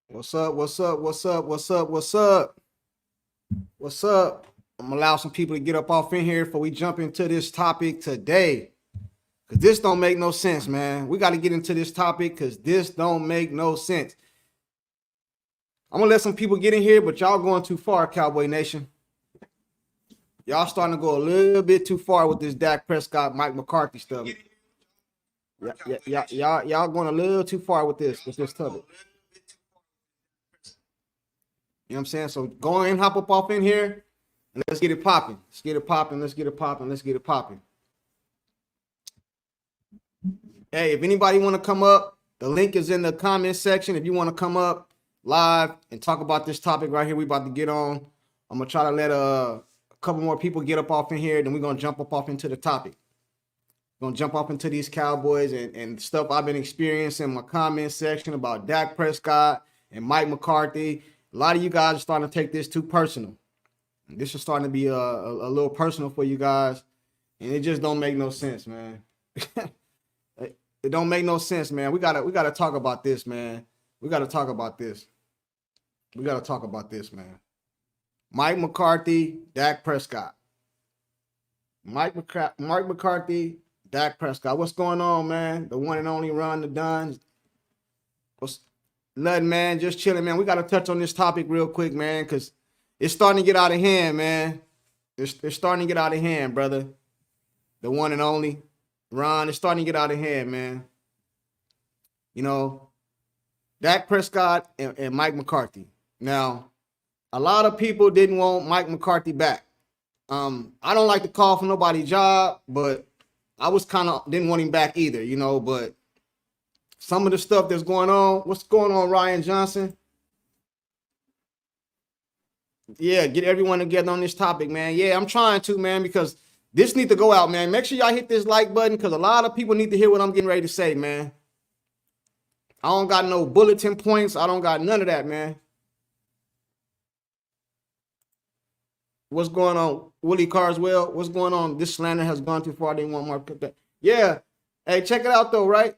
What's up? What's up? What's up? What's up? What's up? What's up? I'm gonna allow some people to get up off in here before we jump into this topic today. Cause this don't make no sense, man. We got to get into this topic because this don't make no sense. I'm gonna let some people get in here, but y'all going too far, Cowboy Nation. Y'all starting to go a little bit too far with this Dak Prescott, Mike McCarthy stuff. Y'all going a little too far with this topic. You know what I'm saying? So go ahead and hop up off in here and let's get it popping. Let's get it popping. Let's get it popping. Let's get it popping. Hey, if anybody want to come up, the link is in the comment section. If you want to come up live and talk about this topic right here, we about to get on. I'm going to try to let a couple more people get up off in here. Then we're going to jump up off into the topic. We're going to jump off into these Cowboys and stuff I've been experiencing in my comment section about Dak Prescott and Mike McCarthy. A lot of you guys are starting to take this too personal. This is starting to be a little personal for you guys. And it just don't make no sense, man. It don't make no sense, man. We gotta talk about this, man. We gotta talk about this. We gotta talk about this, man. Mike McCarthy, Dak Prescott. Mike McCarthy, Dak Prescott. What's going on, man? The one and only Ron the Duns. What's nothing, man? Just chilling, man. We gotta touch on this topic real quick, man, because it's starting to get out of hand, man. It's starting to get out of hand, brother. The one and only Ron, it's starting to get out of hand, man. You know, Dak Prescott and Mike McCarthy. Now, a lot of people didn't want Mike McCarthy back. I don't like to call for nobody's job, but I was kind of didn't want him back either, you know, but some of the stuff that's going on, what's going on, Ryan Johnson? Yeah, get everyone together on this topic, man. Yeah, I'm trying to, man, because this needs to go out, man. Make sure y'all hit this like button because a lot of people need to hear what I'm getting ready to say, man. I don't got no bulletin points. I don't got none of that, man. What's going on? Willie Carswell, what's going on? This slander has gone too far. They want more. Yeah. Hey, check it out, though, right?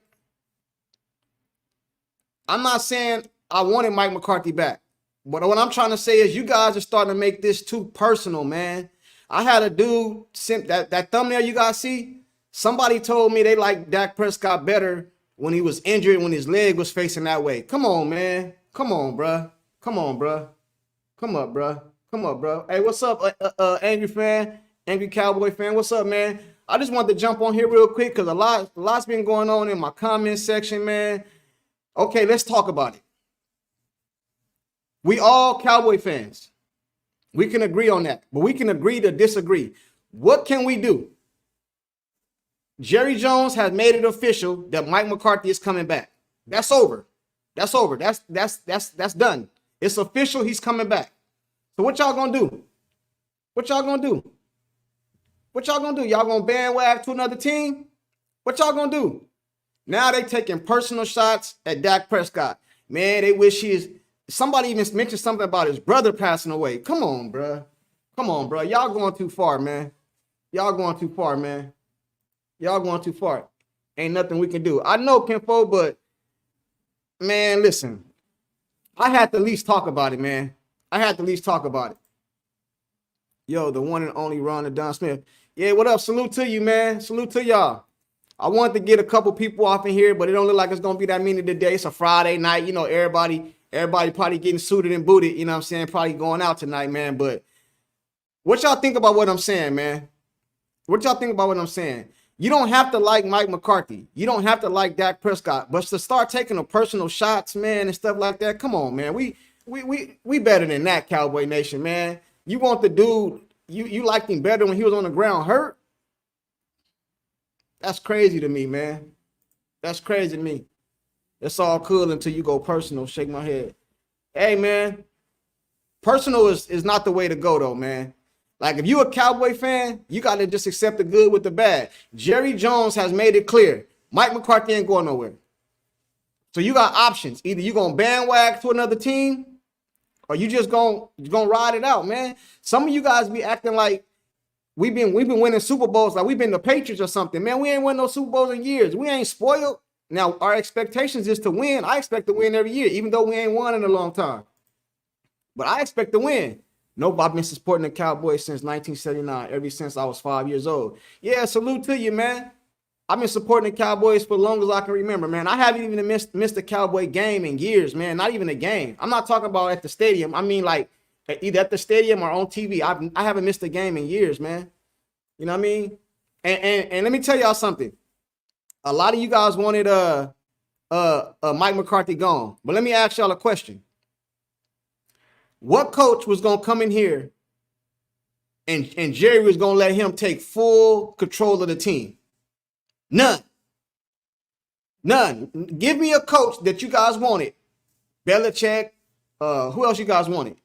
I'm not saying I wanted Mike McCarthy back. But what I'm trying to say is you guys are starting to make this too personal, man. I had a dude, that thumbnail you guys see, somebody told me they like Dak Prescott better when he was injured, when his leg was facing that way. Come on, man. Come on, bruh. Come on, bruh. Come up, bruh. Come up, bro. Hey, what's up, angry fan, angry Cowboy fan? What's up, man? I just wanted to jump on here real quick because a lot's been going on in my comment section, man. Okay, let's talk about it. We all Cowboy fans. We can agree on that, but we can agree to disagree. What can we do? Jerry Jones has made it official that Mike McCarthy is coming back. That's over. That's over. That's done. It's official. He's coming back. So what y'all gonna do? What y'all gonna do? What y'all gonna do? Y'all gonna bandwagon to another team? What y'all gonna do? Now they taking personal shots at Dak Prescott. Man, they wish somebody even mentioned something about his brother passing away. Come on, bro. Come on, bro. Y'all going too far, man. Y'all going too far, man. Y'all going too far. Ain't nothing we can do. I know, Kenfo, but man, listen. I had to at least talk about it, man. I had to at least talk about it. Yo, the one and only Ron and Don Smith. Yeah, what up? Salute to you, man. Salute to y'all. I wanted to get a couple people off in here, but it don't look like it's going to be that many today. It's a Friday night. You know, everybody probably getting suited and booted. You know what I'm saying? Probably going out tonight, man. But what y'all think about what I'm saying, man? What y'all think about what I'm saying? You don't have to like Mike McCarthy. You don't have to like Dak Prescott. But to start taking the personal shots, man, and stuff like that, come on, man. We better than that, Cowboy Nation, man. You want the dude, you liked him better when he was on the ground hurt? That's crazy to me, man. That's crazy to me. It's all cool until you go personal. Shake my head. Hey, man. Personal is not the way to go, though, man. Like, if you're a Cowboy fan, you got to just accept the good with the bad. Jerry Jones has made it clear. Mike McCarthy ain't going nowhere. So you got options. Either you're going to bandwagon to another team or you just going to ride it out, man. Some of you guys be acting like we've been winning Super Bowls like we've been the Patriots or something. Man, we ain't won no Super Bowls in years. We ain't spoiled. Now, our expectations is to win. I expect to win every year, even though we ain't won in a long time. But I expect to win. Nope, I've been supporting the Cowboys since 1979, ever since I was 5 years old. Yeah, salute to you, man. I've been supporting the Cowboys for as long as I can remember, man. I haven't even missed a Cowboy game in years, man. Not even a game. I'm not talking about at the stadium. I mean, like, either at the stadium or on TV. I haven't missed a game in years, man. You know what I mean? And let me tell y'all something. A lot of you guys wanted Mike McCarthy gone. But let me ask y'all a question. What coach was going to come in here and Jerry was going to let him take full control of the team? None. Give me a coach that you guys wanted. Belichick. Who else you guys wanted?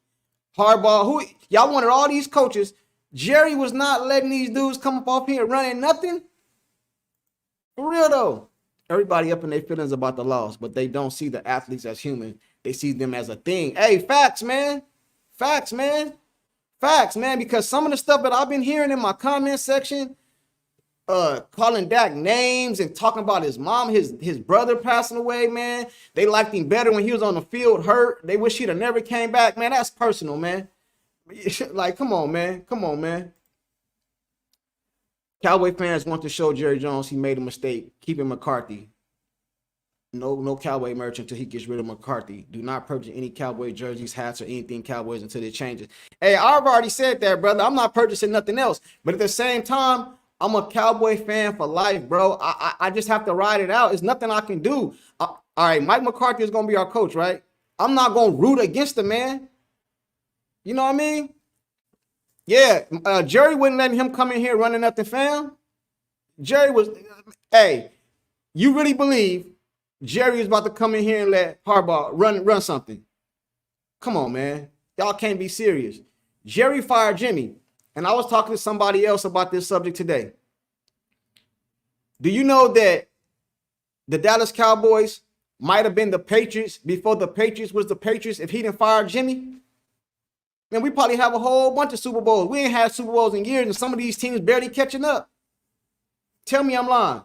Harbaugh. Y'all wanted all these coaches. Jerry was not letting these dudes come up off here running nothing. For real though. Everybody up in their feelings about the loss, but they don't see the athletes as human. They see them as a thing. Hey, facts, man. Facts, man. Facts, man. Because some of the stuff that I've been hearing in my comment section, calling Dak names and talking about his mom, his brother passing away, man. They liked him better when he was on the field hurt. They wish he'd have never came back. Man, that's personal, man. Like, come on, man. Come on, man. Cowboy fans want to show Jerry Jones he made a mistake keeping McCarthy. No Cowboy merch until he gets rid of McCarthy. Do not purchase any Cowboy jerseys, hats, or anything Cowboys until it changes. Hey, I've already said that, brother. I'm not purchasing nothing else. But at the same time, I'm a Cowboy fan for life, bro. I just have to ride it out. There's nothing I can do. All right, Mike McCarthy is going to be our coach, right? I'm not going to root against the man. You know what I mean? Yeah, Jerry wouldn't let him come in here running nothing, fam. Jerry was, hey, you really believe Jerry is about to come in here and let Harbaugh run something? Come on, man. Y'all can't be serious. Jerry fired Jimmy. And I was talking to somebody else about this subject today. Do you know that the Dallas Cowboys might have been the Patriots before the Patriots was the Patriots if he didn't fire Jimmy? Man, we probably have a whole bunch of Super Bowls. We ain't had Super Bowls in years, and some of these teams barely catching up. Tell me I'm lying.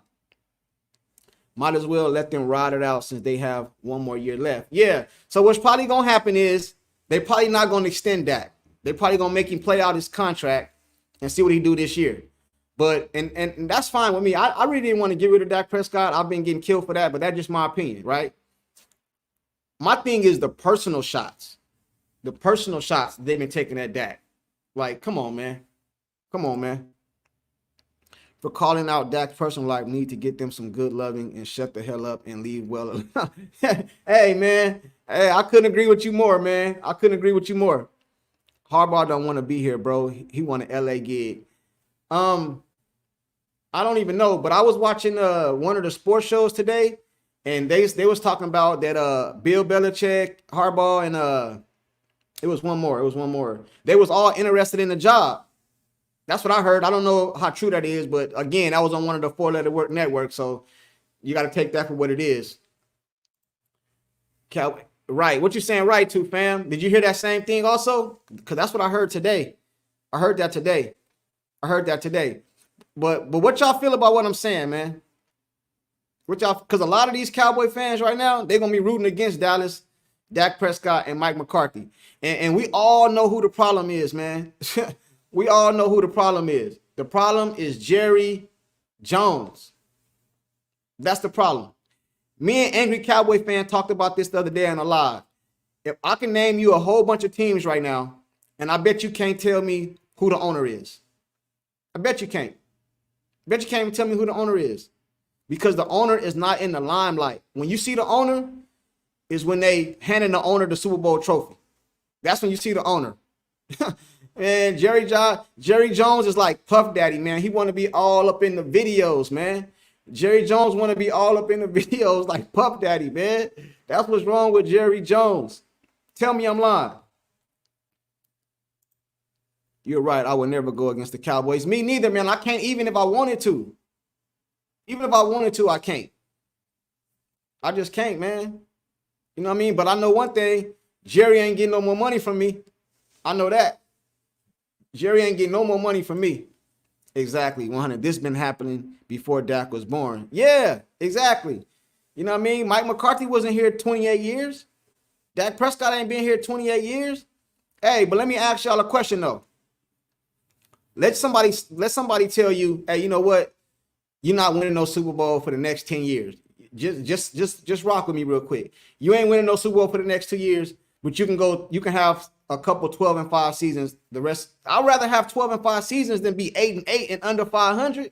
Might as well let them ride it out since they have one more year left. Yeah, so what's probably going to happen is they probably not going to extend that. They're probably going to make him play out his contract and see what he do this year. But, and that's fine with me. I really didn't want to get rid of Dak Prescott. I've been getting killed for that, but that's just my opinion, right? My thing is the personal shots. The personal shots they've been taking at Dak. Like, come on, man. Come on, man. For calling out Dak's personal life, need to get them some good loving and shut the hell up and leave well alone. Hey, man. Hey, I couldn't agree with you more, man. I couldn't agree with you more. Harbaugh don't want to be here, bro. He want an LA gig. I don't even know, but I was watching one of the sports shows today, and they was talking about that Bill Belichick, Harbaugh, and it was one more. They was all interested in the job. That's what I heard. I don't know how true that is, but again, that was on one of the four-letter work networks, so you got to take that for what it is. Right. What you saying right to, fam? Did you hear that same thing also? Because that's what I heard today. I heard that today. But what y'all feel about what I'm saying, man? Because a lot of these Cowboy fans right now, they're going to be rooting against Dallas, Dak Prescott, and Mike McCarthy. And we all know who the problem is, man. We all know who the problem is. The problem is Jerry Jones. That's the problem. Me and Angry Cowboy Fan talked about this the other day on a live. If I can name you a whole bunch of teams right now, and I bet you can't tell me who the owner is. I bet you can't. I bet you can't even tell me who the owner is. Because the owner is not in the limelight. When you see the owner, is when they handing the owner the Super Bowl trophy. That's when you see the owner. Man, Jerry Jones is like Puff Daddy, man. He want to be all up in the videos, man. Jerry Jones want to be all up in the videos like Puff Daddy, man. That's what's wrong with Jerry Jones. Tell me I'm lying. You're right. I would never go against the Cowboys. Me neither, man. I can't even if I wanted to. Even if I wanted to, I can't. I just can't, man. You know what I mean? But I know one thing. Jerry ain't getting no more money from me. I know that. Jerry ain't getting no more money from me. Exactly, 100. This been happening before Dak was born. Yeah, exactly. You know what I mean? Mike McCarthy wasn't here 28 years. Dak Prescott ain't been here 28 years. Hey, but let me ask y'all a question though. Let somebody tell you, hey, you know what? You're not winning no Super Bowl for the next 10 years. Just rock with me real quick. You ain't winning no Super Bowl for the next 2 years, but you can have a couple 12-5 seasons. The rest, I'd rather have 12-5 seasons than be 8-8 and under 500.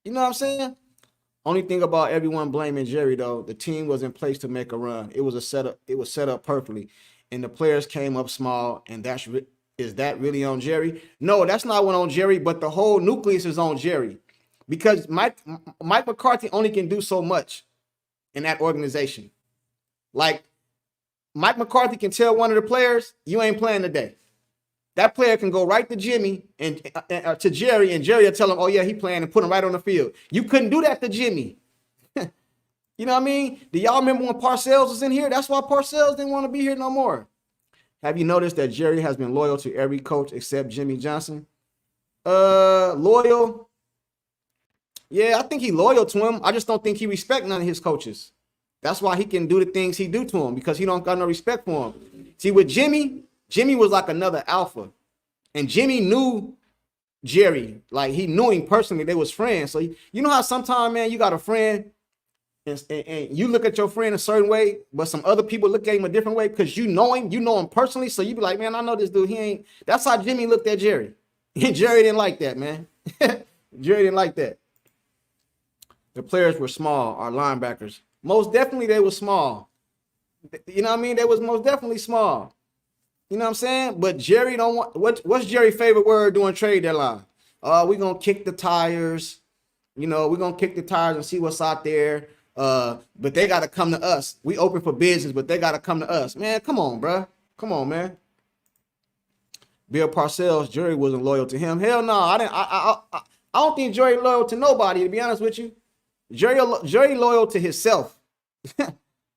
You know what I'm saying? Only thing about everyone blaming Jerry though, the team was in place to make a run. It was a setup. It was set up perfectly, and the players came up small. And is that really on Jerry? No, that's not what on Jerry. But the whole nucleus is on Jerry, because Mike McCarthy only can do so much in that organization. Like Mike McCarthy can tell one of the players, "You ain't playing today." That player can go right to Jimmy and to Jerry, and Jerry will tell him, "Oh yeah, he playing," and put him right on the field. You couldn't do that to Jimmy. You know what I mean? Do y'all remember when Parcells was in here? That's why Parcells didn't want to be here no more. Have you noticed that Jerry has been loyal to every coach except Jimmy Johnson? Loyal? Yeah, I think he's loyal to him. I just don't think he respects none of his coaches. That's why he can do the things he do to him, because he don't got no respect for him. See, with Jimmy was like another alpha. And Jimmy knew Jerry. Like, he knew him personally. They was friends. So, you know how sometimes, man, you got a friend and you look at your friend a certain way, but some other people look at him a different way because you know him personally. So you be like, man, I know this dude. He ain't. That's how Jimmy looked at Jerry. And Jerry didn't like that, man. Jerry didn't like that. The players were small, our linebackers. Most definitely they were small. You know what I mean? They was most definitely small. You know what I'm saying? But Jerry don't want, what's Jerry's favorite word during trade deadline? We're going to kick the tires. You know, we're going to kick the tires and see what's out there. But they got to come to us. We open for business, but they got to come to us. Man, come on, bro. Come on, man. Bill Parcells, Jerry wasn't loyal to him. Hell no, I don't think Jerry loyal to nobody, to be honest with you. Jerry loyal to himself. You know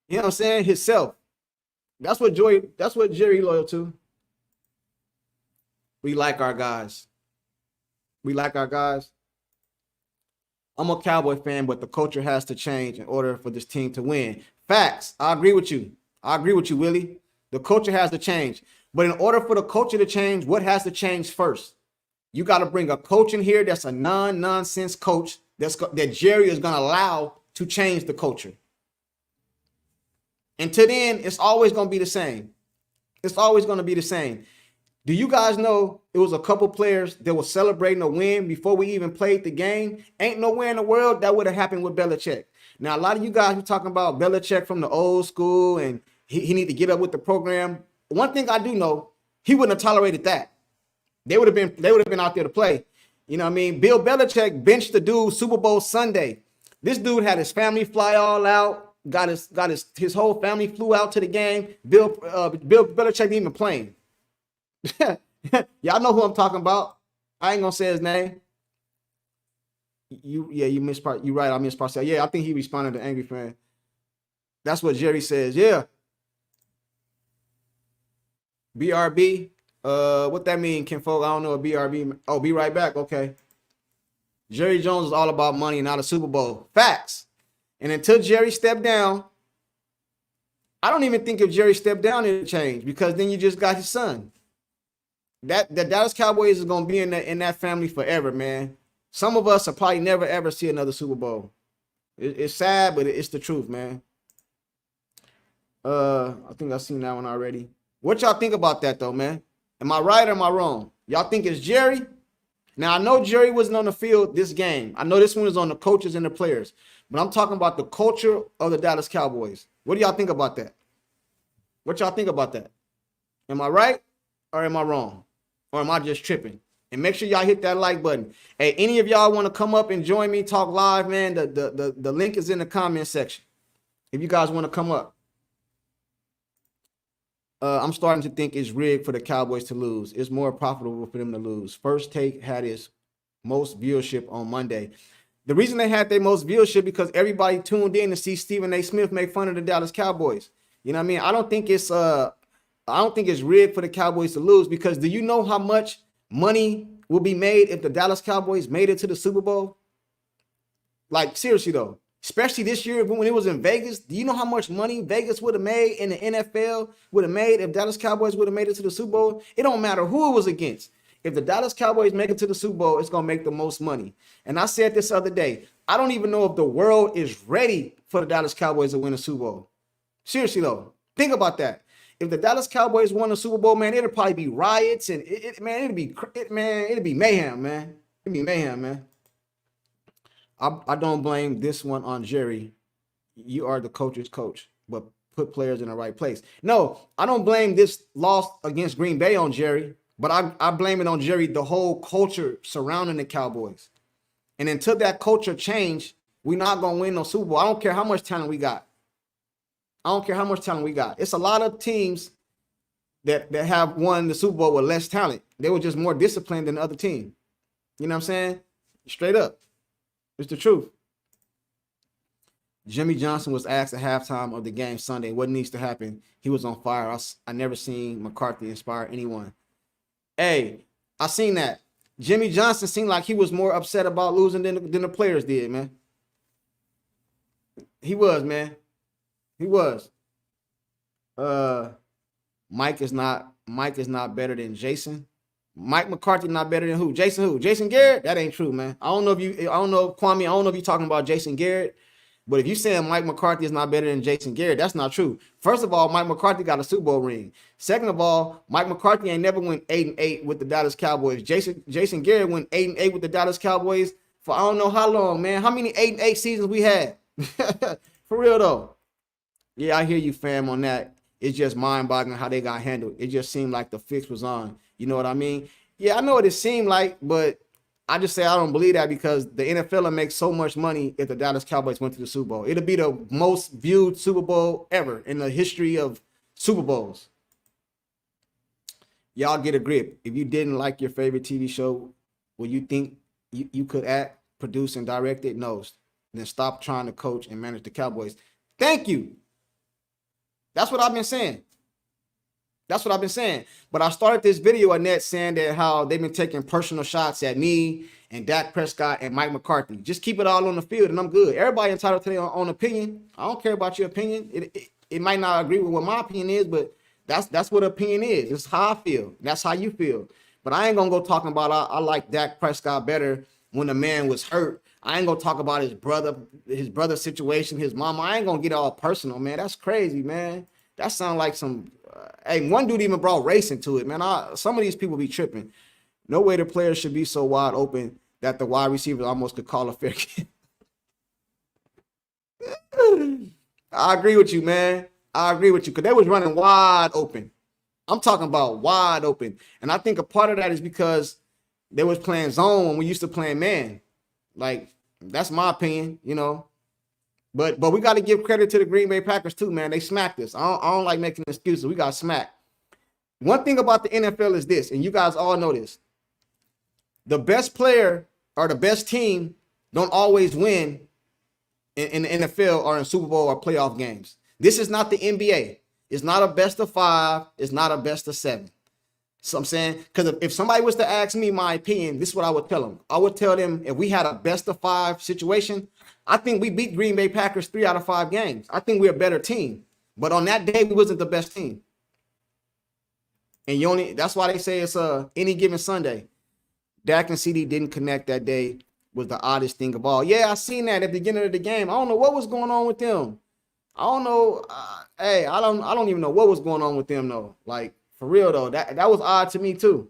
what I'm saying? Himself. That's what Jerry loyal to. We like our guys. We like our guys. I'm a Cowboy fan, but the culture has to change in order for this team to win. Facts. I agree with you. I agree with you, Willie. The culture has to change. But in order for the culture to change, what has to change first? You got to bring a coach in here that's a non-nonsense coach that Jerry is going to allow to change the culture. Until then, it's always going to be the same. It's always going to be the same. Do you guys know it was a couple players that were celebrating a win before we even played the game? Ain't nowhere in the world that would have happened with Belichick. Now, a lot of you guys are talking about Belichick from the old school and he need to get up with the program. One thing I do know, he wouldn't have tolerated that. They would have been out there to play. You know what I mean? Bill Belichick benched the dude Super Bowl Sunday. This dude had his family fly all out. Got his whole family flew out to the game. Bill Belichick didn't even play him. Y'all know who I'm talking about. I ain't gonna say his name. You missed part. You right. I missed part. Yeah, I think he responded to angry fan. That's what Jerry says. Yeah. BRB. What that mean, kinfolk? I don't know what BRB. Oh, be right back. Okay. Jerry Jones is all about money and not a Super Bowl. Facts. And until Jerry stepped down, I don't even think if Jerry stepped down it'll change, because then you just got his son. The Dallas Cowboys is gonna be in that family forever, man. Some of us will probably never ever see another Super Bowl. It's sad, but it's the truth, man. I think I've seen that one already. What y'all think about that though, man? Am I right or am I wrong? Y'all think it's Jerry? Now I know Jerry wasn't on the field this game. I know this one is on the coaches and the players, but I'm talking about the culture of the Dallas Cowboys. What do y'all think about that? What y'all think about that? Am I right or am I wrong? Or am I just tripping? And make sure y'all hit that like button. Hey, any of y'all want to come up and join me, talk live, man, the link is in the comment section. If you guys want to come up. I'm starting to think it's rigged for the Cowboys to lose. It's more profitable for them to lose. First Take had its most viewership on Monday. The reason they had their most viewership because everybody tuned in to see Stephen A. Smith make fun of the Dallas Cowboys. You know what I mean? I don't think it's rigged for the Cowboys to lose, because do you know how much money will be made if the Dallas Cowboys made it to the Super Bowl? Like, seriously though, Especially this year when it was in Vegas. Do you know how much money Vegas would have made and the NFL would have made if Dallas Cowboys would have made it to the Super Bowl? It don't matter who it was against. If the Dallas Cowboys make it to the Super Bowl, it's going to make the most money. And I said this other day, I don't even know if the world is ready for the Dallas Cowboys to win a Super Bowl. Seriously, though. Think about that. If the Dallas Cowboys won the Super Bowl, man, it'll probably be riots and it'd be mayhem, man. It'd be mayhem, man. I don't blame this one on Jerry. You are the coach's coach, but put players in the right place. No, I don't blame this loss against Green Bay on Jerry, but I blame it on Jerry, the whole culture surrounding the Cowboys. And until that culture change, we're not going to win no Super Bowl. I don't care how much talent we got. It's a lot of teams that have won the Super Bowl with less talent. They were just more disciplined than the other team. You know what I'm saying? Straight up. It's the truth. Jimmy Johnson was asked at halftime of the game Sunday what needs to happen. He was on fire. I never seen McCarthy inspire anyone. Hey, I seen that. Jimmy Johnson seemed like he was more upset about losing than the players did, man. He was, man. He was. Mike is not better than Jason. Mike McCarthy not better than who? Jason who? Jason Garrett? That ain't true, man. I don't know, Kwame, I don't know if you're talking about Jason Garrett, but if you saying Mike McCarthy is not better than Jason Garrett, that's not true. First of all, Mike McCarthy got a Super Bowl ring. Second of all, Mike McCarthy ain't never went 8-8 with the Dallas Cowboys. Jason Garrett went 8-8 with the Dallas Cowboys for I don't know how long, man. How many 8-8 seasons we had? For real though. Yeah, I hear you, fam, on that. It's just mind-boggling how they got handled. It just seemed like the fix was on. You know what I mean? Yeah, I know what it seemed like, but I just say I don't believe that because the NFL will make so much money if the Dallas Cowboys went to the Super Bowl. It'll be the most viewed Super Bowl ever in the history of Super Bowls. Y'all get a grip. If you didn't like your favorite TV show, will you think you could act, produce, and direct it? No. Then stop trying to coach and manage the Cowboys. Thank you. That's what I've been saying. But I started this video, Annette, saying that how they've been taking personal shots at me and Dak Prescott and Mike McCarthy. Just keep it all on the field and I'm good. Everybody entitled to their own opinion. I don't care about your opinion. It might not agree with what my opinion is, but that's what opinion is. It's how I feel. That's how you feel. But I ain't going to go talking about I like Dak Prescott better when the man was hurt. I ain't going to talk about his brother situation, his mama. I ain't going to get all personal, man. That's crazy, man. That sounds like some... hey, one dude even brought race into it, man. Some of these people be tripping. No way the players should be so wide open that the wide receivers almost could call a fair game. I agree with you, man. I agree with you because they was running wide open. I'm talking about wide open. And I think a part of that is because they was playing zone when we used to play man. Like, that's my opinion, you know. But we got to give credit to the Green Bay Packers too, man. They smacked us. I don't like making excuses. We got smacked. One thing about the NFL is this, and you guys all know this. The best player or the best team don't always win in the NFL or in Super Bowl or playoff games. This is not the NBA. It's not a best of 5. It's not a best of 7. So I'm saying, because if somebody was to ask me my opinion, this is what I would tell them. I would tell them if we had a best of 5 situation, I think we beat Green Bay Packers 3 out of 5 games. I think we're a better team. But on that day, we wasn't the best team. And that's why they say it's any given Sunday. Dak and CD didn't connect that day was the oddest thing of all. Yeah, I seen that at the beginning of the game. I don't know what was going on with them. I don't know. I don't even know what was going on with them though. Like, for real though, that was odd to me too.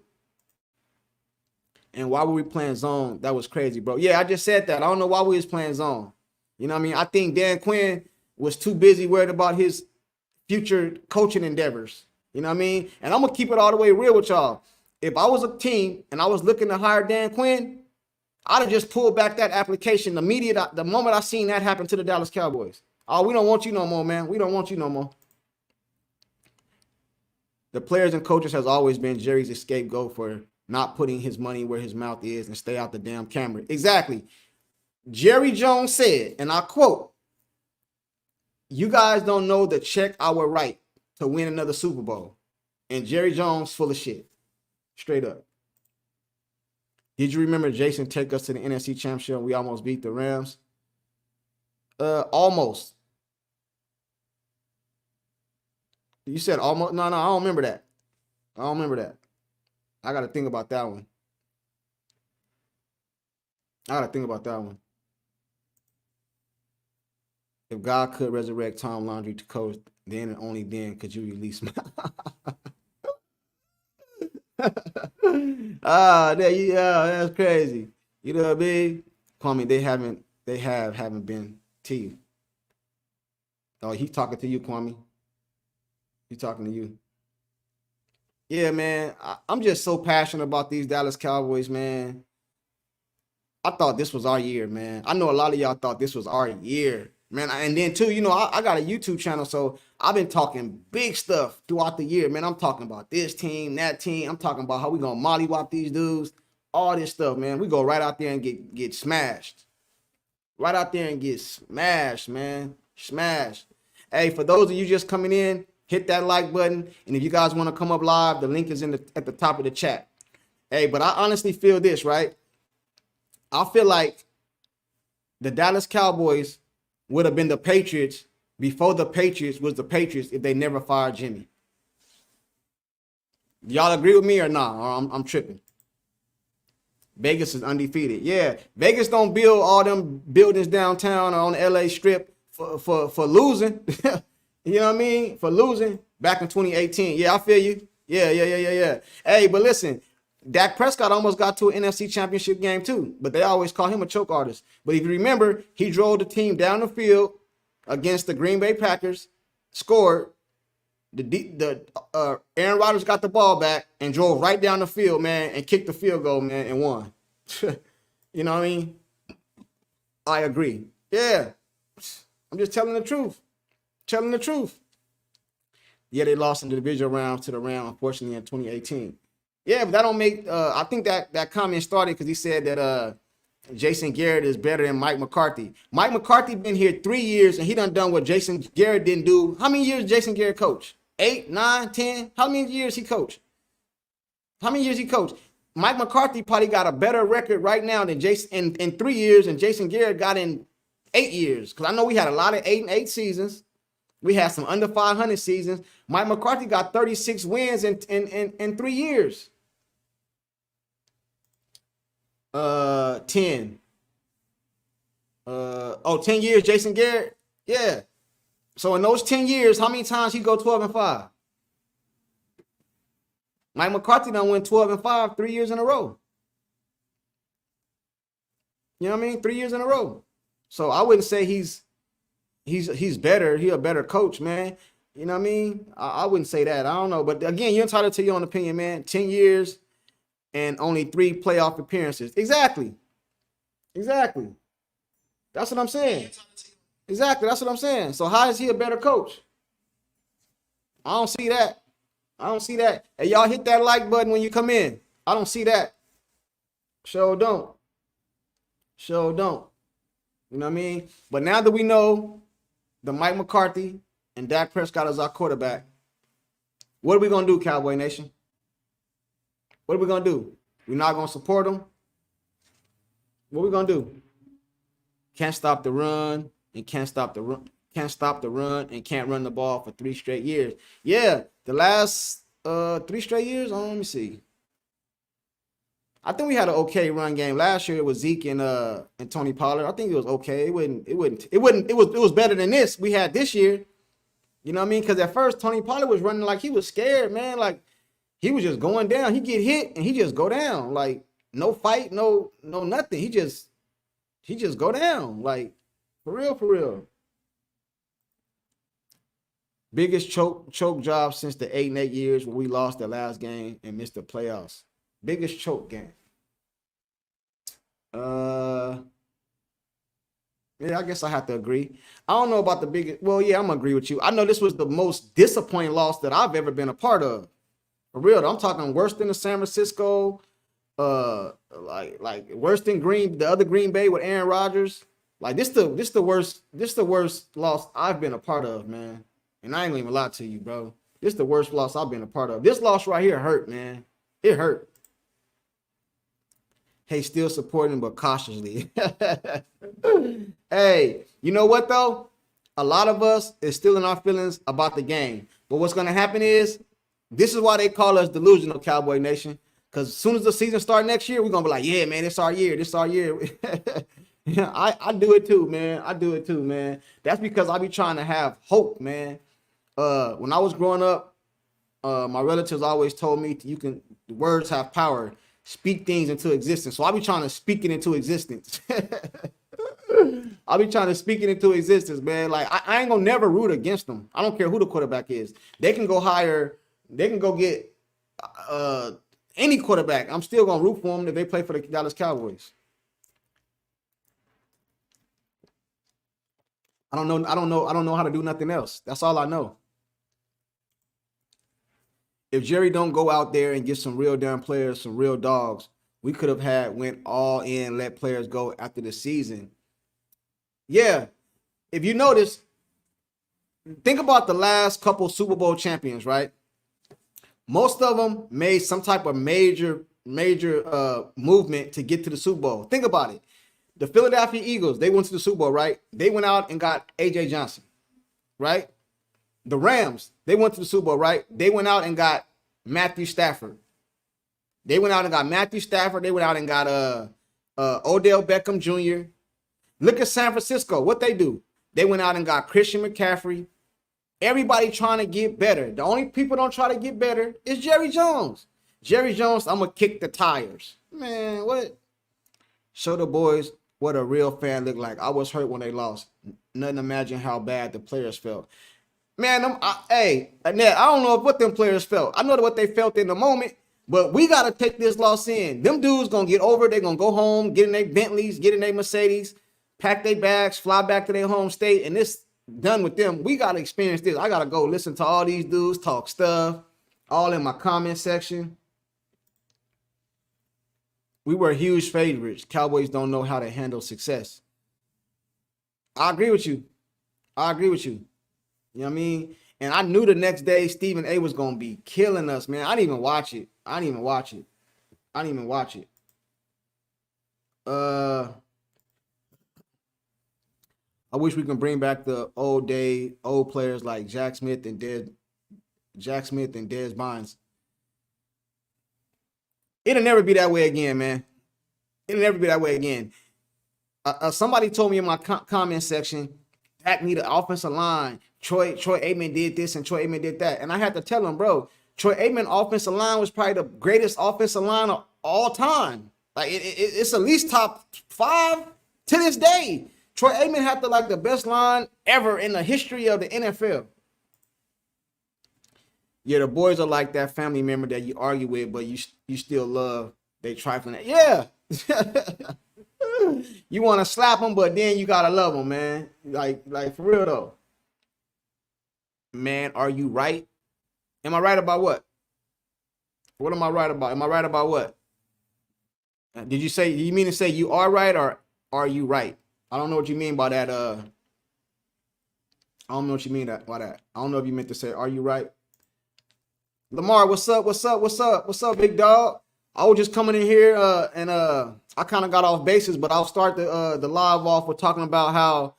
And why were we playing zone? That was crazy, bro. Yeah, I just said that. I don't know why we was playing zone. You know what I mean? I think Dan Quinn was too busy worried about his future coaching endeavors. You know what I mean? And I'm going to keep it all the way real with y'all. If I was a team and I was looking to hire Dan Quinn, I'd have just pulled back that application the moment I seen that happen to the Dallas Cowboys. Oh, we don't want you no more, man. We don't want you no more. The players and coaches has always been Jerry's scapegoat for not putting his money where his mouth is and stay out the damn camera. Exactly. Jerry Jones said, and I quote, "You guys don't know the check I would write to win another Super Bowl." And Jerry Jones full of shit. Straight up. Did you remember Jason take us to the NFC Championship and we almost beat the Rams? Almost. You said almost. No, I don't remember that. I don't remember that. I got to think about that one. I got to think about that one. If God could resurrect Tom Landry to coach, then and only then could you release my. That's crazy. You know what I mean? Kwame, haven't been to you. Oh, he's talking to you, Kwame. He's talking to you. Yeah, man. I'm just so passionate about these Dallas Cowboys, man. I thought this was our year, man. I know a lot of y'all thought this was our year, man. And then too, I got a YouTube channel, so I've been talking big stuff throughout the year, man. I'm talking about this team, that team. I'm talking about how we gonna mollywop these dudes, all this stuff, man. We go right out there and get smashed. Right out there and get smashed, man. Smashed. Hey, for those of you just coming in, hit that like button. And if you guys want to come up live, the link is at the top of the chat. Hey, but I honestly feel this, right? I feel like the Dallas Cowboys would have been the Patriots before the Patriots was the Patriots if they never fired Jimmy. Y'all agree with me or not? Or I'm tripping. Vegas is undefeated. Yeah, Vegas don't build all them buildings downtown or on the LA Strip for losing. You know what I mean? For losing back in 2018. Yeah, I feel you. Yeah. Hey, but listen, Dak Prescott almost got to an NFC Championship game too, but they always call him a choke artist. But if you remember, he drove the team down the field against the Green Bay Packers, scored. Aaron Rodgers got the ball back and drove right down the field, man, and kicked the field goal, man, and won. You know what I mean? I agree. Yeah. I'm just telling the truth. Telling the truth. Yeah, they lost in the divisional round to the Rams, unfortunately, in 2018. Yeah, but that don't make I think that comment started because he said that Jason Garrett is better than Mike McCarthy. Mike McCarthy been here 3 years and he done what Jason Garrett didn't do. How many years Jason Garrett coached? 8, 9, 10? How many years he coached? Mike McCarthy probably got a better record right now than Jason in 3 years, and Jason Garrett got in 8 years. Because I know we had a lot of 8-8 seasons. We had some under 500 seasons. Mike McCarthy got 36 wins in 3 years. 10. 10 years, Jason Garrett? Yeah. So in those 10 years, how many times he go 12-5? Mike McCarthy done went 12-5 3 years in a row. You know what I mean? 3 years in a row. So I wouldn't say he's better. He a better coach, man. You know what I mean? I wouldn't say that. I don't know. But again, you're entitled to your own opinion, man. 10 years and only 3 playoff appearances. Exactly. That's what I'm saying. Exactly. That's what I'm saying. So how is he a better coach? I don't see that. Hey, y'all hit that like button when you come in. I don't see that. Sure don't. You know what I mean? But now that we know the Mike McCarthy and Dak Prescott is our quarterback, what are we going to do, Cowboy Nation? What are we going to do? We're not going to support them? What are we going to do? Can't stop the run and can't stop the run. And can't run the ball for 3 straight years. Yeah, the last 3 straight years. Let me see. I think we had an okay run game last year. It was Zeke and Tony Pollard. I think it was okay. It was better than this we had this year. You know what I mean? Because at first Tony Pollard was running like he was scared, man. Like he was just going down. He get hit and he just go down. Like no fight, no nothing. He just go down. Like for real. Biggest choke job since the 8-8 years when we lost the last game and missed the playoffs. Biggest choke game. Yeah, I guess I have to agree. I don't know about the biggest. Well, yeah, I'm gonna agree with you. I know this was the most disappointing loss that I've ever been a part of. For real, I'm talking worse than the San Francisco, like worse than the other Green Bay with Aaron Rodgers. Like this the worst loss I've been a part of, man. And I ain't even lie to you, bro. This is the worst loss I've been a part of. This loss right here hurt, man. It hurt. Hey, still supporting, but cautiously. Hey, you know what though? A lot of us is still in our feelings about the game. But what's gonna happen is this is why they call us delusional, Cowboy Nation. Because as soon as the season start next year, we're gonna be like, yeah, man, it's our year. This our year. Yeah, I do it too, man. I do it too, man. That's because I be trying to have hope, man. When I was growing up, my relatives always told me you can words have power. Speak things into existence. So I be trying to speak it into existence. I be trying to speak it into existence, man. Like I ain't gonna never root against them. I don't care who the quarterback is. They can go hire. They can go get any quarterback. I'm still gonna root for them if they play for the Dallas Cowboys. I don't know. I don't know. I don't know how to do nothing else. That's all I know. If Jerry don't go out there and get some real damn players, some real dogs, we could have went all in, let players go after the season. Yeah. If you notice, think about the last couple Super Bowl champions, right? Most of them made some type of major movement to get to the Super Bowl. Think about it. The Philadelphia Eagles, they went to the Super Bowl, right? They went out and got A.J. Johnson, right? The Rams, they went to the Super Bowl, right? They went out and got Matthew Stafford. They went out and got Matthew Stafford. They went out and got Odell Beckham Jr. Look at San Francisco. What they do? They went out and got Christian McCaffrey. Everybody trying to get better. The only people don't try to get better is Jerry Jones. Jerry Jones, I'm going to kick the tires. Man, what? Show the boys what a real fan look like. I was hurt when they lost. Nothing imagine how bad the players felt. Man, hey, Annette, I don't know what them players felt. I know what they felt in the moment, but we got to take this loss in. Them dudes going to get over it. They're going to go home, get in their Bentleys, get in their Mercedes, pack their bags, fly back to their home state, and this done with them. We got to experience this. I got to go listen to all these dudes talk stuff, all in my comment section. We were huge favorites. Cowboys don't know how to handle success. I agree with you. I agree with you. You know what I mean? And I knew the next day Stephen A was going to be killing us, man. I didn't even watch it. I didn't even watch it. I wish we can bring back the old players like Jack Smith and Dez Bynes. It'll never be that way again, man. It'll never be that way again. Somebody told me in my comment section, Dak need an offensive line. Troy Aikman did this and Troy Aikman did that. And I had to tell him, bro, Troy Aikman offensive line was probably the greatest offensive line of all time. Like it's at least top 5 to this day. Troy Aikman had the best line ever in the history of the NFL. Yeah, the boys are like that family member that you argue with, but you still love. They trifling. Yeah. You want to slap them, but then you gotta love them, man. Like for real though. Man, are you right? Am I right about what? What am I right about? Am I right about what? Did you say? You mean to say you are right or are you right? I don't know what you mean by that. I don't know what you mean by that. I don't know if you meant to say, are you right? Lamar, what's up? What's up? What's up? What's up, big dog? I was just coming in here and I kind of got off bases, but I'll start the live off with talking about how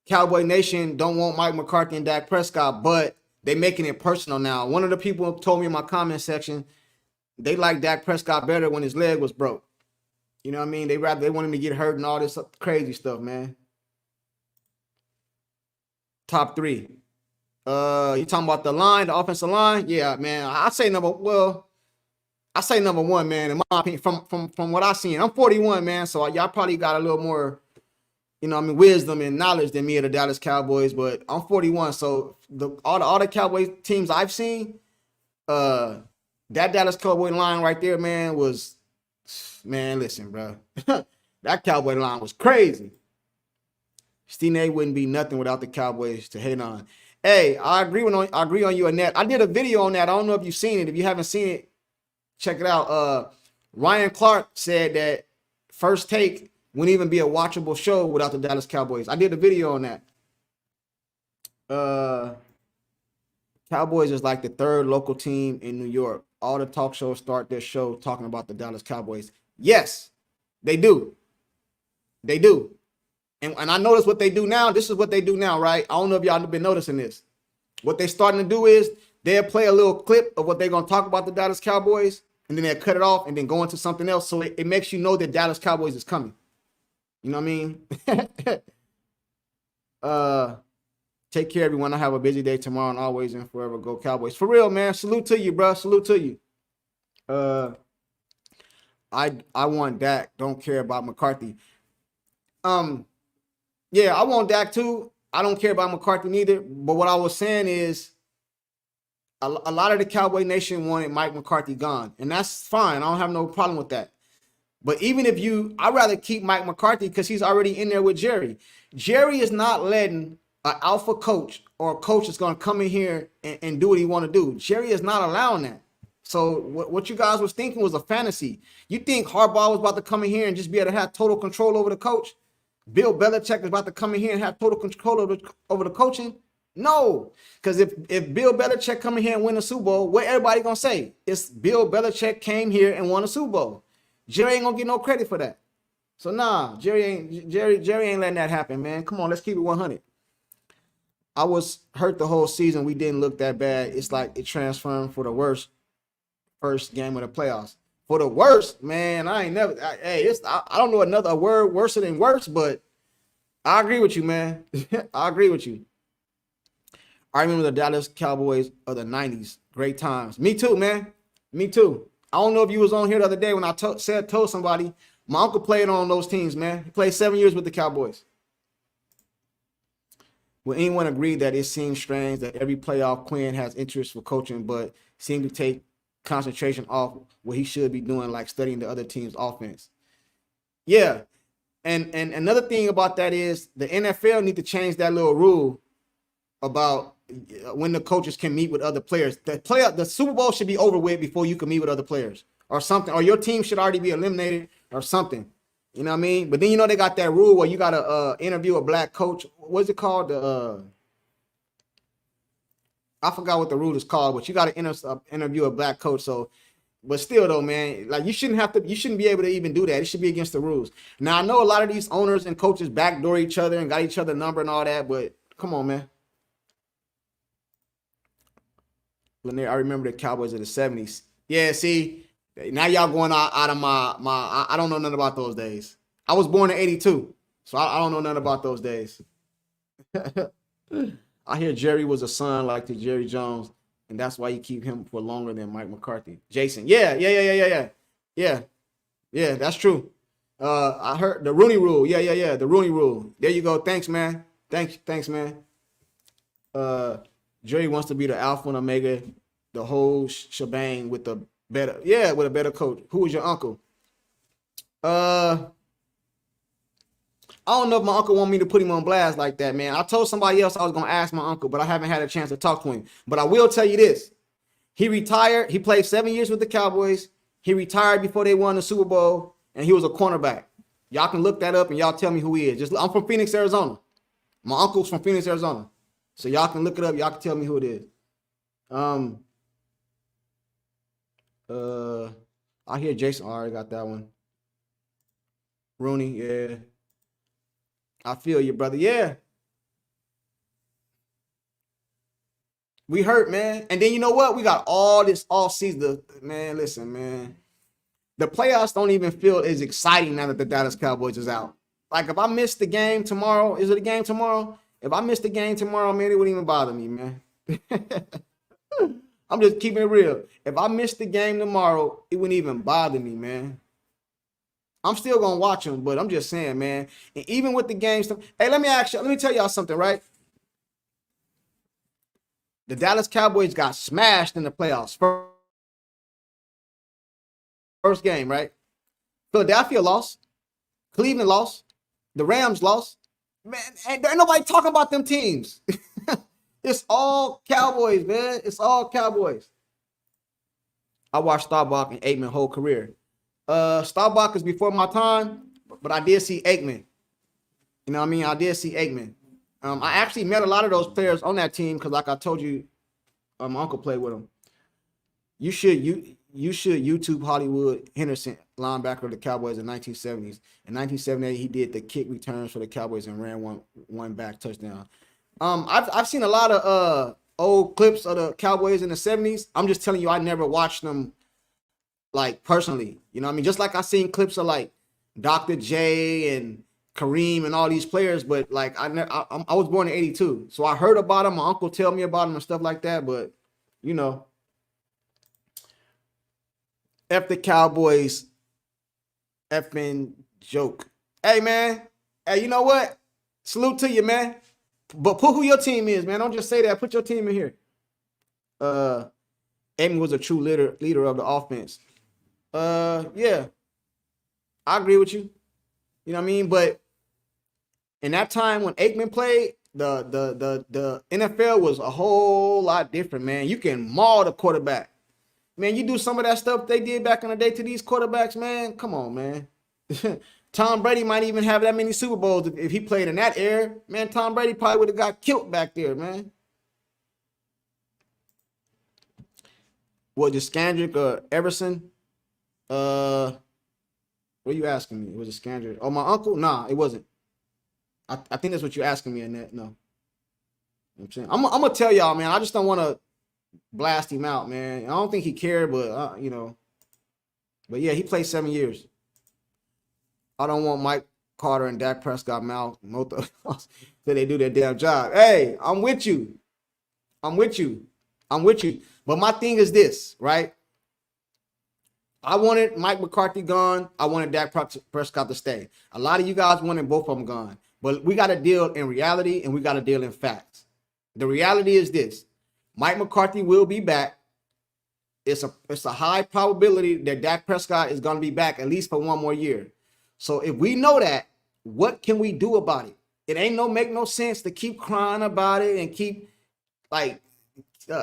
Cowboy Nation don't want Mike McCarthy and Dak Prescott, but they making it personal now. One of the people told me in my comment section they like Dak Prescott better when his leg was broke. You know what I mean? They want him to get hurt and all this crazy stuff, man. Top 3. You talking about the line, the offensive line? Yeah, man. I say number 1, man, in my opinion, from what I seen. I'm 41, man, so y'all probably got a little more, wisdom and knowledge than me of the Dallas Cowboys, but I'm 41, so all the Cowboys teams I've seen, that Dallas Cowboy line right there, man, listen, bro. That Cowboy line was crazy. Stephen A wouldn't be nothing without the Cowboys to hate on. Hey, I agree on you, Annette. I did a video on that. I don't know if you've seen it. If you haven't seen it, check it out. Ryan Clark said that First Take wouldn't even be a watchable show without the Dallas Cowboys. I did a video on that. Cowboys is like the 3rd local team in New York. All the talk shows start their show talking about the Dallas Cowboys. Yes, They do. They do. And I notice what they do now. This is what they do now, right? I don't know if y'all have been noticing this. What they're starting to do is they'll play a little clip of what they're going to talk about the Dallas Cowboys, and then they'll cut it off and then go into something else. So it makes you know that Dallas Cowboys is coming. You know what I mean? Take care, everyone. I have a busy day tomorrow and always and forever. Go Cowboys. For real, man. Salute to you, bro. Salute to you. I want Dak. Don't care about McCarthy. Yeah, I want Dak too. I don't care about McCarthy neither. But what I was saying is a lot of the Cowboy Nation wanted Mike McCarthy gone. And that's fine. I don't have no problem with that. But even if I'd rather keep Mike McCarthy because he's already in there with Jerry. Jerry is not letting an alpha coach or a coach that's going to come in here and do what he want to do. Jerry is not allowing that. So what you guys was thinking was a fantasy. You think Harbaugh was about to come in here and just be able to have total control over the coach? Bill Belichick is about to come in here and have total control over the coaching? No, because if Bill Belichick come in here and win a Super Bowl, what everybody gonna say? It's Bill Belichick came here and won a Super Bowl. Jerry ain't gonna get no credit for that. So nah, Jerry ain't letting that happen, man. Come on, let's keep it 100. I was hurt the whole season. We didn't look that bad. It's like it transformed for the worst first game of the playoffs. For the worst, man, I don't know another word worse than worse, but I agree with you, man. I agree with you. I remember the Dallas Cowboys of the 90s. Great times. Me too, man. Me too. I don't know if you was on here the other day when I told somebody, my uncle played on those teams, man. He played 7 years with the Cowboys. Will anyone agree that it seems strange that every playoff Quinn has interest for coaching, but seem to take concentration off what he should be doing, like studying the other team's offense? Yeah. And another thing about that is the NFL need to change that little rule about when the coaches can meet with other players. The Super Bowl should be over with before you can meet with other players or something, or your team should already be eliminated or something. You know what I mean? But then, they got that rule where you got to interview a black coach. What's it called? I forgot what the rule is called, but you got to interview a black coach. So, but still though, man, like you shouldn't be able to even do that. It should be against the rules. Now, I know a lot of these owners and coaches backdoor each other and got each other number and all that, but come on, man. I remember the Cowboys of the 70s. Yeah, see, now y'all going out of my I don't know nothing about those days. I was born in 82, so I don't know nothing about those days. I hear Jerry was a son like to Jerry Jones, and that's why you keep him for longer than Mike McCarthy. Jason, yeah, that's true. I heard the Rooney Rule. Yeah, the Rooney Rule. There you go. Thanks, man. Thanks, man. Jerry wants to be the alpha and omega, the whole shebang with a better coach. Who was your uncle? I don't know if my uncle want me to put him on blast like that, man. I told somebody else I was going to ask my uncle, but I haven't had a chance to talk to him. But I will tell you this. He retired. He played 7 years with the Cowboys. He retired before they won the Super Bowl, and he was a cornerback. Y'all can look that up, and y'all tell me who he is. I'm from Phoenix, Arizona. My uncle's from Phoenix, Arizona. So y'all can look it up. Y'all can tell me who it is. I hear Jason already got that one. Rooney, yeah. I feel you, brother. Yeah. We hurt, man. And then you know what? We got all this all season. Man, listen, man. The playoffs don't even feel as exciting now that the Dallas Cowboys is out. Like if I miss the game tomorrow, is it a game tomorrow? If I missed the game tomorrow, man, it wouldn't even bother me, man. I'm just keeping it real. If I missed the game tomorrow, it wouldn't even bother me, man. I'm still going to watch them, but I'm just saying, man. And even with the games, hey, let me tell y'all something, right? The Dallas Cowboys got smashed in the playoffs. First game, right? Philadelphia lost. Cleveland lost. The Rams lost. Man, ain't nobody talking about them teams. It's all Cowboys, man. It's all Cowboys. I watched Staubach and Aikman whole career. Staubach is before my time, but I did see Aikman. You know what I mean? I did see Aikman. I actually met a lot of those players on that team because, like I told you, my uncle played with them. You you should YouTube Hollywood Henderson, linebacker of the Cowboys in 1970s. In 1978, he did the kick returns for the Cowboys and ran one back touchdown. I've seen a lot of old clips of the Cowboys in the 70s. I'm just telling you, I never watched them like personally. You know what I mean? Just like I seen clips of like Dr. J and Kareem and all these players, but like I was born in 82. So I heard about them. My uncle tell me about them and stuff like that, but you know, F the Cowboys effing joke. Hey man, hey, you know what? Salute to you, man. But put who your team is, man. Don't just say that. Put your team in here. Aikman was a true leader of the offense. Yeah. I agree with you. You know what I mean? But in that time when Aikman played, the NFL was a whole lot different, man. You can maul the quarterback. Man, you do some of that stuff they did back in the day to these quarterbacks, man. Come on, man. Tom Brady might even have that many Super Bowls if he played in that era. Man, Tom Brady probably would have got killed back there, man. What, just Scandrick or Everson? What are you asking me? Was it Scandrick? Oh, my uncle? Nah, it wasn't. I think that's what you're asking me in that. No. You know what I'm saying? I'm going to tell y'all, man. I just don't want to blast him out, man. I don't think he cared, but, you know. But, yeah, he played 7 years. I don't want Mike Carter and Dak Prescott mouth so they do their damn job. Hey, I'm with you. But my thing is this, right? I wanted Mike McCarthy gone. I wanted Dak Prescott to stay. A lot of you guys wanted both of them gone. But we got to deal in reality and we got to deal in facts. The reality is this. Mike McCarthy will be back. It's a high probability that Dak Prescott is going to be back at least for one more year. So if we know that, what can we do about it? It ain't make no sense to keep crying about it and keep like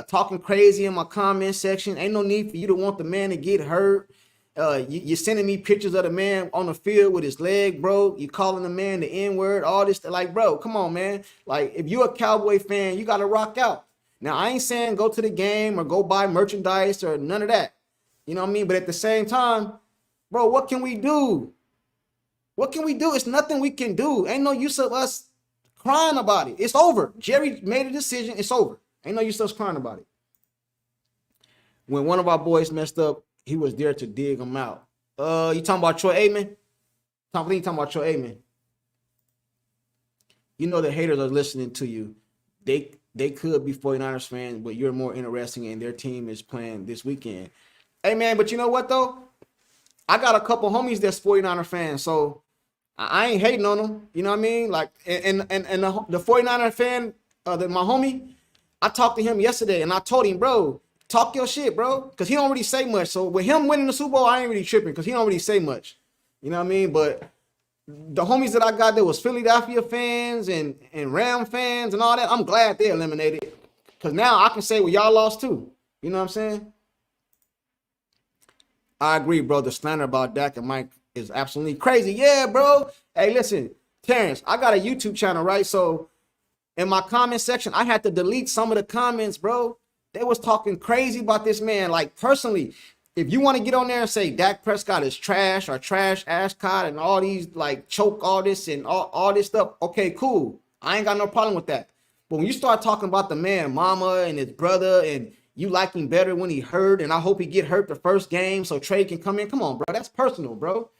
talking crazy in my comment section. Ain't no need for you to want the man to get hurt. You're sending me pictures of the man on the field with his leg broke. You calling the man the N-word, all this. Like, bro, come on, man. Like, if you're a Cowboy fan, you got to rock out. Now, I ain't saying go to the game or go buy merchandise or none of that. You know what I mean? But at the same time, bro, what can we do? What can we do? It's nothing we can do. Ain't no use of us crying about it. It's over. Jerry made a decision. It's over. Ain't no use of us crying about it. When one of our boys messed up, he was there to dig him out. You talking about Troy Aikman? You talking about Troy Aikman? You know the haters are listening to you. They could be 49ers fans, but you're more interesting and their team is playing this weekend. Hey, man, but you know what, though? I got a couple homies that's 49er fans, so I ain't hating on them. You know what I mean? Like, and the 49er fan, my homie, I talked to him yesterday, and I told him, bro, talk your shit, bro, because he don't really say much. So with him winning the Super Bowl, I ain't really tripping because he don't really say much. You know what I mean? But the homies that I got that was Philadelphia fans and Ram fans and all that, I'm glad they eliminated because now I can say, well, y'all lost too. You know what I'm saying? I agree, bro. The slander about Dak and Mike is absolutely crazy. Yeah, bro. Hey, listen, Terrence, I got a YouTube channel, right? So in my comment section, I had to delete some of the comments, bro. They was talking crazy about this man. Like, personally, if you want to get on there and say Dak Prescott is trash or trash Ashcott and all these, like, choke all this and all this stuff, okay, cool. I ain't got no problem with that. But when you start talking about the man, mama and his brother, and you like him better when he hurt, and I hope he get hurt the first game so Trey can come in. Come on, bro. That's personal, bro.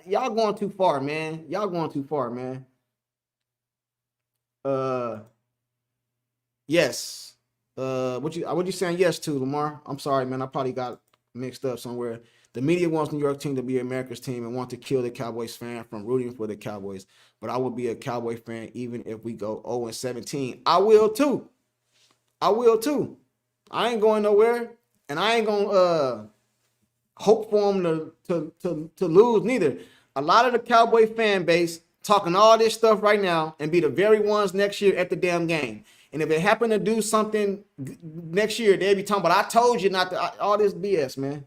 Y'all going too far, man. Y'all going too far, man. Yes. What you saying yes to, Lamar? I'm sorry, man. I probably got mixed up somewhere. The media wants New York team to be America's team and want to kill the Cowboys fan from rooting for the Cowboys. But I will be a Cowboy fan even if we go 0-17. I will too. I ain't going nowhere, and I ain't gonna hope for them to lose neither. A lot of the Cowboy fan base talking all this stuff right now and be the very ones next year at the damn game. And if they happen to do something next year, they'll be talking about, I told you not to, all this BS, man.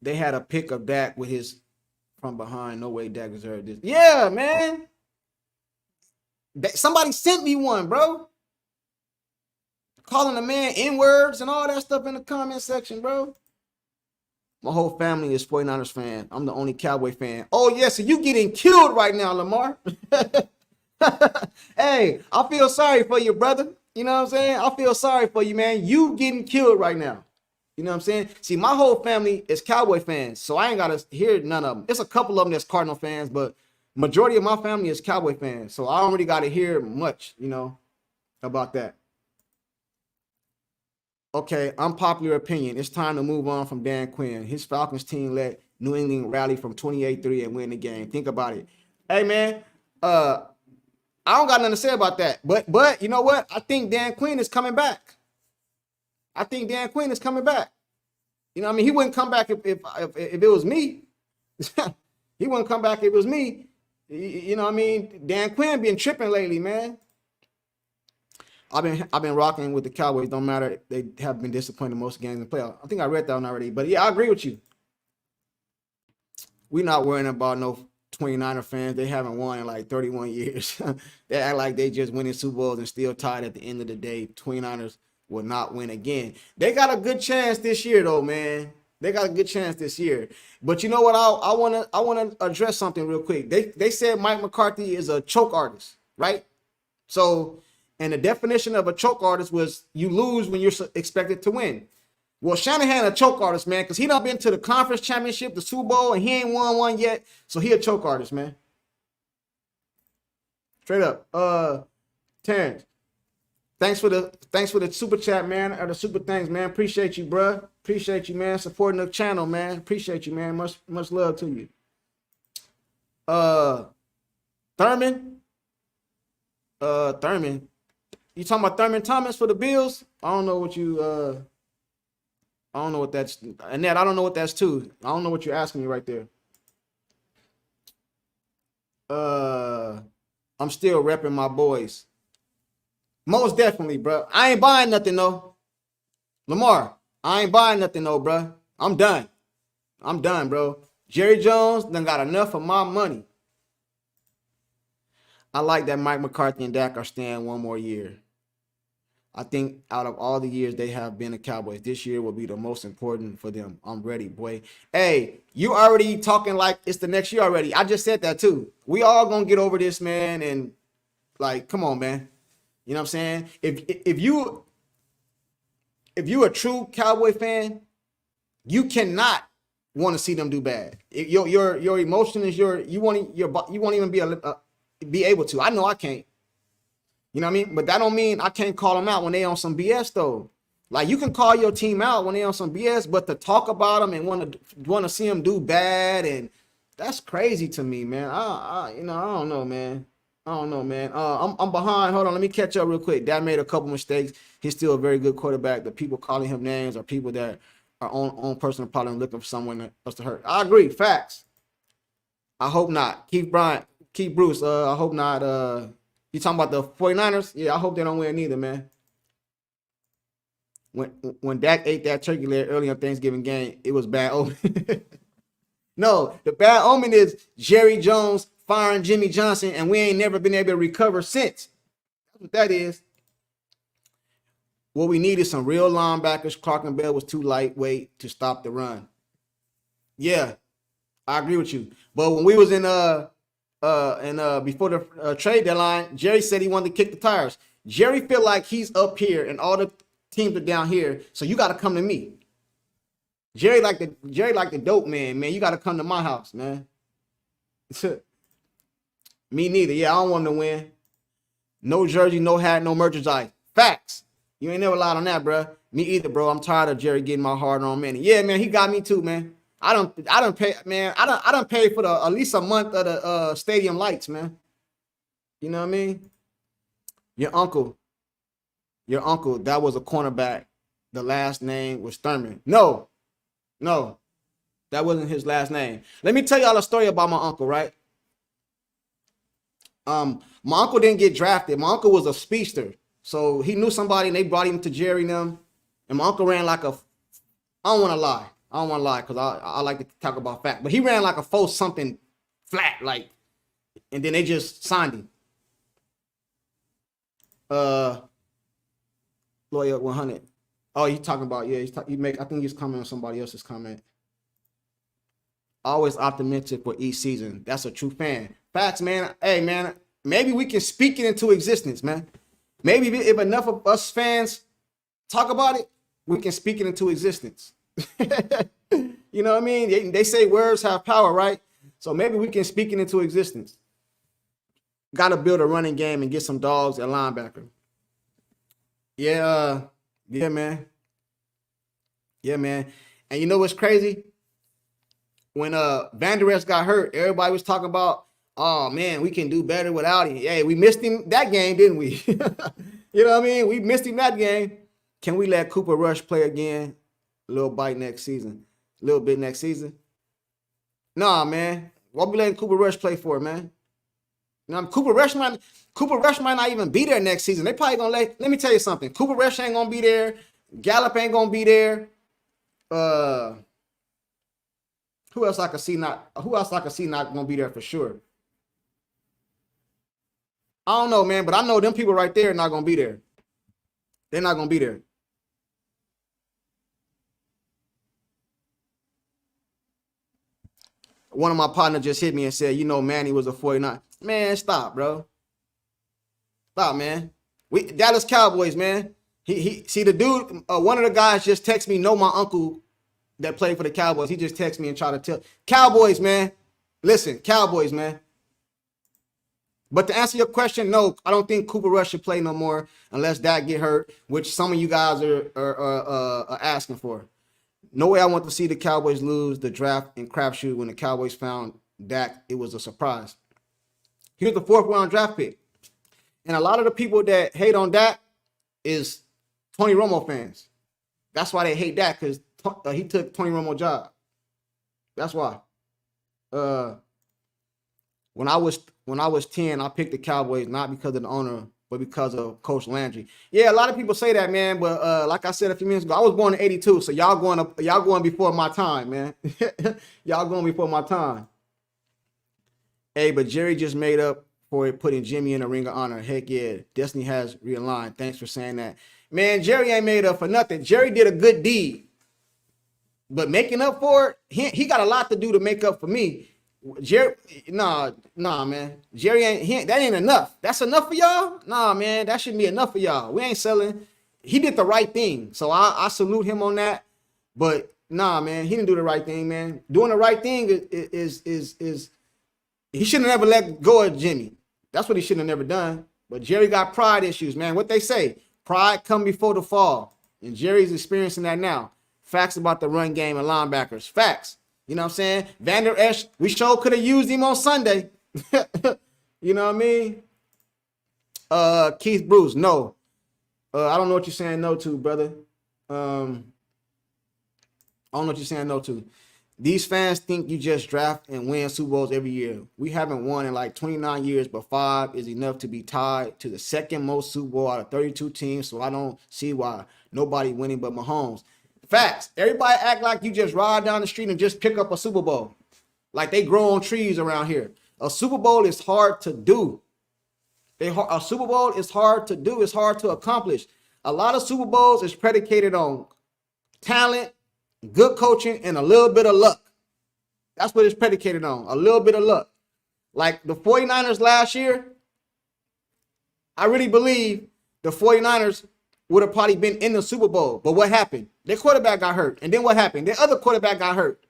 They had a pic of Dak with his from behind. No way Dak deserved this. Yeah, man. Somebody sent me one, bro. calling the man N-words and all that stuff in the comment section, bro. My whole family is 49ers fan. I'm the only Cowboy fan. Oh, yeah, so you getting killed right now, Lamar. Hey, I feel sorry for you, brother. You know what I'm saying? I feel sorry for you, man. You getting killed right now. You know what I'm saying? See, my whole family is Cowboy fans, so I ain't got to hear none of them. It's a couple of them that's Cardinal fans, but majority of my family is Cowboy fans, so I don't really got to hear much, you know, about that. Okay, unpopular opinion. It's time to move on from Dan Quinn. His Falcons team let New England rally from 28-3 and win the game. Think about it. Hey, man, I don't got nothing to say about that. But you know what? I think Dan Quinn is coming back. I think Dan Quinn is coming back. You know what I mean? He wouldn't come back if it was me. He wouldn't come back if it was me. You know what I mean? Dan Quinn been tripping lately, man. I've been rocking with the Cowboys. Don't matter. They have been disappointed most games in the playoffs. I think I read that one already. But yeah, I agree with you. We're not worrying about no 29er fans. They haven't won in like 31 years. They act like they just winning Super Bowls and still tied at the end of the day. 29ers will not win again. They got a good chance this year, though, man. They got a good chance this year. But you know what? I wanna address something real quick. They said Mike McCarthy is a choke artist, right? So, and the definition of a choke artist was you lose when you're expected to win. Well, Shanahan a choke artist, man, because he done been to the conference championship, the Super Bowl, and he ain't won one yet. So he a choke artist, man. Straight up. Terrence, thanks for the super chat, man, or the super things, man. Appreciate you, bruh. Appreciate you, man, supporting the channel, man. Appreciate you, man. Much love to you. Thurman. Thurman. You talking about Thurman Thomas for the Bills? I don't know what you I don't know what that's, Annette, I don't know what that's too. I don't know what you're asking me right there. I'm still repping my boys. Most definitely, bro. I ain't buying nothing, though. Lamar, I ain't buying nothing, though, bro. I'm done. I'm done, bro. Jerry Jones done got enough of my money. I like that Mike McCarthy and Dak are staying one more year. I think out of all the years they have been the Cowboys, this year will be the most important for them. I'm ready, boy. Hey, you already talking like it's the next year already. I just said that too. We all gonna get over this, man. And like, come on, man. You know what I'm saying? If you a true Cowboy fan, you cannot want to see them do bad. Your emotion is you won't even be able to. I know I can't. You know what I mean? But that don't mean I can't call them out when they on some BS though. Like you can call your team out when they on some BS, but to talk about them and want to see them do bad, and that's crazy to me, man. I don't know, man. I don't know, man. I'm behind. Hold on, let me catch up real quick. Dad made a couple mistakes. He's still a very good quarterback. The people calling him names are people that are on personal problem looking for someone else to hurt. I agree. Facts. I hope not. Keith Bruce. I hope not. You talking about the 49ers? Yeah, I hope they don't win either, man. When Dak ate that turkey leg early on Thanksgiving game, it was bad omen. No, the bad omen is Jerry Jones firing Jimmy Johnson, and we ain't never been able to recover since. That's what that is. What we need is some real linebackers. Clark and Bell was too lightweight to stop the run. Yeah, I agree with you. But when we was in before the trade deadline, Jerry said he wanted to kick the tires. Jerry feel like he's up here and all the teams are down here, so you got to come to me. Jerry like the dope man. You got to come to my house, man. Me neither. Yeah, I don't want to win. No jersey, no hat, no merchandise. Facts. You ain't never lied on that, bro. Me either, bro. I'm tired of Jerry getting my hard on money. Yeah, man, he got me too, man. I don't pay, man. I don't pay for at least a month of the stadium lights, man. You know what I mean? Your uncle, that was a cornerback. The last name was Thurman. No, that wasn't his last name. Let me tell y'all a story about my uncle, right? My uncle didn't get drafted. My uncle was a speedster. So he knew somebody and they brought him to Jerry and them. And my uncle ran like I don't want to lie because I like to talk about fact. But he ran like a 4-something flat, like, and then they just signed him. Loyal 100. Oh, you talking about, yeah, I think he's commenting on somebody else's comment. Always optimistic for each season. That's a true fan. Facts, man. Hey, man, maybe we can speak it into existence, man. Maybe if enough of us fans talk about it, we can speak it into existence. You know what I mean? They say words have power, right? So maybe we can speak it into existence. Got to build a running game and get some dogs at linebacker. Yeah, yeah, man. Yeah, man. And you know what's crazy? When Van Der Esch got hurt, everybody was talking about, oh man, we can do better without him. Yeah, we missed him that game, didn't we? You know what I mean? We missed him that game. Can we let Cooper Rush play again? A little bit next season. Nah, man. What we letting Cooper Rush play for, man? Now, Cooper Rush might not even be there next season. They probably gonna let me tell you something. Cooper Rush ain't gonna be there. Gallup ain't gonna be there. Who else I can see not gonna be there for sure? I don't know, man, but I know them people right there are not gonna be there. They're not gonna be there. One of my partners just hit me and said, you know, Manny was a 49. Man, stop, bro. Stop, man. We Dallas Cowboys, man. He see the dude, one of the guys just texted me, know my uncle that played for the Cowboys. He just texted me and tried to tell. Cowboys, man. Listen, Cowboys, man. But to answer your question, no, I don't think Cooper Rush should play no more unless Dak get hurt, which some of you guys are asking for. No way I want to see the Cowboys lose the draft in crapshoot when the Cowboys found Dak. It was a surprise. Here's the 4th round draft pick. And a lot of the people that hate on Dak is Tony Romo fans. That's why they hate Dak, because he took Tony Romo's job. That's why. When I was 10, I picked the Cowboys not because of the owner, but because of Coach Landry. Yeah, a lot of people say that, man. But like I said a few minutes ago, I was born in '82, so y'all going before my time, man. Y'all going before my time. Hey, but Jerry just made up for it, putting Jimmy in the Ring of Honor. Heck yeah, Destiny has realigned. Thanks for saying that, man. Jerry ain't made up for nothing. Jerry did a good deed, but making up for it, he got a lot to do to make up for me. Jerry, nah, man. Jerry that ain't enough. That's enough for y'all? Nah, man, that shouldn't be enough for y'all. We ain't selling. He did the right thing, so I salute him on that. But nah, man, he didn't do the right thing, man. Doing the right thing is he shouldn't have never let go of Jimmy. That's what he shouldn't have never done. But Jerry got pride issues, man. What they say, pride come before the fall, and Jerry's experiencing that now. Facts about the run game and linebackers. Facts. You know what I'm saying? Van Der Esch, we sure could have used him on Sunday. You know what I mean? Keith Bruce, no. I don't know what you're saying no to, brother. I don't know what you're saying no to. These fans think you just draft and win Super Bowls every year. We haven't won in like 29 years, but 5 is enough to be tied to the second most Super Bowl out of 32 teams, so I don't see why nobody winning but Mahomes. Facts. Everybody act like you just ride down the street and just pick up a Super Bowl. Like they grow on trees around here. A Super Bowl is hard to do. A Super Bowl is hard to do. It's hard to accomplish. A lot of Super Bowls is predicated on talent, good coaching, and a little bit of luck. That's what it's predicated on. A little bit of luck. Like the 49ers last year, I really believe the 49ers would have probably been in the Super Bowl. But what happened? Their quarterback got hurt. And then what happened? Their other quarterback got hurt.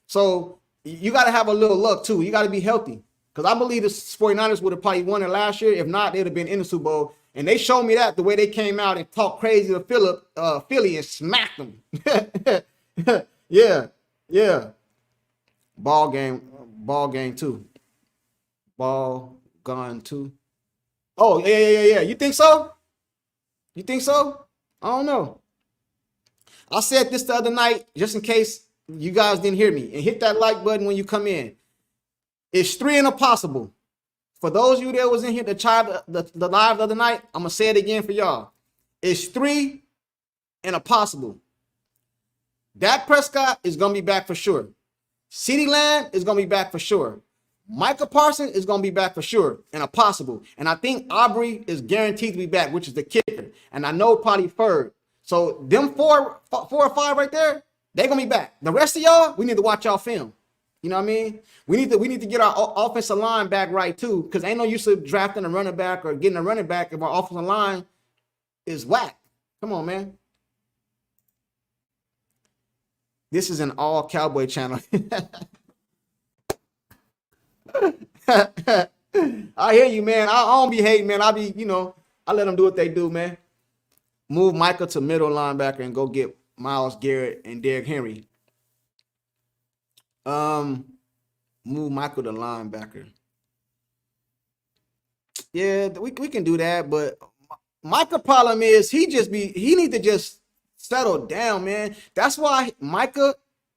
So you got to have a little luck too. You got to be healthy. Because I believe the 49ers would have probably won it last year. If not, they'd have been in the Super Bowl. And they showed me that the way they came out and talked crazy to Philly and smacked them. Yeah. Ball game too. Ball gone too. Oh, yeah. You think so? I don't know. I said this the other night, just in case you guys didn't hear me. And hit that like button when you come in. It's 3 and a possible. For those of you that was in here the live the other night, I'm going to say it again for y'all. It's 3 and a possible. Dak Prescott is going to be back for sure. CeeDee Lamb is going to be back for sure. Micah Parsons is going to be back for sure and a possible. And I think Aubrey is guaranteed to be back, which is the kicker. And I know probably Ferd. So them four or five right there, they're going to be back. The rest of y'all, we need to watch y'all film. You know what I mean? We need to get our offensive line back right too, because ain't no use of drafting a running back or getting a running back if our offensive line is whack. Come on, man. This is an all Cowboy channel. I hear you, man. I don't be hating, man. I let them do what they do, man. Move Micah to middle linebacker and go get Myles Garrett and Derrick Henry. Move Michael to linebacker. Yeah, we can do that, but Micah problem is he need to just settle down, man. That's why Micah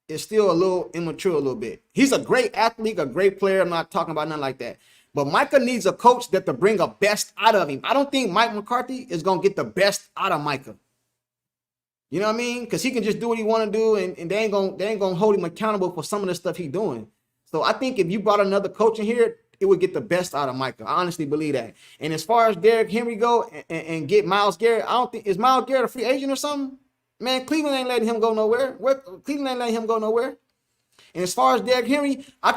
is still a little immature a little bit. He's a great athlete, a great player. I'm not talking about nothing like that. But Micah needs a coach that to bring the best out of him. I don't think Mike McCarthy is going to get the best out of Micah. You know what I mean? Because he can just do what he want to do, and they ain't gonna hold him accountable for some of the stuff he's doing. So I think if you brought another coach in here, it would get the best out of Micah. I honestly believe that. And as far as Derrick Henry go and get Myles Garrett, I don't think, is Myles Garrett a free agent or something? Man, Cleveland ain't letting him go nowhere. Cleveland ain't letting him go nowhere. And as far as Derrick Henry, I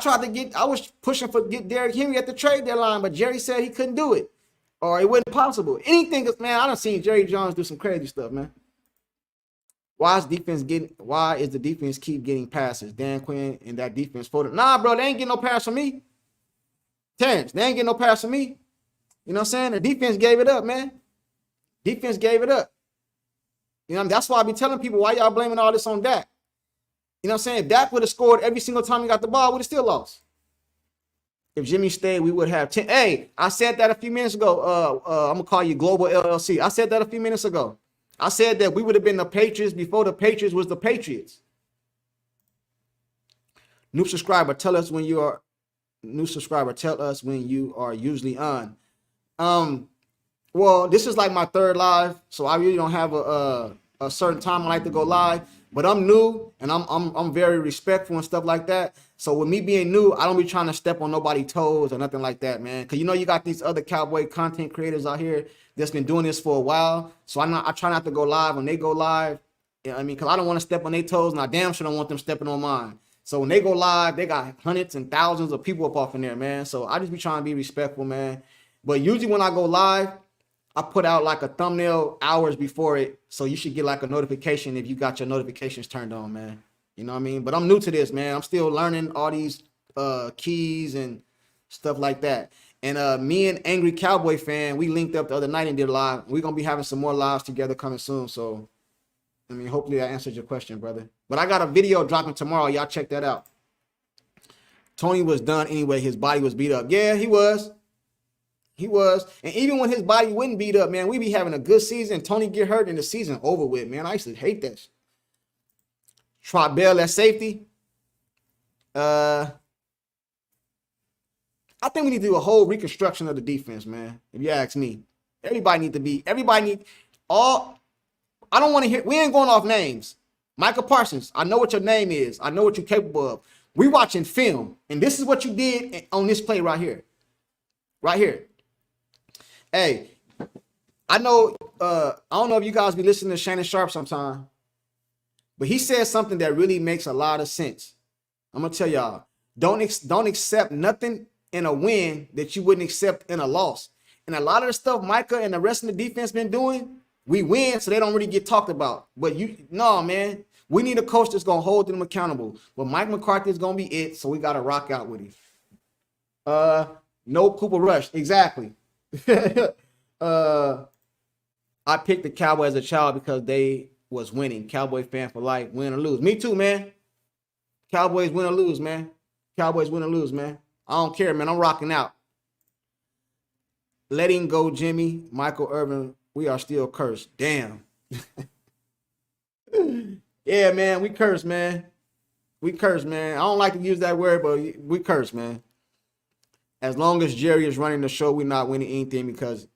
was pushing for get Derrick Henry at the trade deadline, but Jerry said he couldn't do it, or it wasn't possible. Anything, man, I done seen Jerry Jones do some crazy stuff, man. Why is the defense keep getting passes? Dan Quinn and that defense for them. Nah, bro, they ain't getting no pass from me. Terrence, they ain't getting no pass from me. You know what I'm saying? The defense gave it up, man. Defense gave it up. You know, that's why I be telling people, why y'all blaming all this on Dak? You know what I'm saying? If Dak would have scored every single time he got the ball, we would have still lost. If Jimmy stayed, we would have 10. Hey, I said that a few minutes ago. I'm going to call you Global LLC. I said that a few minutes ago. I said that we would have been the Patriots before the Patriots was the Patriots. New subscriber, tell us when you are usually on. Well, this is like my third live, so I really don't have a certain time I like to go live. But I'm new and I'm very respectful and stuff like that. So with me being new, I don't be trying to step on nobody's toes or nothing like that, man. Cause you got these other Cowboy content creators out here that's been doing this for a while. So I try not to go live when they go live. You know what I mean? Cause I don't want to step on their toes, and I damn sure don't want them stepping on mine. So when they go live, they got hundreds and thousands of people up off in there, man. So I just be trying to be respectful, man. But usually when I go live, I put out like a thumbnail hours before it. So you should get like a notification if you got your notifications turned on, man. You know what I mean? But I'm new to this, man. I'm still learning all these keys and stuff like that. And me and Angry Cowboy Fan, we linked up the other night and did a live. We're going to be having some more lives together coming soon. So, I mean, hopefully that answered your question, brother. But I got a video dropping tomorrow. Y'all check that out. Tony was done anyway. His body was beat up. Yeah, he was. He was. And even when his body wouldn't beat up, man, we be having a good season. Tony get hurt and the season over with, man. I used to hate that. Trot Bell at safety. I think we need to do a whole reconstruction of the defense, man. If you ask me. I don't want to hear, we ain't going off names. Micah Parsons, I know what your name is. I know what you're capable of. We watching film, and this is what you did on this play right here. Right here. Hey, I know, I don't know if you guys be listening to Shannon Sharp sometime, but he said something that really makes a lot of sense. I'm going to tell y'all, don't accept nothing in a win that you wouldn't accept in a loss. And a lot of the stuff Micah and the rest of the defense been doing, we win, so they don't really get talked about. But no, man, we need a coach that's going to hold them accountable. But Mike McCarthy is going to be it, so we got to rock out with him. No Cooper Rush. Exactly. I picked the Cowboys as a child because they was winning. Cowboy fan for life, win or lose. Me too, man. Cowboys win or lose, man. Cowboys win or lose, man. I don't care, man. I'm rocking out. Letting go, Jimmy, Michael Irvin. We are still cursed. Damn. Yeah, man. We cursed, man. We cursed, man. I don't like to use that word, but we cursed, man. As long as Jerry is running the show, we're not winning anything because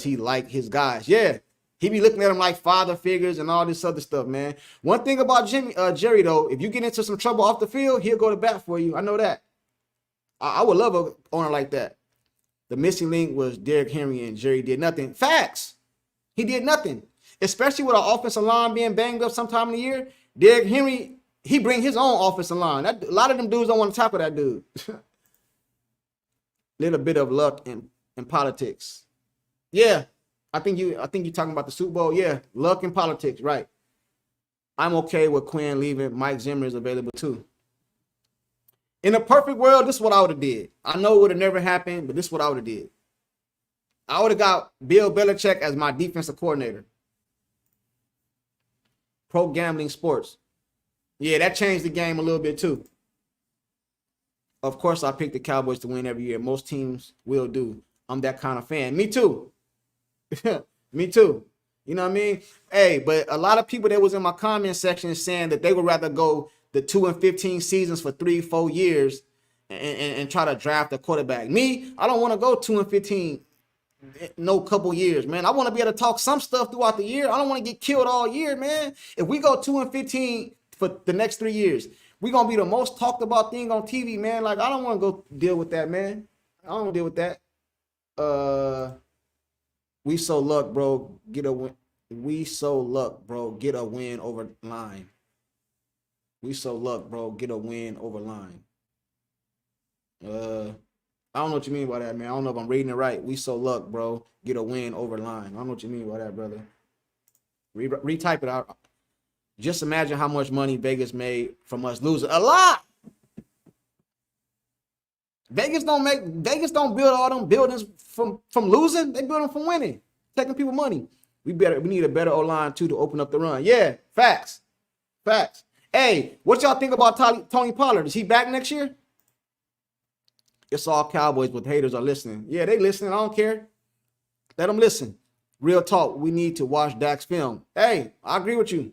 he like his guys. Yeah. He be looking at him like father figures and all this other stuff, man. One thing about Jerry, though, if you get into some trouble off the field, he'll go to bat for you. I know that. I would love a owner like that. The missing link was Derrick Henry, and Jerry did nothing. Facts. He did nothing. Especially with our offensive line being banged up sometime in the year. Derrick Henry, he bring his own offensive line. A lot of them dudes don't want to tackle that dude. Little bit of luck in politics. Yeah. I think you talking about the Super Bowl. Yeah. Luck in politics. Right. I'm okay with Quinn leaving. Mike Zimmer is available too. In a perfect world, this is what I would have did. I know it would have never happened, but this is what I would have did. I would have got Bill Belichick as my defensive coordinator. Pro gambling sports. Yeah, that changed the game a little bit too. Of course, I pick the Cowboys to win every year. Most teams will do. I'm that kind of fan. Me too. Me too. You know what I mean? Hey, but a lot of people that was in my comment section saying that they would rather go the 2-15 seasons for 3-4 years and try to draft a quarterback. Me, I don't want to go 2-15 no couple years, man. I want to be able to talk some stuff throughout the year. I don't want to get killed all year, man. If we go 2-15 for the next 3 years, we're going to be the most talked about thing on TV, man. Like, I don't want to go deal with that, man. I don't want to deal with that. We so luck, bro. Get a win. We so luck, bro. Get a win over line. We so luck, bro. Get a win over line. I don't know what you mean by that, man. I don't know if I'm reading it right. We so luck, bro. Get a win over line. I don't know what you mean by that, brother. Retype it out. Just imagine how much money Vegas made from us losing. A lot. Vegas don't build all them buildings from losing. They build them from winning. Taking people money. We need a better O-line too to open up the run. Yeah, facts. Facts. Hey, what y'all think about Tony Pollard? Is he back next year? It's all Cowboys, but haters are listening. Yeah, they listening. I don't care. Let them listen. Real talk. We need to watch Dak's film. Hey, I agree with you.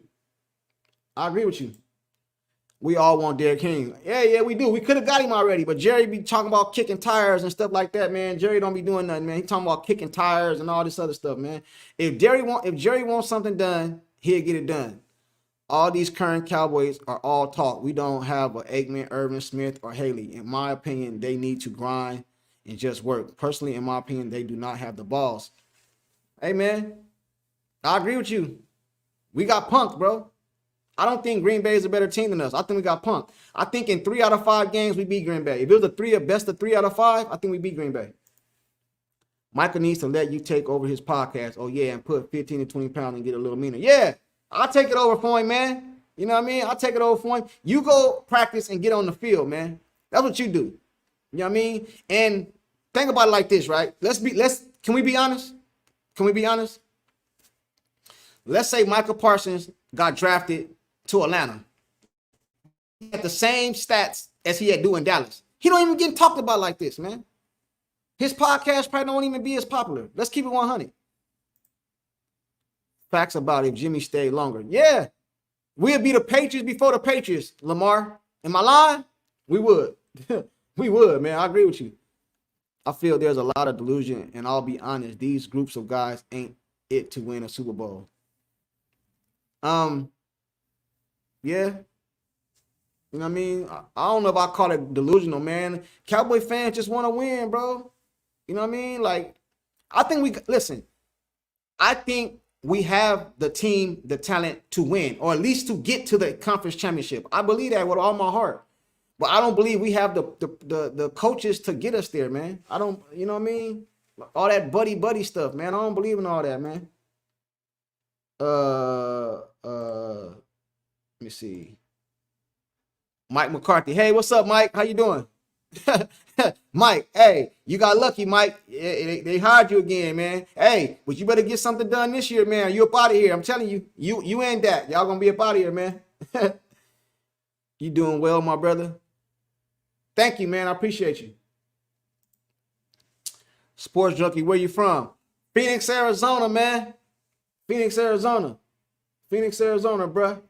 We all want Derrick Henry. Yeah, we do. We could have got him already, but Jerry be talking about kicking tires and stuff like that, man. Jerry don't be doing nothing, man. He talking about kicking tires and all this other stuff, man. If Jerry wants something done, he'll get it done. All these current Cowboys are all talk. We don't have a Aikman, Irvin Smith, or Haley. In my opinion, they need to grind and just work. Personally, in my opinion, they do not have the balls. Hey, man, I agree with you. We got punked, bro. I don't think Green Bay is a better team than us. I think we got punked. I think in 3 out of 5 games, we beat Green Bay. If it was a best of 3 out of 5, I think we beat Green Bay. Michael needs to let you take over his podcast. Oh, yeah, and put 15 to 20 pounds and get a little meaner. Yeah. I'll take it over for him, man. You know what I mean? I'll take it over for him. You go practice and get on the field, man. That's what you do. You know what I mean? And think about it like this, right? Can we be honest? Can we be honest? Let's say Michael Parsons got drafted to Atlanta. He had the same stats as he had do in Dallas. He don't even get talked about like this, man. His podcast probably don't even be as popular. Let's keep it 100. Facts about if Jimmy stayed longer. Yeah. We'd be the Patriots before the Patriots, Lamar. Am I lying? We would. We would, man. I agree with you. I feel there's a lot of delusion, and I'll be honest, these groups of guys ain't it to win a Super Bowl. Yeah. You know what I mean? I don't know if I call it delusional, man. Cowboy fans just want to win, bro. You know what I mean? Like, I think we have the team, the talent to win, or at least to get to the conference championship. I believe that with all my heart. But I don't believe we have the coaches to get us there, man. I don't, you know what I mean? All that buddy stuff, man. I don't believe in all that, man. Let me see. Mike McCarthy. Hey, what's up, Mike? How you doing? Mike, hey, you got lucky, Mike. They hired you again, man. Hey, but you better get something done this year, man. You up out of here. I'm telling you, you and that. Y'all gonna be up out of here, man. You doing well, my brother? Thank you, man. I appreciate you. Sports Junkie, where you from? Phoenix, Arizona, man. Phoenix, Arizona, bruh.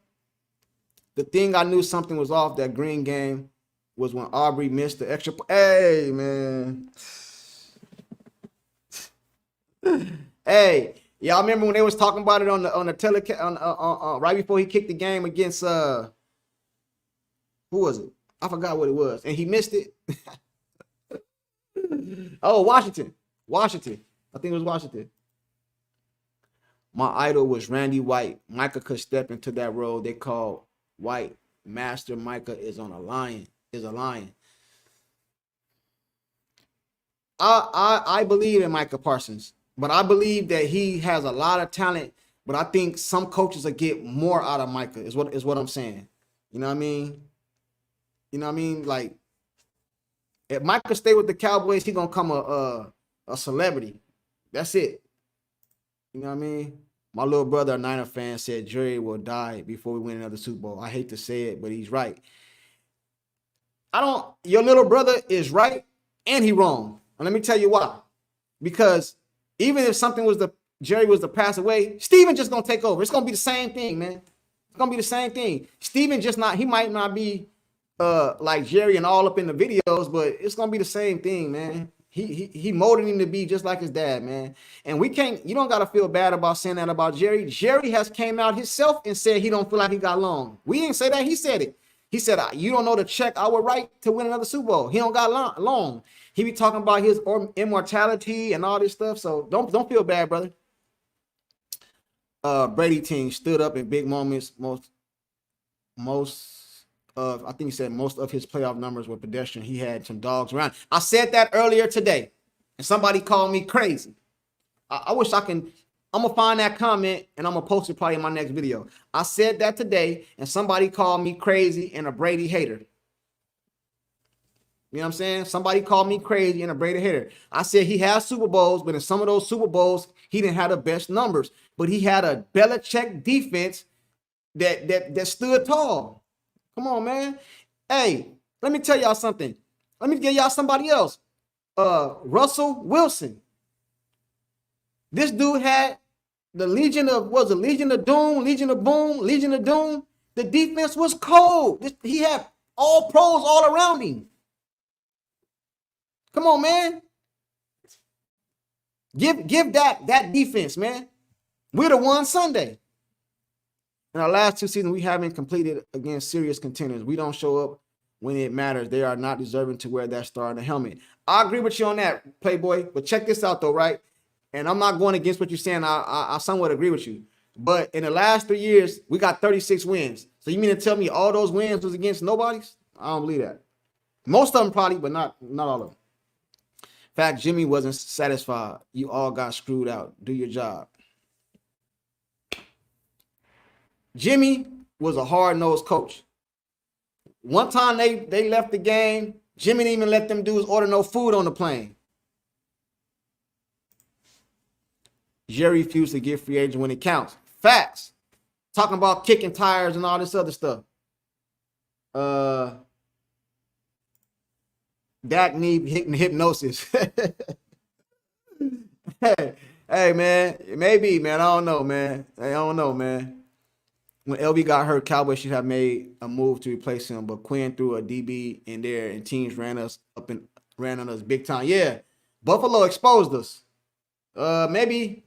The thing I knew something was off that green game was when Aubrey missed the extra. Hey, man. Hey, y'all remember when they was talking about it on the telecast right before he kicked the game against who was it? I forgot what it was, and he missed it. Oh, Washington. I think it was Washington. My idol was Randy White. Micah could step into that role they call White. Master Micah is on a lion. Is a lion. I believe in Micah Parsons, but I believe that he has a lot of talent. But I think some coaches will get more out of Micah. Is what I'm saying. You know what I mean? You know what I mean? Like, if Micah stay with the Cowboys, he gonna come a celebrity. That's it. You know what I mean? My little brother, a Niner fan, said Jerry will die before we win another Super Bowl. I hate to say it, but he's right. Your little brother is right and he wrong. And let me tell you why. Because even if Jerry was to pass away, Steven just gonna take over. It's gonna be the same thing, man. It's gonna be the same thing. Steven he might not be like Jerry and all up in the videos, but it's gonna be the same thing, man. He molded him to be just like his dad, man. And you don't gotta feel bad about saying that about Jerry. Jerry has came out himself and said he don't feel like he got long. We didn't say that, he said it. He said, you don't know the check I would write to win another Super Bowl. He don't got long. He be talking about his immortality and all this stuff. So don't feel bad, brother. Brady team stood up in big moments. I think he said most of his playoff numbers were pedestrian. He had some dogs around. I said that earlier today, and somebody called me crazy. I wish I can. I'm going to find that comment, and I'm going to post it probably in my next video. I said that today, and somebody called me crazy and a Brady hater. You know what I'm saying? Somebody called me crazy and a Brady hater. I said he has Super Bowls, but in some of those Super Bowls, he didn't have the best numbers. But he had a Belichick defense that stood tall. Come on, man. Hey, let me tell y'all something. Let me give y'all somebody else. Russell Wilson. This dude had the Legion of Doom, Legion of Boom, Legion of Doom. The defense was cold. He had all pros all around him. Come on, man. Give that defense, man. We'd have won Sunday. In our last two seasons, we haven't completed against serious contenders. We don't show up when it matters. They are not deserving to wear that star in the helmet. I agree with you on that, Playboy. But check this out, though, right? And I'm not going against what you're saying. I somewhat agree with you. But in the last 3 years, we got 36 wins. So you mean to tell me all those wins was against nobodies? I don't believe that. Most of them probably, but not all of them. In fact, Jimmy wasn't satisfied. You all got screwed out. Do your job. Jimmy was a hard-nosed coach. One time they left the game, Jimmy didn't even let them dudes order no food on the plane. Jerry refused to give free agent when it counts. Facts. Talking about kicking tires and all this other stuff. Dak need hypnosis. Hey, man. Maybe, man. I don't know, man. When LB got hurt, Cowboys should have made a move to replace him, but Quinn threw a DB in there and teams ran on us big time. Yeah. Buffalo exposed us. Maybe.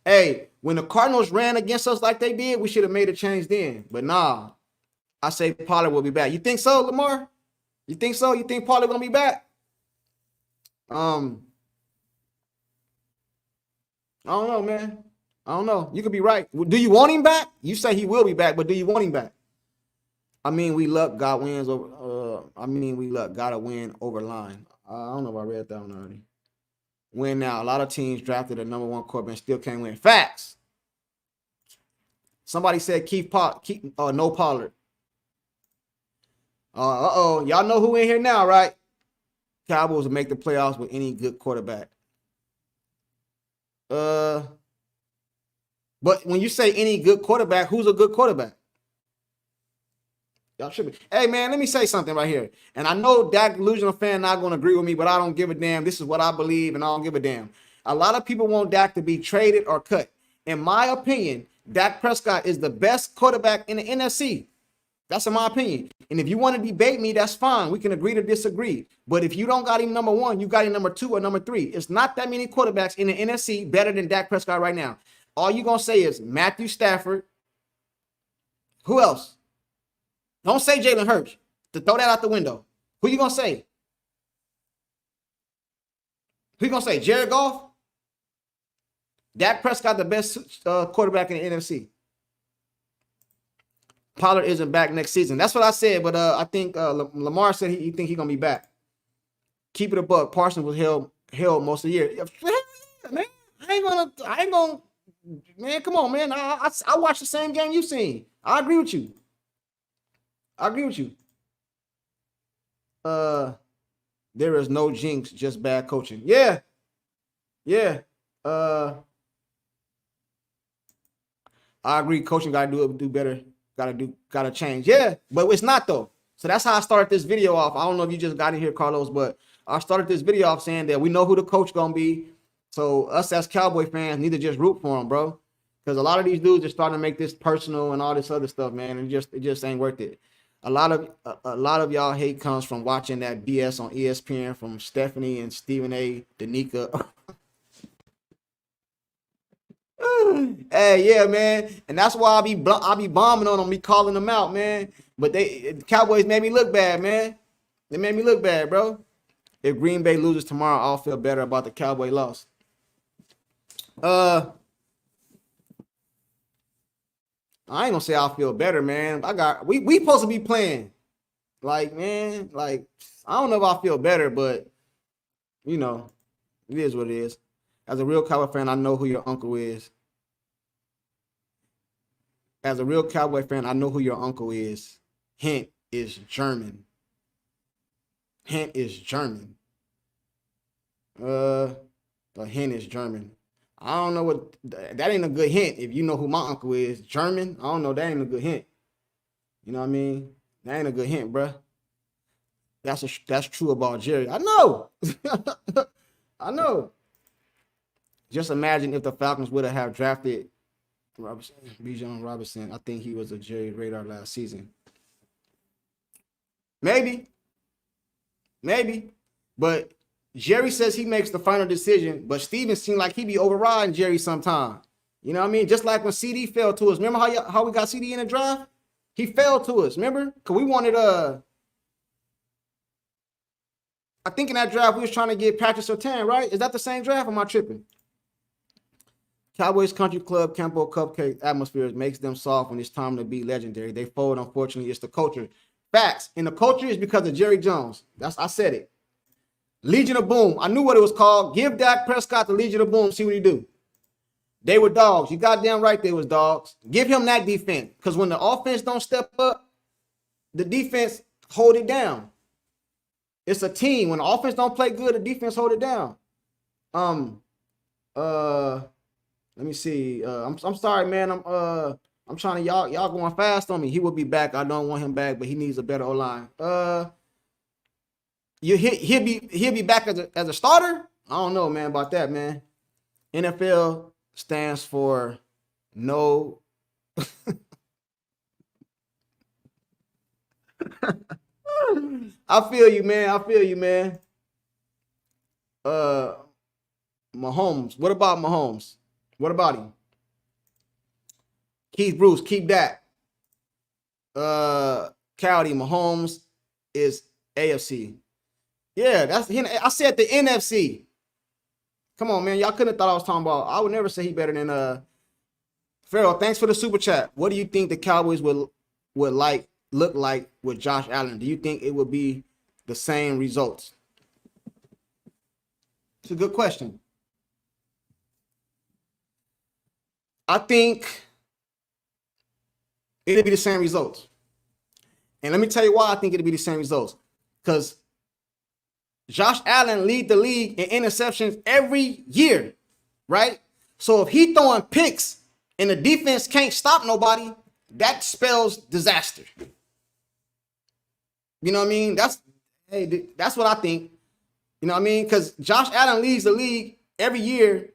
Hey, when the Cardinals ran against us like they did, we should have made a change then. But nah, I say Pollard will be back. You think so, Lamar? You think so? You think Pollard gonna be back? I don't know, man. I don't know. You could be right. Do you want him back? You say he will be back, but do you want him back? I mean, we luck got wins over. We luck got a win over line. I don't know if I read that one already. Win now. A lot of teams drafted a number one quarterback and still can't win. Facts. Somebody said no Pollard. Y'all know who in here now, right? Cowboys will make the playoffs with any good quarterback. But when you say any good quarterback, who's a good quarterback? Y'all should be. Hey, man, let me say something right here. And I know Dak delusional fan not going to agree with me, but I don't give a damn. This is what I believe, and I don't give a damn. A lot of people want Dak to be traded or cut. In my opinion, Dak Prescott is the best quarterback in the NFC. That's in my opinion. And if you want to debate me, that's fine. We can agree to disagree. But if you don't got him number one, you got him number two or number three. It's not that many quarterbacks in the NFC better than Dak Prescott right now. All you're going to say is Matthew Stafford. Who else? Don't say Jalen Hurts. To throw that out the window. Who you going to say? Who gonna say? Jared Goff? Dak Prescott, the best quarterback in the NFC. Pollard isn't back next season. That's what I said, but I think Lamar said he think he's gonna be back. Keep it a buck. Parsons was held most of the year. Man, I ain't gonna. Man, come on, man. I watched the same game you seen. I agree with you. There is no jinx, just bad coaching. Yeah. I agree. Coaching gotta do better. Gotta change. Yeah, but it's not though. So that's how I started this video off. I don't know if you just got in here, Carlos, but I started this video off saying that we know who the coach gonna be. So us as Cowboy fans need to just root for him, bro. Because a lot of these dudes are starting to make this personal and all this other stuff, man. And it just ain't worth it. A lot of y'all hate comes from watching that BS on ESPN from Stephanie and Stephen A. Danica. Hey, yeah, man, and that's why I be bombing on them, me calling them out, man. But the Cowboys made me look bad, man. They made me look bad, bro. If Green Bay loses tomorrow, I'll feel better about the Cowboy loss. I ain't gonna say I'll feel better, man. We supposed to be playing. Like, man, like I don't know if I feel better, but you know, it is what it is. As a real Cowboy fan, I know who your uncle is. As a real Cowboy fan, I know who your uncle is. Hint is German. The hint is German. I don't know what that ain't a good hint. If you know who my uncle is, German, I don't know. That ain't a good hint. You know what I mean? That ain't a good hint, bruh. That's true about Jerry. I know. I know. Just imagine if the Falcons would have drafted Bijan Robinson. I think he was a Jerry radar last season. Maybe. But Jerry says he makes the final decision, but Steven seemed like he be overriding Jerry sometime. You know what I mean? Just like when CD fell to us. Remember how we got CD in the draft? He fell to us, remember? Because we wanted I think in that draft we was trying to get Patrick Surtain, right? Is that the same draft or am I tripping? Cowboys Country Club Campo Cupcake atmosphere makes them soft when it's time to be legendary. They fold, unfortunately, it's the culture. Facts. And the culture is because of Jerry Jones. I said it. Legion of Boom. I knew what it was called. Give Dak Prescott the Legion of Boom. See what he do. They were dogs. You goddamn right they was dogs. Give him that defense. Because when the offense don't step up, the defense hold it down. It's a team. When the offense don't play good, the defense hold it down. Let me see. I'm sorry, man. I'm trying to y'all going fast on me. He will be back. I don't want him back, but he needs a better O-line. He'll be back as a starter. I don't know, man, about that, man. NFL stands for no. I feel you, man. Mahomes. What about Mahomes? What about him? Keith Bruce, keep that. Cowdy, Mahomes is AFC. Yeah, that's him. I said the NFC. Come on, man. Y'all couldn't have thought I was talking about. I would never say he better than Farrell. Thanks for the super chat. What do you think the Cowboys would look like with Josh Allen? Do you think it would be the same results? It's a good question. I think it'll be the same results. And let me tell you why I think it'll be the same results. Because Josh Allen lead the league in interceptions every year, right? So if he throwing picks and the defense can't stop nobody, that spells disaster. You know what I mean? That's what I think. You know what I mean? Because Josh Allen leads the league every year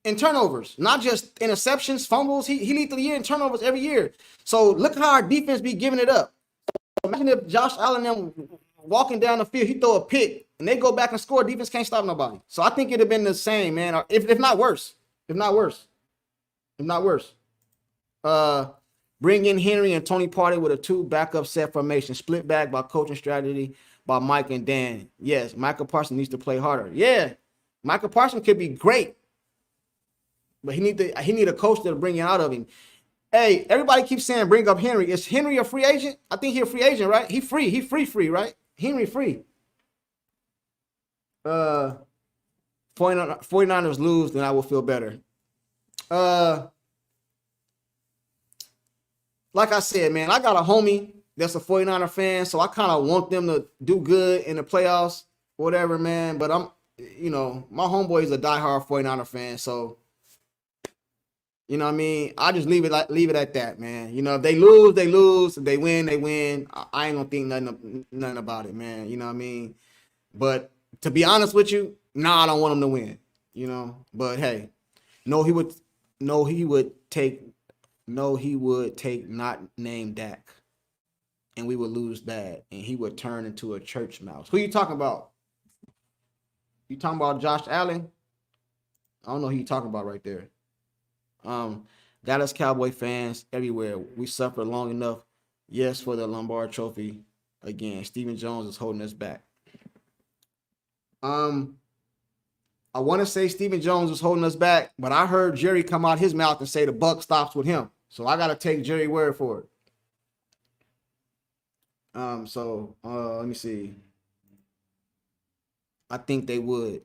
in turnovers, not just interceptions, fumbles. He leads the year in turnovers every year. So look how our defense be giving it up. Imagine if Josh Allen them walking down the field, he throw a pick and they go back and score. Defense can't stop nobody. So I think it'd have been the same, man. Or if not worse. Bring in Henry and Tony Party with a 2 backup set formation, split back by coaching strategy. by Mike and Dan. Yes, Michael Parsons needs to play harder. Yeah, Michael Parsons could be great, but he need a coach that'll bring it out of him. Hey, everybody keeps saying bring up Henry. Is Henry a free agent? I think he's a free agent, right? He free. He free, right? Henry free. 49ers lose, then I will feel better. Like I said, man, I got a homie that's a 49er fan, so I kind of want them to do good in the playoffs, whatever, man. But my homeboy is a diehard 49er fan, so you know what I mean? I just leave it at that, man. If they lose, they lose. If they win, they win. I ain't gonna think nothing about it, man. You know what I mean? But to be honest with you, I don't want them to win. But hey, he would take not name Dak, and we would lose bad, and he would turn into a church mouse. Who you talking about? You talking about Josh Allen? I don't know who you talking about right there. Dallas Cowboy fans everywhere, we suffered long enough. Yes, for the Lombard Trophy. Again, Stephen Jones is holding us back. I want to say Stephen Jones is holding us back, but I heard Jerry come out his mouth and say the buck stops with him. So I got to take Jerry's word for it. Let me see. I think they would.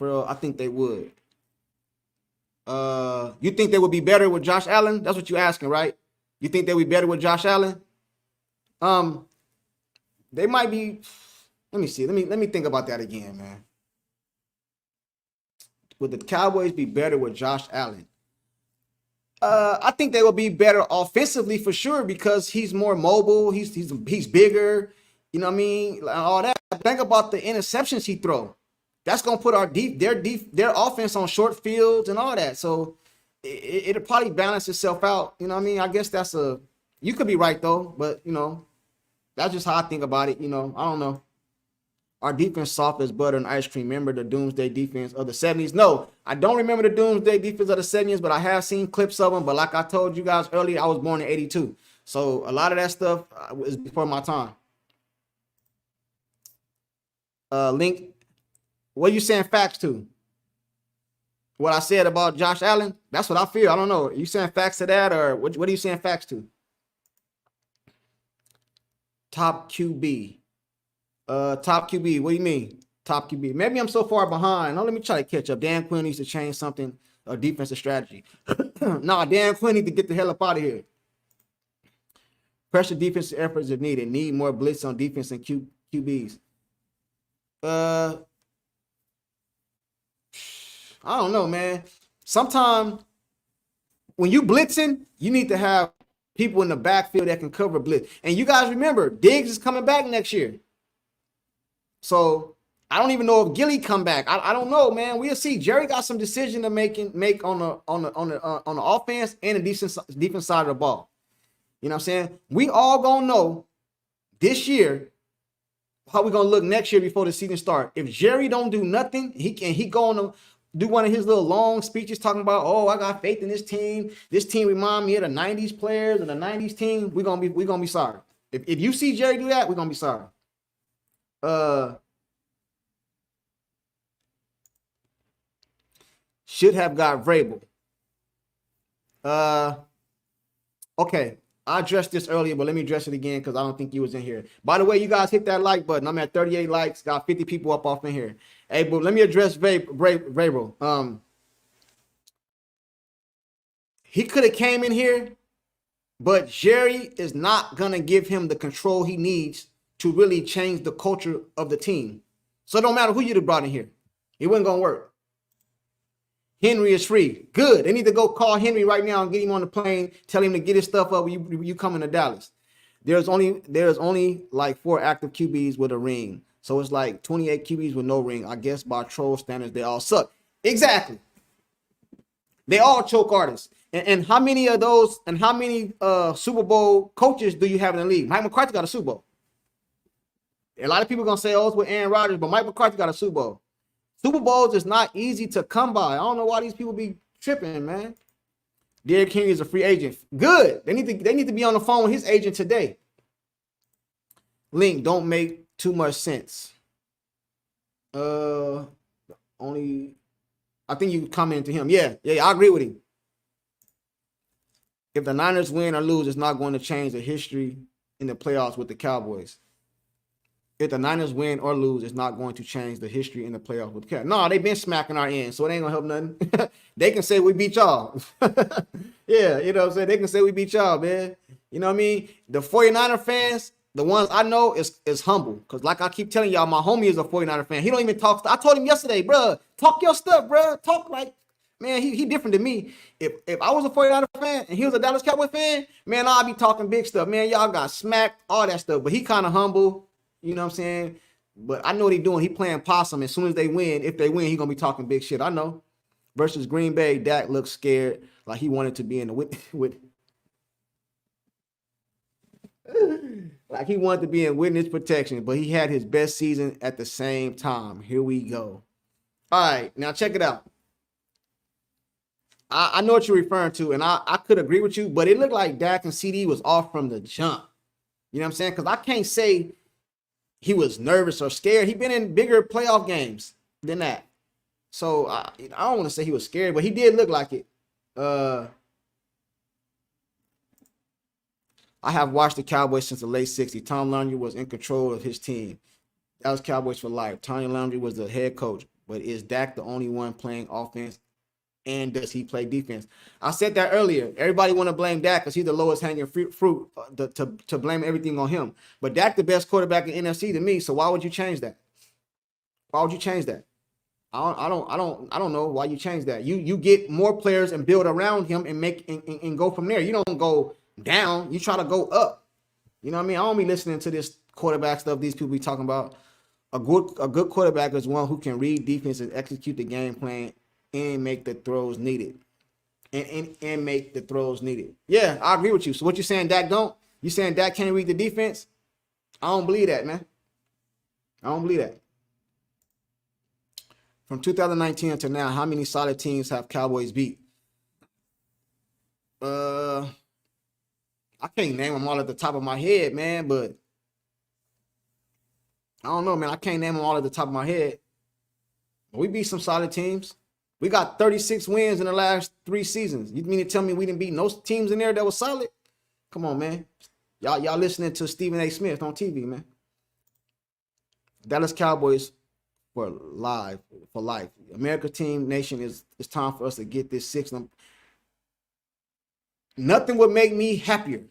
I think they would. You think they would be better with Josh Allen? That's what you're asking, right? You think they would be better with Josh Allen? They might be. Let me see. Let me think about that again, man. Would the Cowboys be better with Josh Allen? I think they will be better offensively for sure because he's more mobile. He's bigger. You know what I mean? All that. Think about the interceptions he throw. That's gonna put their offense on short fields and all that. So it'll probably balance itself out. You know what I mean? I guess you could be right though, but that's just how I think about it. I don't know. Our defense soft as butter and ice cream. Remember the doomsday defense of the 70s? No, I don't remember the doomsday defense of the 70s, but I have seen clips of them. But like I told you guys earlier, I was born in 82. So a lot of that stuff is before my time. Link, what are you saying facts to? What I said about Josh Allen? That's what I feel. I don't know. Are you saying facts to that, or what are you saying facts to? Top QB. Top QB. What do you mean? Top QB. Maybe I'm so far behind. Now let me try to catch up. Dan Quinn needs to change something, a defensive strategy. Dan Quinn needs to get the hell up out of here. Pressure defensive efforts are needed. Need more blitz on defense and QBs. I don't know, man. Sometimes when you blitzing, you need to have people in the backfield that can cover blitz. And you guys remember, Diggs is coming back next year. So I don't even know if Gilly come back. I don't know, man. We'll see. Jerry got some decision to make on the offense and the defense side of the ball. You know what I'm saying? We all gonna know this year how we gonna look next year before the season starts. If Jerry don't do nothing, he gonna do one of his little long speeches talking about, I got faith in this team. This team remind me of the 90s players and the 90s team. We're gonna be sorry. If you see Jerry do that, we're gonna be sorry. Should have got Vrabel. Okay. I addressed this earlier, but let me address it again because I don't think you was in here. By the way, you guys hit that like button. I'm at 38 likes. Got 50 people up off in here. Hey, but let me address Vrabel. He could have came in here, but Jerry is not going to give him the control he needs to really change the culture of the team. So it don't matter who you'd have brought in here. It wasn't going to work. Henry is free. Good. They need to go call Henry right now and get him on the plane. Tell him to get his stuff up. You coming to Dallas. There's only like 4 active QBs with a ring. So it's like 28 QBs with no ring. I guess by troll standards, they all suck. Exactly. They all choke artists. And how many of those and how many Super Bowl coaches do you have in the league? Mike McCarthy got a Super Bowl. A lot of people are going to say, it's with Aaron Rodgers, but Mike McCarthy got a Super Bowl. Super Bowls is not easy to come by. I don't know why these people be tripping, man. Derrick Henry is a free agent. Good. They need to be on the phone with his agent today. Link don't make too much sense. Only I think you commented to him. Yeah, I agree with him. If the Niners win or lose, it's not going to change the history in the playoffs with the Cowboys. If the Niners win or lose, it's not going to change the history in the playoffs with the Cowboys. No, they've been smacking our end, so it ain't gonna help nothing. They can say we beat y'all. Yeah, you know what I'm saying? They can say we beat y'all, man. You know what I mean? The 49er fans, the ones I know is humble. Because like I keep telling y'all, my homie is a 49er fan. He don't even talk. I told him yesterday, bro, talk your stuff, bro. Talk like, man, he different than me. If I was a 49er fan and he was a Dallas Cowboy fan, man, I'd be talking big stuff. Man, y'all got smacked, all that stuff. But he kind of humble, you know what I'm saying? But I know what he doing. He playing possum. As soon as they win, if they win, he going to be talking big shit. I know. Versus Green Bay, Dak looked scared, like he wanted to be in the with like he wanted to be in witness protection, but he had his best season at the same time. Here we go. All right, now check it out. I know what you're referring to, and I could agree with you, but it looked like Dak and CD was off from the jump. You know what I'm saying? Because I can't say he was nervous or scared. He been in bigger playoff games than that. So I don't want to say he was scared, but he did look like it. I have watched the Cowboys since the late 60s. Tom Landry was in control of his team. That was Cowboys for life. Tony Landry was the head coach. But is Dak the only one playing offense? And does he play defense? I said that earlier. Everybody want to blame Dak because he's the lowest hanging fruit to blame everything on him. But Dak the best quarterback in NFC to me. So why would you change that? Why would you change that? I don't know why you change that. You get more players and build around him and make and go from there. You don't go down. You try to go up. You know what I mean? I don't be listening to this quarterback stuff these people be talking about. A good quarterback is one who can read defense and execute the game plan and make the throws needed. And make the throws needed. Yeah, I agree with you. So what you saying, Dak don't? You saying Dak can't read the defense? I don't believe that, man. I don't believe that. From 2019 until now, how many solid teams have Cowboys beat? I can't name them all at the top of my head, man, but I don't know, man. I can't name them all at the top of my head. But we beat some solid teams. We got 36 wins in the last 3 seasons. You mean to tell me we didn't beat no teams in there that was solid? Come on, man. Y'all listening to Stephen A. Smith on TV, man. Dallas Cowboys for life. America Team Nation it's time for us to get this 6. Nothing would make me happier.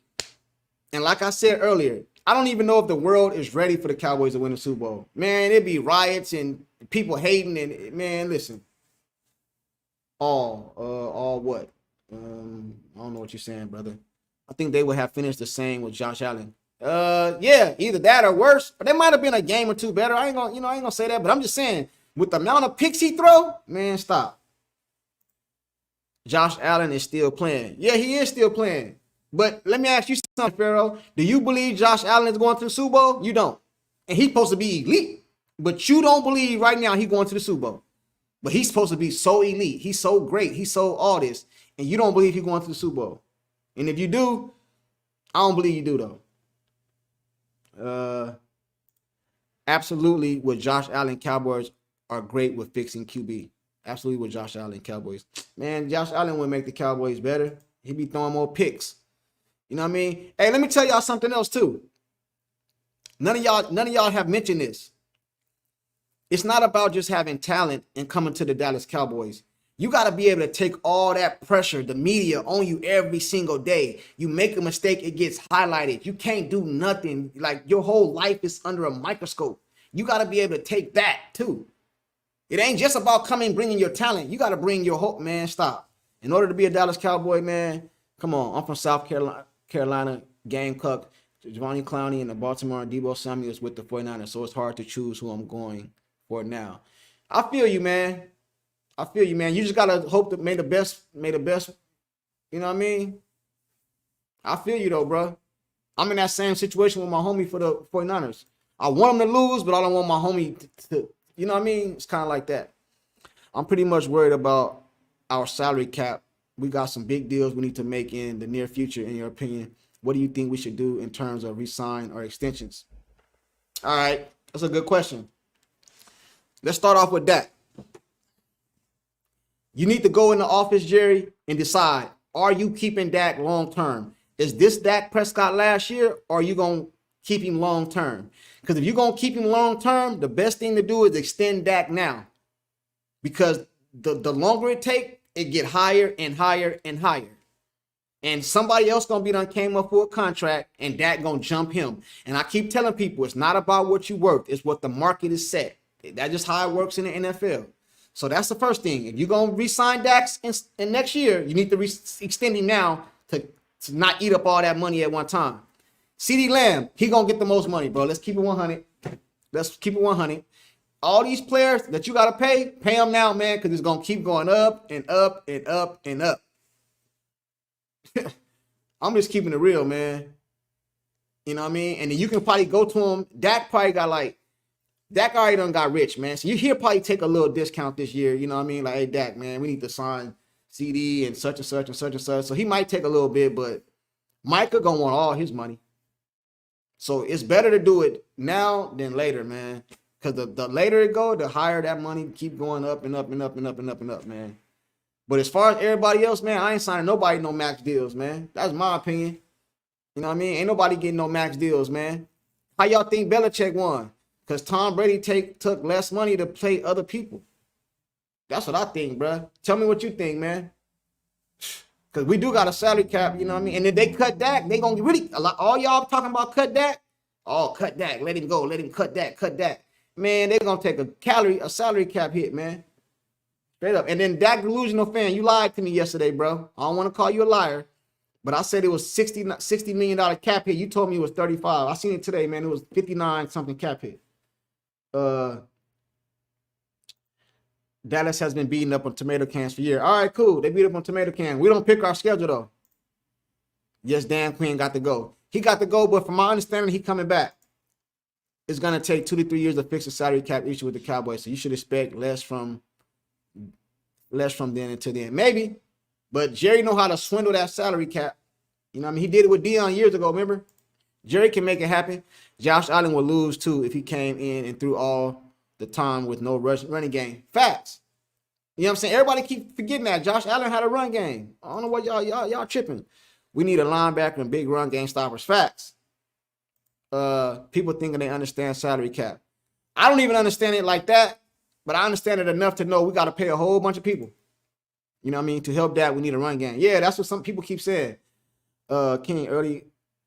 And like I said earlier, I don't even know if the world is ready for the Cowboys to win the Super Bowl. Man, it'd be riots and people hating and man, listen. All what? I don't know what you're saying, brother. I think they would have finished the same with Josh Allen. Yeah, either that or worse. But there might have been a game or two better. I ain't gonna say that, but I'm just saying, with the amount of picks he throw, man, stop. Josh Allen is still playing. Yeah, he is still playing. But let me ask you something, Pharaoh. Do you believe Josh Allen is going to the Super Bowl? You don't. And he's supposed to be elite. But you don't believe right now he's going to the Super Bowl. But he's supposed to be so elite. He's so great. He's so all this. And you don't believe he's going to the Super Bowl. And if you do, I don't believe you do, though. Absolutely, with Josh Allen, Cowboys are great with fixing QB. Absolutely with Josh Allen, Cowboys. Man, Josh Allen would make the Cowboys better. He'd be throwing more picks. You know what I mean? Hey, let me tell y'all something else, too. None of y'all have mentioned this. It's not about just having talent and coming to the Dallas Cowboys. You got to be able to take all that pressure, the media on you every single day. You make a mistake, it gets highlighted. You can't do nothing. Like your whole life is under a microscope. You got to be able to take that too. It ain't just about coming, bringing your talent. You got to bring your hope, man. Stop. In order to be a Dallas Cowboy, man, come on. I'm from South Carolina, Gamecock, Giovanni Clowney, and the Baltimore and Deebo Samuels with the 49ers. So it's hard to choose who I'm going for now. I feel you, man. I feel you, man. You just gotta hope that may the best. You know what I mean? I feel you though, bro. I'm in that same situation with my homie for the 49ers. I want him to lose, but I don't want my homie to you know what I mean? It's kind of like that. I'm pretty much worried about our salary cap. We got some big deals we need to make in the near future, in your opinion. What do you think we should do in terms of re-sign or extensions? All right, that's a good question. Let's start off with Dak. You need to go in the office, Jerry, and decide, are you keeping Dak long term? Is this Dak Prescott last year, or are you going to keep him long term? Because if you're going to keep him long term, the best thing to do is extend Dak now. Because the longer it takes, it get higher and higher and higher. And somebody else going to be done came up for a contract, and Dak going to jump him. And I keep telling people, it's not about what you worth. It's what the market is set. That's just how it works in the NFL. So that's the first thing. If you're going to re-sign Dax in next year, you need to extend him now to not eat up all that money at one time. CeeDee Lamb, he going to get the most money, bro. Let's keep it 100. Let's keep it 100. All these players that you got to pay them now, man, because it's going to keep going up and up and up and up. I'm just keeping it real, man. You know what I mean? And then you can probably go to him. Dak probably got Dak already done got rich, man. So he'll probably take a little discount this year. You know what I mean? Like, hey, Dak, man, we need to sign CD and such and such and such and such. So he might take a little bit, but Micah gonna want all his money. So it's better to do it now than later, man. Because the later it go, the higher that money keep going up and up and up and up and up and up, man. But as far as everybody else, man, I ain't signing nobody no max deals, man. That's my opinion. You know what I mean? Ain't nobody getting no max deals, man. How y'all think Belichick won? Because Tom Brady took less money to play other people. That's what I think, bro. Tell me what you think, man. Because we do got a salary cap, you know what I mean? And if they cut Dak, they going to really, all y'all talking about cut Dak? Oh, cut Dak, let him go, let him cut Dak. Man, they going to take a salary cap hit, man. Straight up. And then Dak delusional fan, you lied to me yesterday, bro. I don't want to call you a liar. But I said it was $60 million cap hit. You told me it was 35. I seen it today, man. It was 59 something cap hit. Dallas has been beating up on tomato cans for years. All right, cool. They beat up on tomato cans. We don't pick our schedule, though. Yes, Dan Quinn got to go. He got to go, but from my understanding, he coming back. It's going to take 2 to 3 years to fix the salary cap issue with the Cowboys. So you should expect less from then until then. Maybe. But Jerry know how to swindle that salary cap. You know what I mean? He did it with Deion years ago, remember? Jerry can make it happen. Josh Allen would lose, too, if he came in and threw all the time with no running game. Facts. You know what I'm saying? Everybody keep forgetting that. Josh Allen had a run game. I don't know what y'all tripping. We need a linebacker and big run game stoppers. Facts. People thinking they understand salary cap. I don't even understand it like that, but I understand it enough to know we got to pay a whole bunch of people. You know what I mean? To help that, we need a run game. Yeah, that's what some people keep saying. King, early,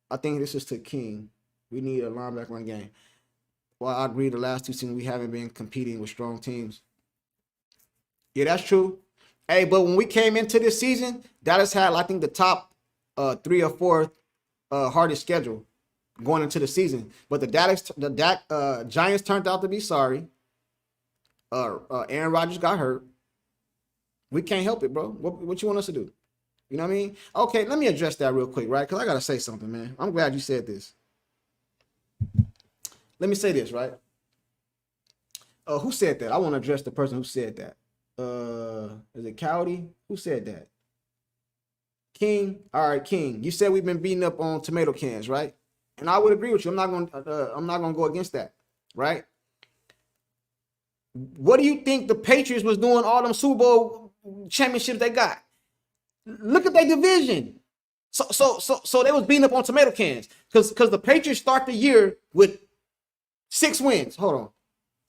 I think this is to King. We need a linebacker run game. Well, I agree the last 2 seasons we haven't been competing with strong teams. Yeah, that's true. Hey, but when we came into this season, Dallas had, I think, the top 3 or 4 hardest schedule going into the season. But the Giants turned out to be sorry. Aaron Rodgers got hurt. We can't help it, bro. What you want us to do? You know what I mean? Okay, let me address that real quick, right? Because I got to say something, man. I'm glad you said this. Let me say this, right? Who said that? I want to address the person who said that. Is it Cowdy? Who said that? King? All right, King. You said we've been beating up on tomato cans, right? And I would agree with you. I'm not going to go against that, right? What do you think the Patriots was doing all them Super Bowl championships they got? Look at their division. So they was beating up on tomato cans because the Patriots start the year with 6 wins. Hold on.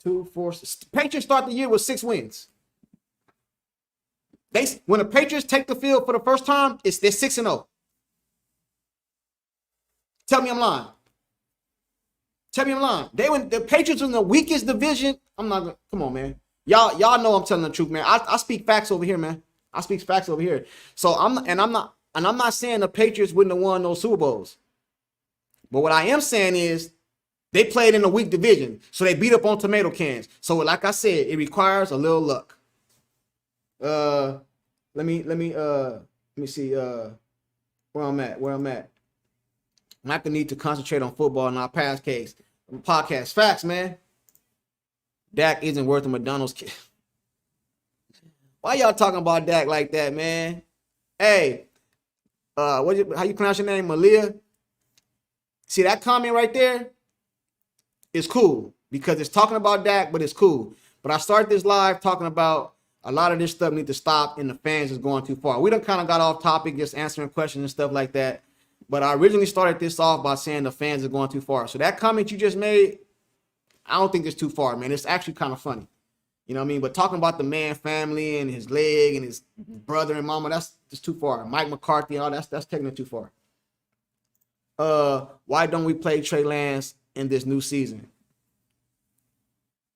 2, 4. Patriots start the year with 6 wins. When the Patriots take the field for the first time, they're 6-0. Tell me I'm lying. Tell me I'm lying. The Patriots in the weakest division. I'm not gonna, come on, man. Y'all know I'm telling the truth, man. I speak facts over here, man. I speak facts over here. So I'm not saying the Patriots wouldn't have won those Super Bowls. But what I am saying is they played in a weak division, so they beat up on tomato cans. So like I said, it requires a little luck. Let me see where I'm at. Not the need to concentrate on football in our past case. Podcast facts, man. Dak isn't worth a McDonald's kid. Why y'all talking about Dak like that, man? Hey, how you pronounce your name? Malia? See that comment right there? It's cool because it's talking about Dak, but it's cool. But I started this live talking about a lot of this stuff need to stop and the fans is going too far. We done kind of got off topic, just answering questions and stuff like that. But I originally started this off by saying the fans are going too far. So that comment you just made, I don't think it's too far, man. It's actually kind of funny. You know what I mean? But talking about the man family and his leg and his brother and mama, that's just too far. Mike McCarthy and all that's taking it too far. Why don't we play Trey Lance in this new season?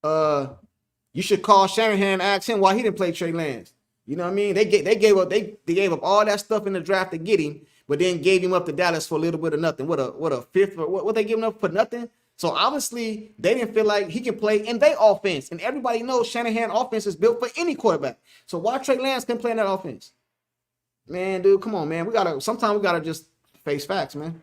You should call Shanahan and ask him why he didn't play Trey Lance. You know what I mean? They gave up all that stuff in the draft to get him, but then gave him up to Dallas for a little bit of nothing. What a fifth? What they giving up for nothing? So obviously they didn't feel like he can play in their offense, and everybody knows Shanahan offense is built for any quarterback. So why Trey Lance can play in that offense? Man, dude, come on, man. Sometimes we gotta just face facts, man.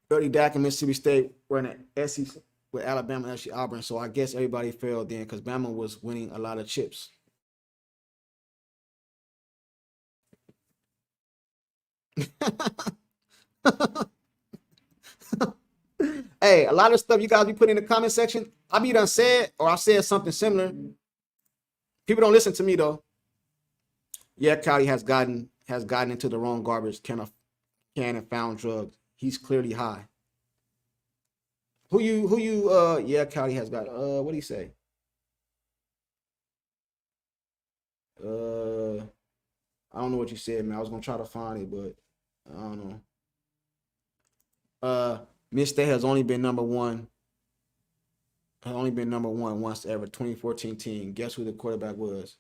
Early Dak and Mississippi State were in the SEC with Alabama and Auburn, so I guess everybody failed then because Bama was winning a lot of chips. Hey, a lot of stuff you guys be putting in the comment section, I be done said or I said something similar. People don't listen to me though. Yeah, Cowdy has gotten into the wrong garbage can and found drugs. He's clearly high. Yeah, Cowdy has got what do you say? I don't know what you said, man. I was gonna try to find it, but I don't know. Miss State has only been number one. Has only been number one once ever. 2014 team. Guess who the quarterback was?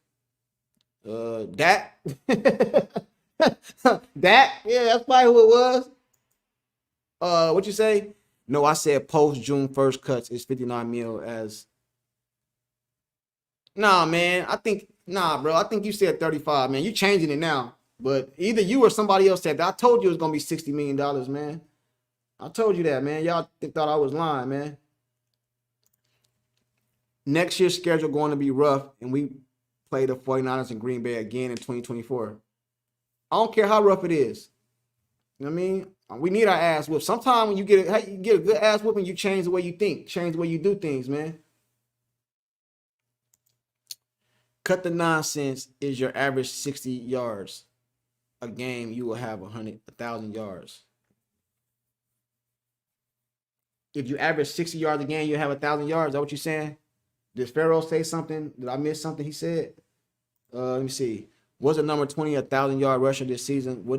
Dak. Dak. Yeah, that's probably who it was. What you say? No, I said post June 1st cuts is 59 mil as. Nah, man. Bro. I think you said 35, man. You changing it now. But either you or somebody else said that. I told you it was gonna be $60 million, man. I told you that, man. Y'all thought I was lying, man. Next year's schedule going to be rough, and we play the 49ers in Green Bay again in 2024. I don't care how rough it is. You know what I mean? We need our ass whooped. Sometimes when you get a good ass whooping, you change the way you think, change the way you do things, man. Cut the nonsense is your average 60 yards a game. You will have 1,000 yards. If you average 60 yards a game, you have 1,000 yards. Is that what you're saying? Did Pharaoh say something? Did I miss something he said? Let me see. Was a number 20 1,000-yard rusher this season? What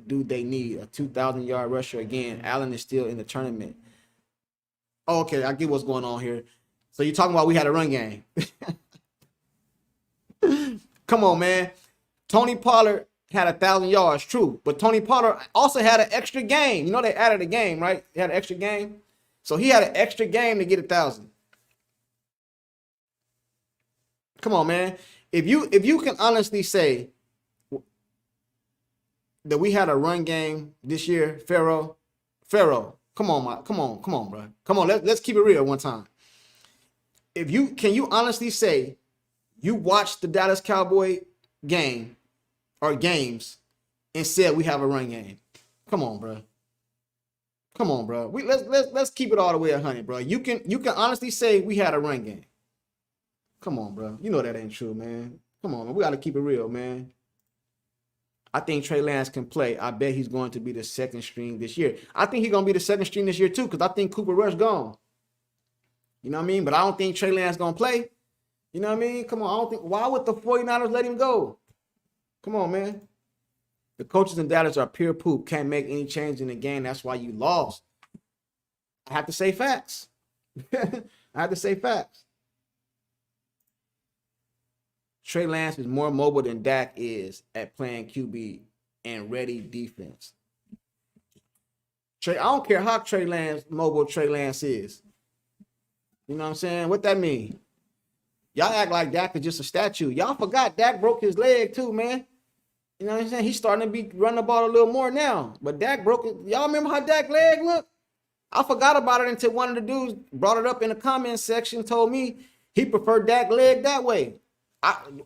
do they need? A 2,000-yard rusher again. Allen is still in the tournament. Oh, okay, I get what's going on here. So you're talking about we had a run game. Come on, man. Tony Pollard had 1,000 yards, true. But Tony Pollard also had an extra game. You know they added a game, right? They had an extra game. So he had an extra game to get 1,000. Come on, man. If you can honestly say that we had a run game this year, Pharaoh, come on, bro. Come on, let's keep it real one time. Can you honestly say you watched the Dallas Cowboy game or games and said we have a run game? Come on, bro. Let's keep it all the way 100, bro. You can honestly say we had a run game. Come on, bro. You know that ain't true, man. Come on, man. We got to keep it real, man. I think Trey Lance can play. I bet he's going to be the second string this year. I think he's going to be the second string this year, too, because I think Cooper Rush gone. You know what I mean? But I don't think Trey Lance going to play. You know what I mean? Come on. Why would the 49ers let him go? Come on, man. The coaches in Dallas are pure poop. Can't make any change in the game. That's why you lost. I have to say facts. Trey Lance is more mobile than Dak is at playing QB and ready defense. I don't care how mobile Trey Lance is. You know what I'm saying? What that mean? Y'all act like Dak is just a statue. Y'all forgot Dak broke his leg too, man. You know what I'm saying? He's starting to be running the ball a little more now. But Dak broke it. Y'all remember how Dak leg looked? I forgot about it until one of the dudes brought it up in the comments section, told me he preferred Dak leg that way.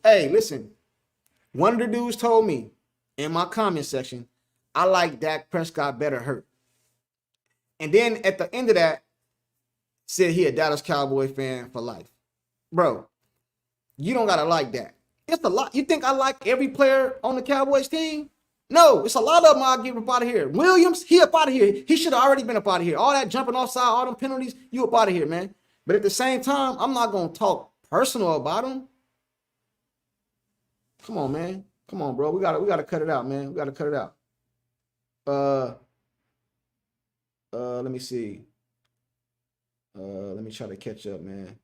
Hey, listen. One of the dudes told me in my comment section, I like Dak Prescott better hurt. And then at the end of that, said he a Dallas Cowboy fan for life. Bro, you don't gotta like that. It's a lot. You think I like every player on the Cowboys team? No, it's a lot of them I'll get up out of here. Williams, he up out of here. He should have already been up out of here. All that jumping offside, all them penalties, you up out of here, man. But at the same time, I'm not gonna talk personal about him. Come on, man. Come on, bro. We gotta cut it out, man. We gotta cut it out. Let me see. Let me try to catch up, man.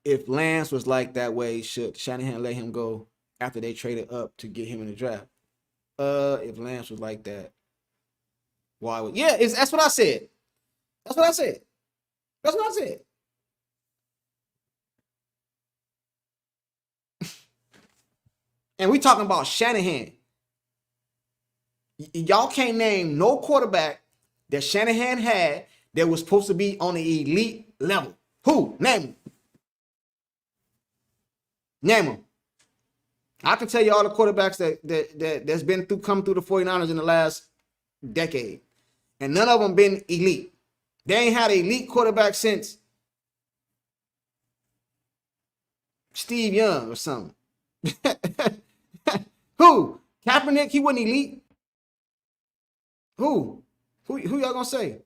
If Lance was like that way, should Shanahan let him go after they traded up to get him in the draft? If Lance was like that, why would? Yeah, that's what I said. That's what I said. That's what I said. And we talking about Shanahan. Y'all can't name no quarterback that Shanahan had that was supposed to be on the elite level. Who? Name him. Name them. I can tell you all the quarterbacks that's been come through the 49ers in the last decade. And none of them been elite. They ain't had an elite quarterback since Steve Young or something. Who? Kaepernick, he wasn't elite. Who y'all gonna say?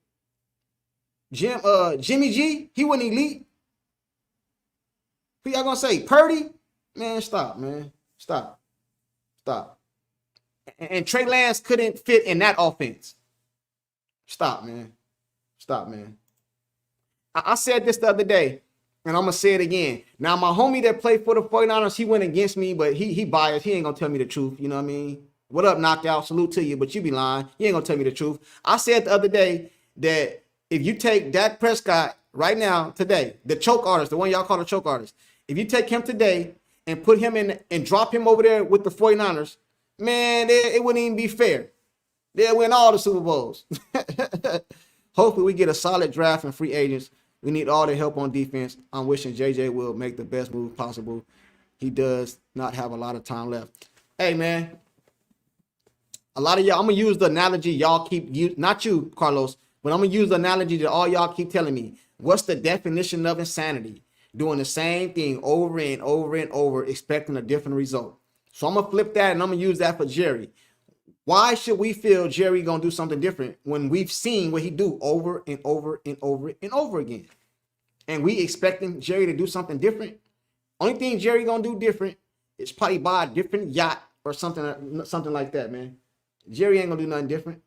Jimmy G, he wasn't elite. Who y'all gonna say? Purdy? Man, stop, man. Stop. And Trey Lance couldn't fit in that offense. Stop, man. I said this the other day, and I'm going to say it again. Now, my homie that played for the 49ers, he went against me, but he biased. He ain't going to tell me the truth. You know what I mean? What up, Knockout? Salute to you, but you be lying. You ain't going to tell me the truth. I said the other day that if you take Dak Prescott right now, today, the choke artist, the one y'all call the choke artist, if you take him today and put him in and drop him over there with the 49ers, man, it wouldn't even be fair. They'll win all the Super Bowls. Hopefully we get a solid draft and free agents. We need all the help on defense. I'm wishing JJ will make the best move possible. He does not have a lot of time left. Hey, man, a lot of y'all, I'm going to use the analogy y'all keep, not you, Carlos, but I'm going to use the analogy that all y'all keep telling me. What's the definition of insanity? Doing the same thing over and over and over, expecting a different result. So I'm going to flip that and I'm going to use that for Jerry. Why should we feel Jerry going to do something different when we've seen what he do over and over and over and over again? And we expecting Jerry to do something different? Only thing Jerry going to do different is probably buy a different yacht or something like that, man. Jerry ain't going to do nothing different.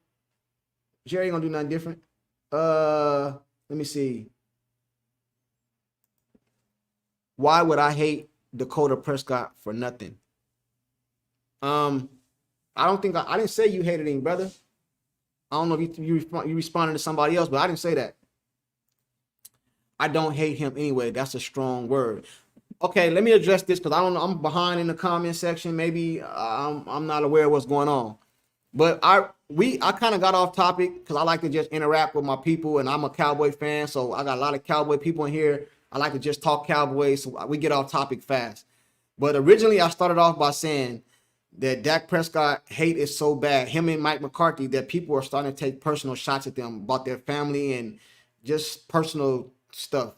Let me see. Why would I hate Dakota Prescott for nothing? I don't think I didn't say you hated him, brother. I don't know if you responded to somebody else, but I didn't say that. I don't hate him anyway. That's a strong word. Okay, let me address this because I don't know. I'm behind in the comment section. Maybe I'm not aware of what's going on. But I kind of got off topic because I like to just interact with my people, and I'm a Cowboy fan, so I got a lot of Cowboy people in here. I like to just talk Cowboys, so we get off topic fast. But originally, I started off by saying that Dak Prescott hate is so bad, him and Mike McCarthy, that people are starting to take personal shots at them about their family and just personal stuff.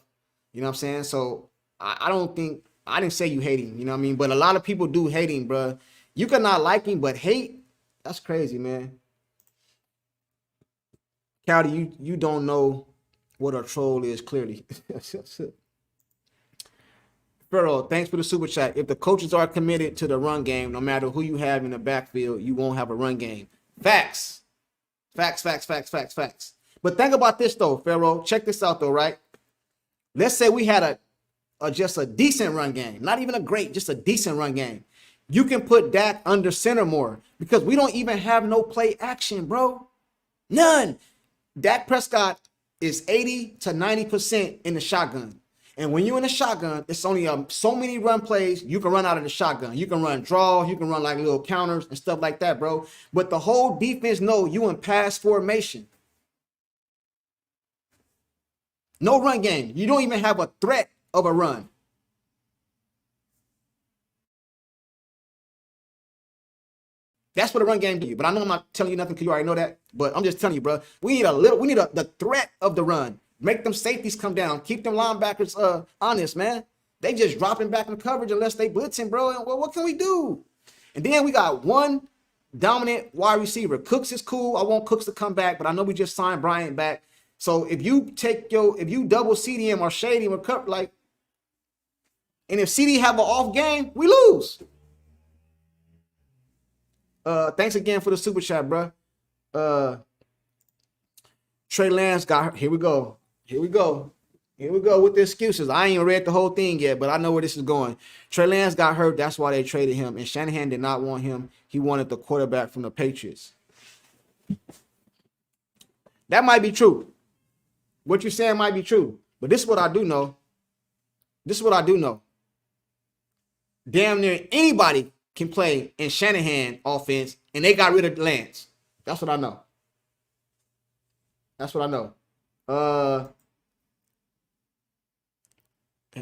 You know what I'm saying? So I didn't say you hate him, you know what I mean? But a lot of people do hate him, bro. You can not like him, but hate, that's crazy, man. Cowdy, you don't know what a troll is, clearly. Pharaoh, thanks for the super chat. If the coaches are committed to the run game, no matter who you have in the backfield, you won't have a run game. Facts. But think about this, though, Pharaoh. Check this out, though, right? Let's say we had just a decent run game. Not even a great, just a decent run game. You can put Dak under center more because we don't even have no play action, bro. None. Dak Prescott is 80 to 90% in the shotgun. And when you're in a shotgun, it's only so many run plays you can run out of the shotgun. You can run draws, you can run like little counters and stuff like that, bro. But the whole defense know you in pass formation. No run game. You don't even have a threat of a run. That's what a run game do. But I know I'm not telling you nothing because you already know that. But I'm just telling you, bro. We need the threat of the run. Make them safeties come down. Keep them linebackers honest, man. They just dropping back in coverage unless they blitzing, bro. And what can we do? And then we got one dominant wide receiver. Cooks is cool. I want Cooks to come back, but I know we just signed Bryant back. So if you double CD him or shade him or cut like, and if CD have an off game, we lose. Thanks again for the super chat, bro. Trey Lance got, here we go with the excuses. I ain't even read the whole thing yet, but I know where this is going. Trey Lance got hurt. That's why they traded him. And Shanahan did not want him. He wanted the quarterback from the Patriots. That might be true. What you're saying might be true. But this is what I do know. Damn near anybody can play in Shanahan offense, and they got rid of Lance. That's what I know.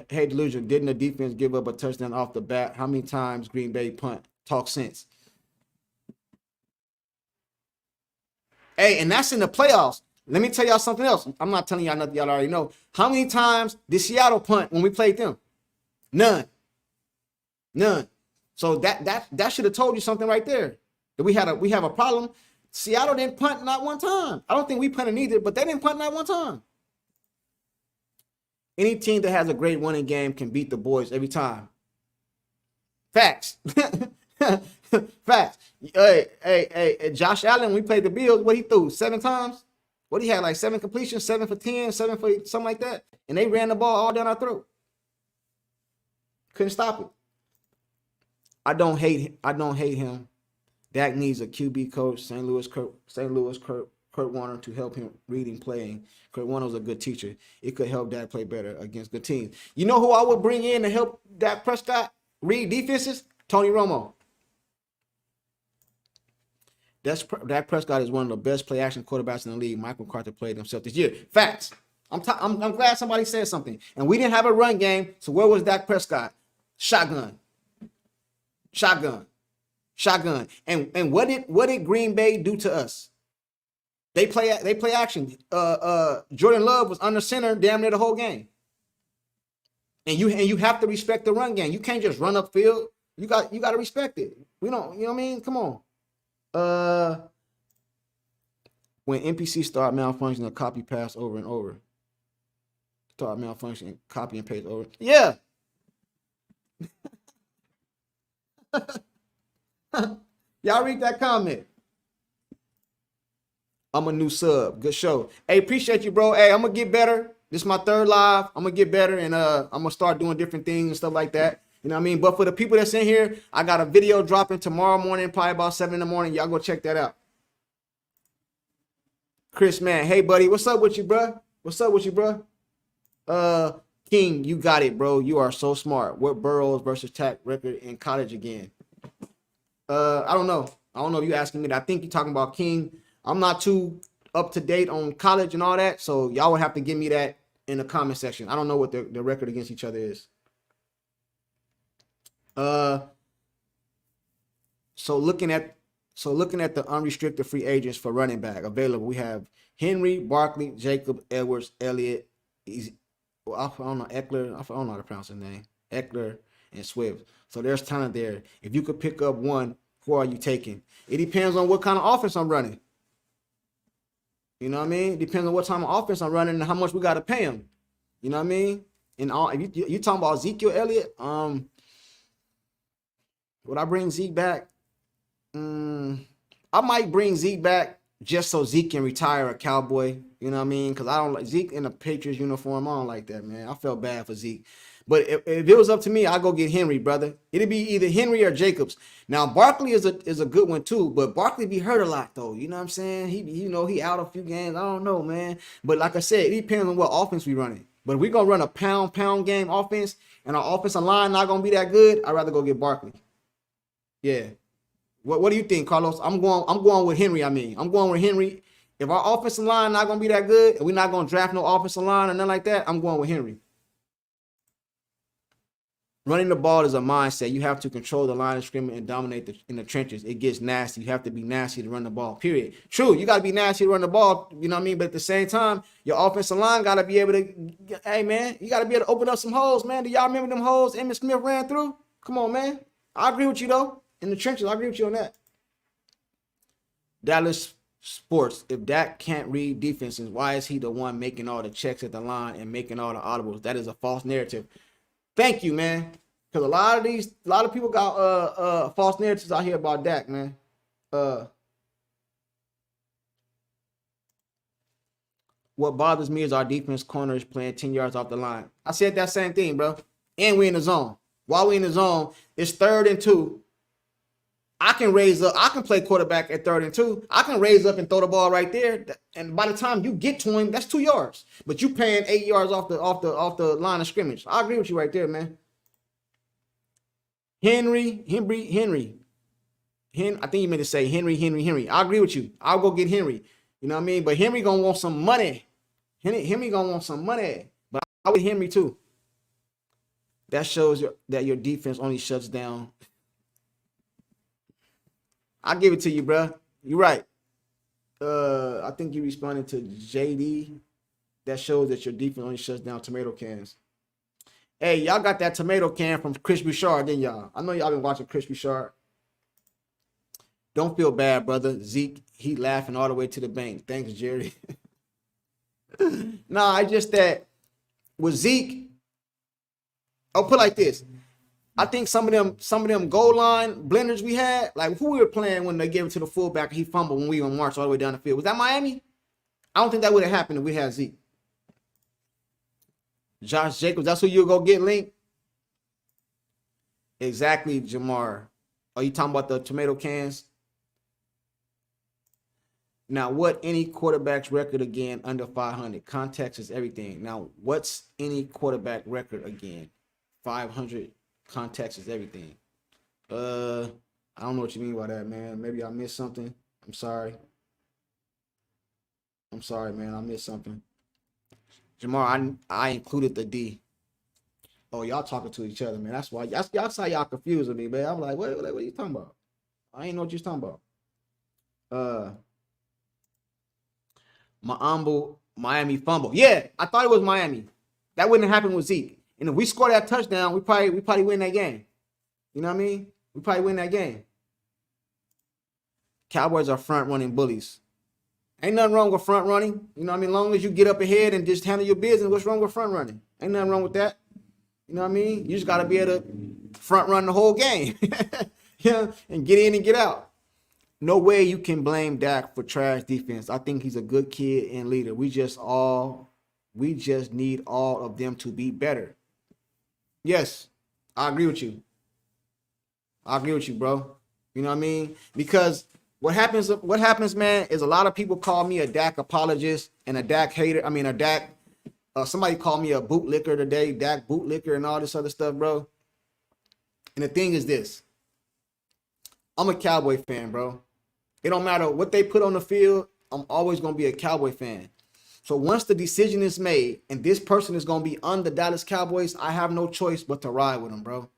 Hey, Delusion, didn't the defense give up a touchdown off the bat? How many times Green Bay punt? Talk sense. Hey, and that's in the playoffs. Let me tell y'all something else. I'm not telling y'all nothing y'all already know. How many times did Seattle punt when we played them? None. So that should have told you something right there. That we have a problem. Seattle didn't punt not one time. I don't think we punted either, but they didn't punt not one time. Any team that has a great winning game can beat the boys every time. Facts. Facts. Hey, Josh Allen, we played the Bills, what he threw? 7 times? What he had, like 7 completions, 7 for 10, 7 for something like that. And they ran the ball all down our throat. Couldn't stop it. I don't hate him. Dak needs a QB coach, St. Louis Kurt Warner to help him reading, playing. Kurt Warner's a good teacher. It could help Dak play better against good teams. You know who I would bring in to help Dak Prescott read defenses? Tony Romo. Dak Prescott is one of the best play action quarterbacks in the league. Mike McCarthy played himself this year. Facts. I'm glad somebody said something. And we didn't have a run game, so where was Dak Prescott? Shotgun. And what did Green Bay do to us? They play action. Jordan Love was under center damn near the whole game. And you have to respect the run game. You can't just run upfield. You got to respect it. We don't, you know what I mean? Come on. When NPC start malfunctioning, copy paste over and over. Start malfunctioning, copy and paste over. Yeah. Y'all read that comment. I'm a new sub. Good show. Hey, appreciate you, bro. Hey, I'm gonna get better. This is my 3rd live. I'm gonna get better, and I'm gonna start doing different things and stuff like that. You know what I mean? But for the people that's in here, I got a video dropping tomorrow morning, probably about 7 in the morning. Y'all go check that out. Chris, man. Hey, buddy. What's up with you, bro? King, you got it, bro. You are so smart. What Burrows versus Tack record in college again? I don't know. If you're asking me that. I think you're talking about King. I'm not too up to date on college and all that, so y'all would have to give me that in the comment section. I don't know what the record against each other is. So looking at the unrestricted free agents for running back available, we have Henry, Barkley, Jacob, Edwards, Elliott. I don't know Eckler. I don't know how to pronounce his name. Eckler and Swift. So there's talent there. If you could pick up one, who are you taking? It depends on what kind of offense I'm running. You know what I mean? It depends on what type of offense I'm running and how much we got to pay him. You know what I mean? And all, if you talking about Ezekiel Elliott, would I bring Zeke back? I might bring Zeke back just so Zeke can retire a Cowboy. You know what I mean? Because I don't like Zeke in a Patriots uniform. I don't like that, man. I felt bad for Zeke. But if it was up to me, I'd go get Henry, brother. It'd be either Henry or Jacobs. Now, Barkley is a good one, too. But Barkley be hurt a lot, though. You know what I'm saying? He out a few games. I don't know, man. But like I said, it depends on what offense we running. But if we're going to run a pound game offense and our offensive line not going to be that good, I'd rather go get Barkley. Yeah. What do you think, Carlos? I'm going with Henry, I'm going with Henry. If our offensive line not going to be that good and we're not going to draft no offensive line or nothing like that, I'm going with Henry. Running the ball is a mindset. You have to control the line of scrimmage and dominate in the trenches. It gets nasty. You have to be nasty to run the ball, period. True, you got to be nasty to run the ball, you know what I mean? But at the same time, your offensive line got to be able to, hey, man, you got to be able to open up some holes, man. Do y'all remember them holes Emmitt Smith ran through? Come on, man. I agree with you, though. In the trenches, I agree with you on that. Dallas Sports, if Dak can't read defenses, why is he the one making all the checks at the line and making all the audibles? That is a false narrative. Thank you, man. Because a lot of people got false narratives out here about Dak, man. What bothers me is our defense corner is playing 10 yards off the line. I said that same thing, bro. And we in the zone. While we in the zone, it's 3rd and 2. I can raise up. I can play quarterback at 3rd and 2. I can raise up and throw the ball right there. And by the time you get to him, that's 2 yards. But you paying 8 yards off the line of scrimmage. I agree with you right there, man. Henry. I think you meant to say Henry. I agree with you. I'll go get Henry. You know what I mean? But Henry gonna want some money. Henry gonna want some money. But I'll get Henry too. That shows that your defense only shuts down. I'll give it to you, bro. You're right. I think you responded to JD. That shows that your defense only shuts down tomato cans. Hey, y'all got that tomato can from Chris Bouchard, didn't y'all? I know y'all been watching Chris Bouchard. Don't feel bad, brother. Zeke, he laughing all the way to the bank. Thanks, Jerry. Nah, I just that with Zeke, I'll put it like this. I think some of them goal line blenders we had, like who we were playing when they gave it to the fullback, he fumbled when we were march all the way down the field. Was that Miami? I don't think that would have happened if we had Zeke. Josh Jacobs, that's who you'll go get, Link? Exactly, Jamar. Are you talking about the tomato cans? Now, what any quarterback's record again under 500? Context is everything. Now, what's any quarterback record again? 500. Context is everything. I don't know what you mean by that, man. Maybe I missed something. I'm sorry. Man. I missed something. Jamar, I included the D. Oh, y'all talking to each other, man. That's why y'all saw y'all confused with me, man. I'm like, what are you talking about? I ain't know what you're talking about. Miami fumble. Yeah, I thought it was Miami. That wouldn't happen with Zeke. And if we score that touchdown, we probably win that game. You know what I mean? We probably win that game. Cowboys are front running bullies. Ain't nothing wrong with front running. You know what I mean? As long as you get up ahead and just handle your business, what's wrong with front running? Ain't nothing wrong with that. You know what I mean? You just got to be able to front run the whole game. Yeah, and get in and get out. No way you can blame Dak for trash defense. I think he's a good kid and leader. We just need all of them to be better. Yes, I agree with you. Bro. You know what I mean? Because what happens, man, is a lot of people call me a Dak apologist and a Dak hater. I mean, a Dak. Somebody called me a bootlicker today, Dak bootlicker and all this other stuff, bro. And the thing is this. I'm a Cowboy fan, bro. It don't matter what they put on the field. I'm always going to be a Cowboy fan. So once the decision is made and this person is going to be on the Dallas Cowboys, I have no choice but to ride with them, bro.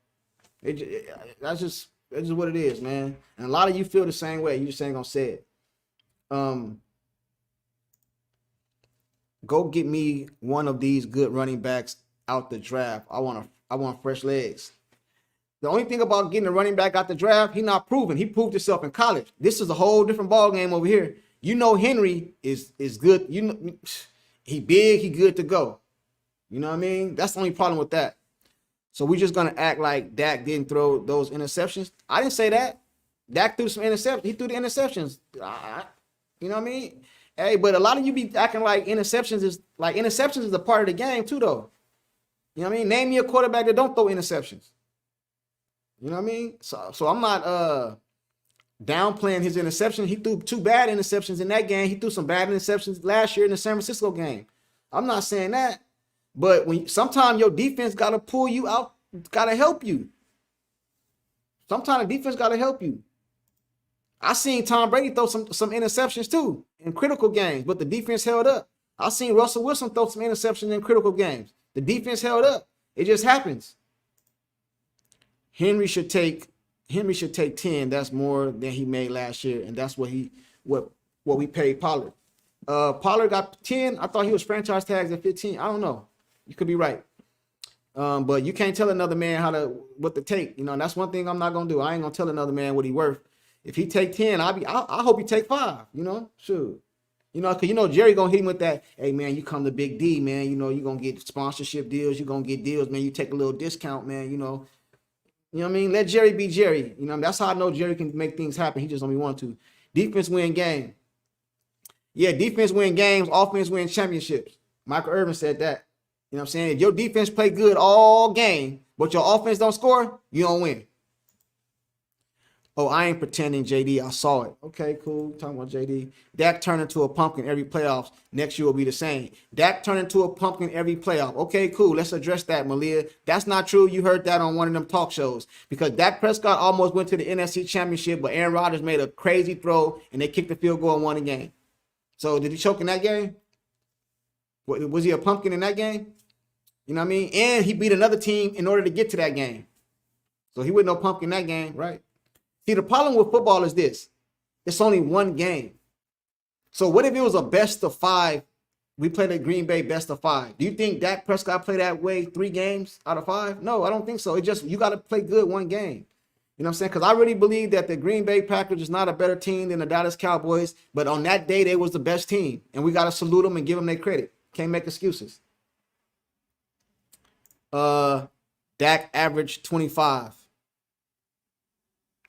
That's just what it is, man. And a lot of you feel the same way. You just ain't going to say it. Go get me one of these good running backs out the draft. I want fresh legs. The only thing about getting a running back out the draft, he not proven. He proved himself in college. This is a whole different ball game over here. You know Henry is good. You know he big, he good to go. You know what I mean? That's the only problem with that. So we're just gonna act like Dak didn't throw those interceptions. I didn't say that. Dak threw some interceptions. He threw the interceptions. You know what I mean? Hey, but a lot of you be acting like interceptions is a part of the game too, though. You know what I mean? Name me a quarterback that don't throw interceptions. You know what I mean? So I'm not downplaying his interception. He threw 2 bad interceptions in that game. He threw some bad interceptions last year in the San Francisco game. I'm not saying that. But sometimes your defense gotta pull you out, gotta help you. Sometimes the defense gotta help you. I seen Tom Brady throw some interceptions too in critical games, but the defense held up. I seen Russell Wilson throw some interceptions in critical games. The defense held up. It just happens. Henry should take 10. That's more than he made last year, and that's what we paid Pollard. Pollard got 10. I thought he was franchise tags at 15. I don't know. You could be right. But you can't tell another man what to take. You know, and that's one thing I'm not gonna do. I ain't gonna tell another man what he worth. If he take 10, I hope he take 5. You know, sure. You know, cause Jerry gonna hit him with that. Hey man, you come to Big D, man. You know, you gonna get sponsorship deals. You gonna get deals, man. You take a little discount, man. You know what I mean? Let Jerry be Jerry. You know, that's how I know Jerry can make things happen. He just don't want to. Defense win game. Yeah, defense win games. Offense win championships. Michael Irvin said that. You know what I'm saying? If your defense play good all game, but your offense don't score, you don't win. Oh, I ain't pretending, JD. I saw it. Okay, cool. Talking about JD. Dak turned into a pumpkin every playoffs. Next year will be the same. Dak turned into a pumpkin every playoff. Okay, cool. Let's address that, Malia. That's not true. You heard that on one of them talk shows. Because Dak Prescott almost went to the NFC Championship, but Aaron Rodgers made a crazy throw, and they kicked the field goal and won the game. So did he choke in that game? Was he a pumpkin in that game? You know what I mean? And he beat another team in order to get to that game. So he wasn't no pumpkin in that game, right? See, the problem with football is this. It's only one game. So what if it was a best of 5? We played at Green Bay best of 5. Do you think Dak Prescott played that way 3 games out of 5? No, I don't think so. You got to play good one game. You know what I'm saying? Because I really believe that the Green Bay Packers is not a better team than the Dallas Cowboys. But on that day, they was the best team. And we got to salute them and give them their credit. Can't make excuses. Dak averaged 25.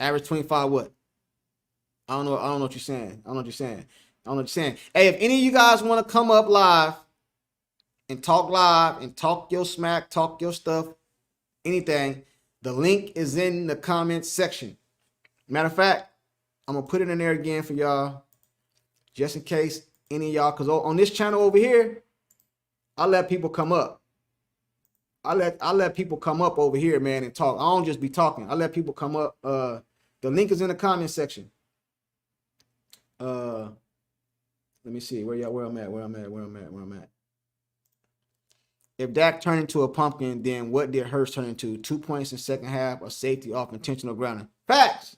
Average 25 what? I don't know what you're saying. Hey, if any of you guys want to come up live and talk your smack, talk your stuff, anything, the link is in the comments section. Matter of fact, I'm going to put it in there again for y'all, just in case any of y'all, because on this channel over here, I let people come up. I let people come up over here, man, and talk. I don't just be talking. I let people come up. The link is in the comment section. Let me see where I'm at. If Dak turned into a pumpkin, then what did Hurts turn into? 2 points in second half, a safety off intentional grounding. Facts.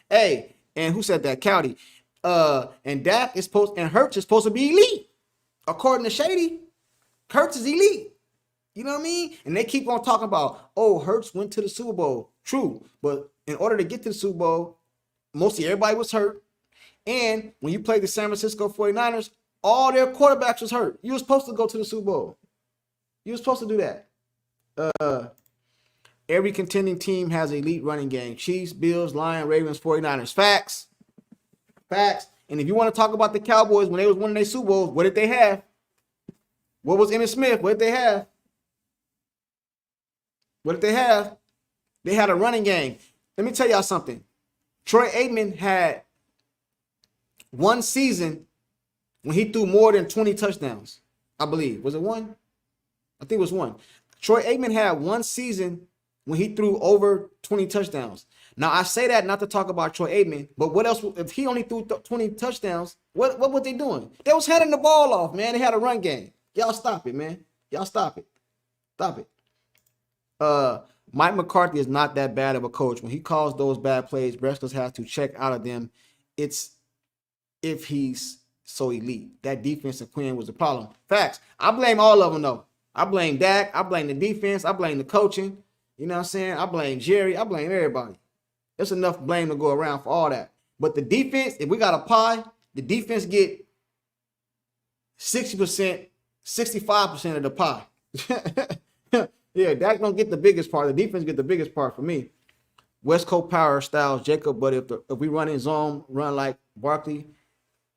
Hey, and who said that? Cowdy. And Dak is Hurts is supposed to be elite. According to Shady, Hurts is elite. You know what I mean? And they keep on talking about, oh, Hurts went to the Super Bowl. True. But in order to get to the Super Bowl, mostly everybody was hurt. And when you played the San Francisco 49ers, all their quarterbacks was hurt. You were supposed to go to the Super Bowl. You were supposed to do that. Every contending team has an elite running game. Chiefs, Bills, Lions, Ravens, 49ers. Facts. And if you want to talk about the Cowboys, when they was winning their Super Bowls, what did they have? What was Emmitt Smith? What did they have? They had a running game. Let me tell y'all something. Troy Aikman had one season when he threw more than 20 touchdowns. I believe. Was it one? I think it was one. Troy Aikman had one season when he threw over 20 touchdowns. Now, I say that not to talk about Troy Aikman, but what else? If he only threw 20 touchdowns, what were they doing? They was heading the ball off, man. They had a run game. Y'all stop it, man. Y'all stop it. Stop it. Mike McCarthy is not that bad of a coach. When he calls those bad plays, wrestlers have to check out of them. It's if he's so elite. That defensive plan was the problem. Facts. I blame all of them, though. I blame Dak. I blame the defense. I blame the coaching. You know what I'm saying? I blame Jerry. I blame everybody. There's enough blame to go around for all that. But the defense, if we got a pie, the defense get 60%, 65% of the pie. Yeah, Dak don't get the biggest part. The defense get the biggest part for me. West Coast power styles, Jacob. But if we run in zone, run like Barkley.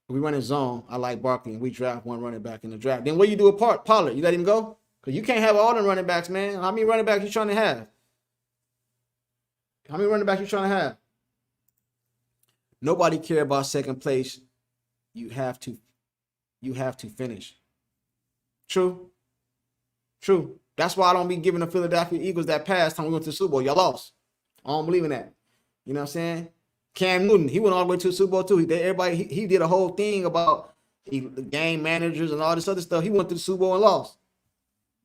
If we run in zone, I like Barkley, and we draft one running back in the draft. Then what you do with Pollard? You let him go? Because you can't have all them running backs, man. How many running backs you trying to have? Nobody care about second place. You have to finish. True. That's why I don't be giving the Philadelphia Eagles that pass time we went to the Super Bowl. Y'all lost. I don't believe in that. You know what I'm saying? Cam Newton, he went all the way to the Super Bowl too. He did a whole thing about the game managers and all this other stuff. He went to the Super Bowl and lost.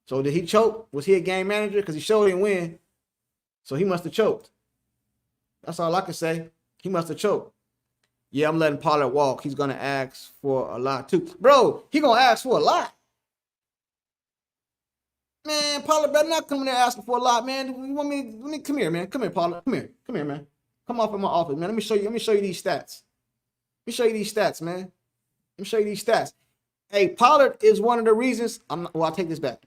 So did he choke? Was he a game manager? Because he showed him win. So he must have choked. That's all I can say. He must have choked. Yeah, I'm letting Pollard walk. He's gonna ask for a lot too, bro. He gonna ask for a lot. Man, Pollard better not come in there asking for a lot, man. You want me? Let me come here, man. Come here, Pollard. Come here, man. Come off in my office, man. Let me show you. Let me show you these stats. Let me show you these stats, man. Let me show you these stats. Hey, Pollard is one of the reasons. I'll take this back.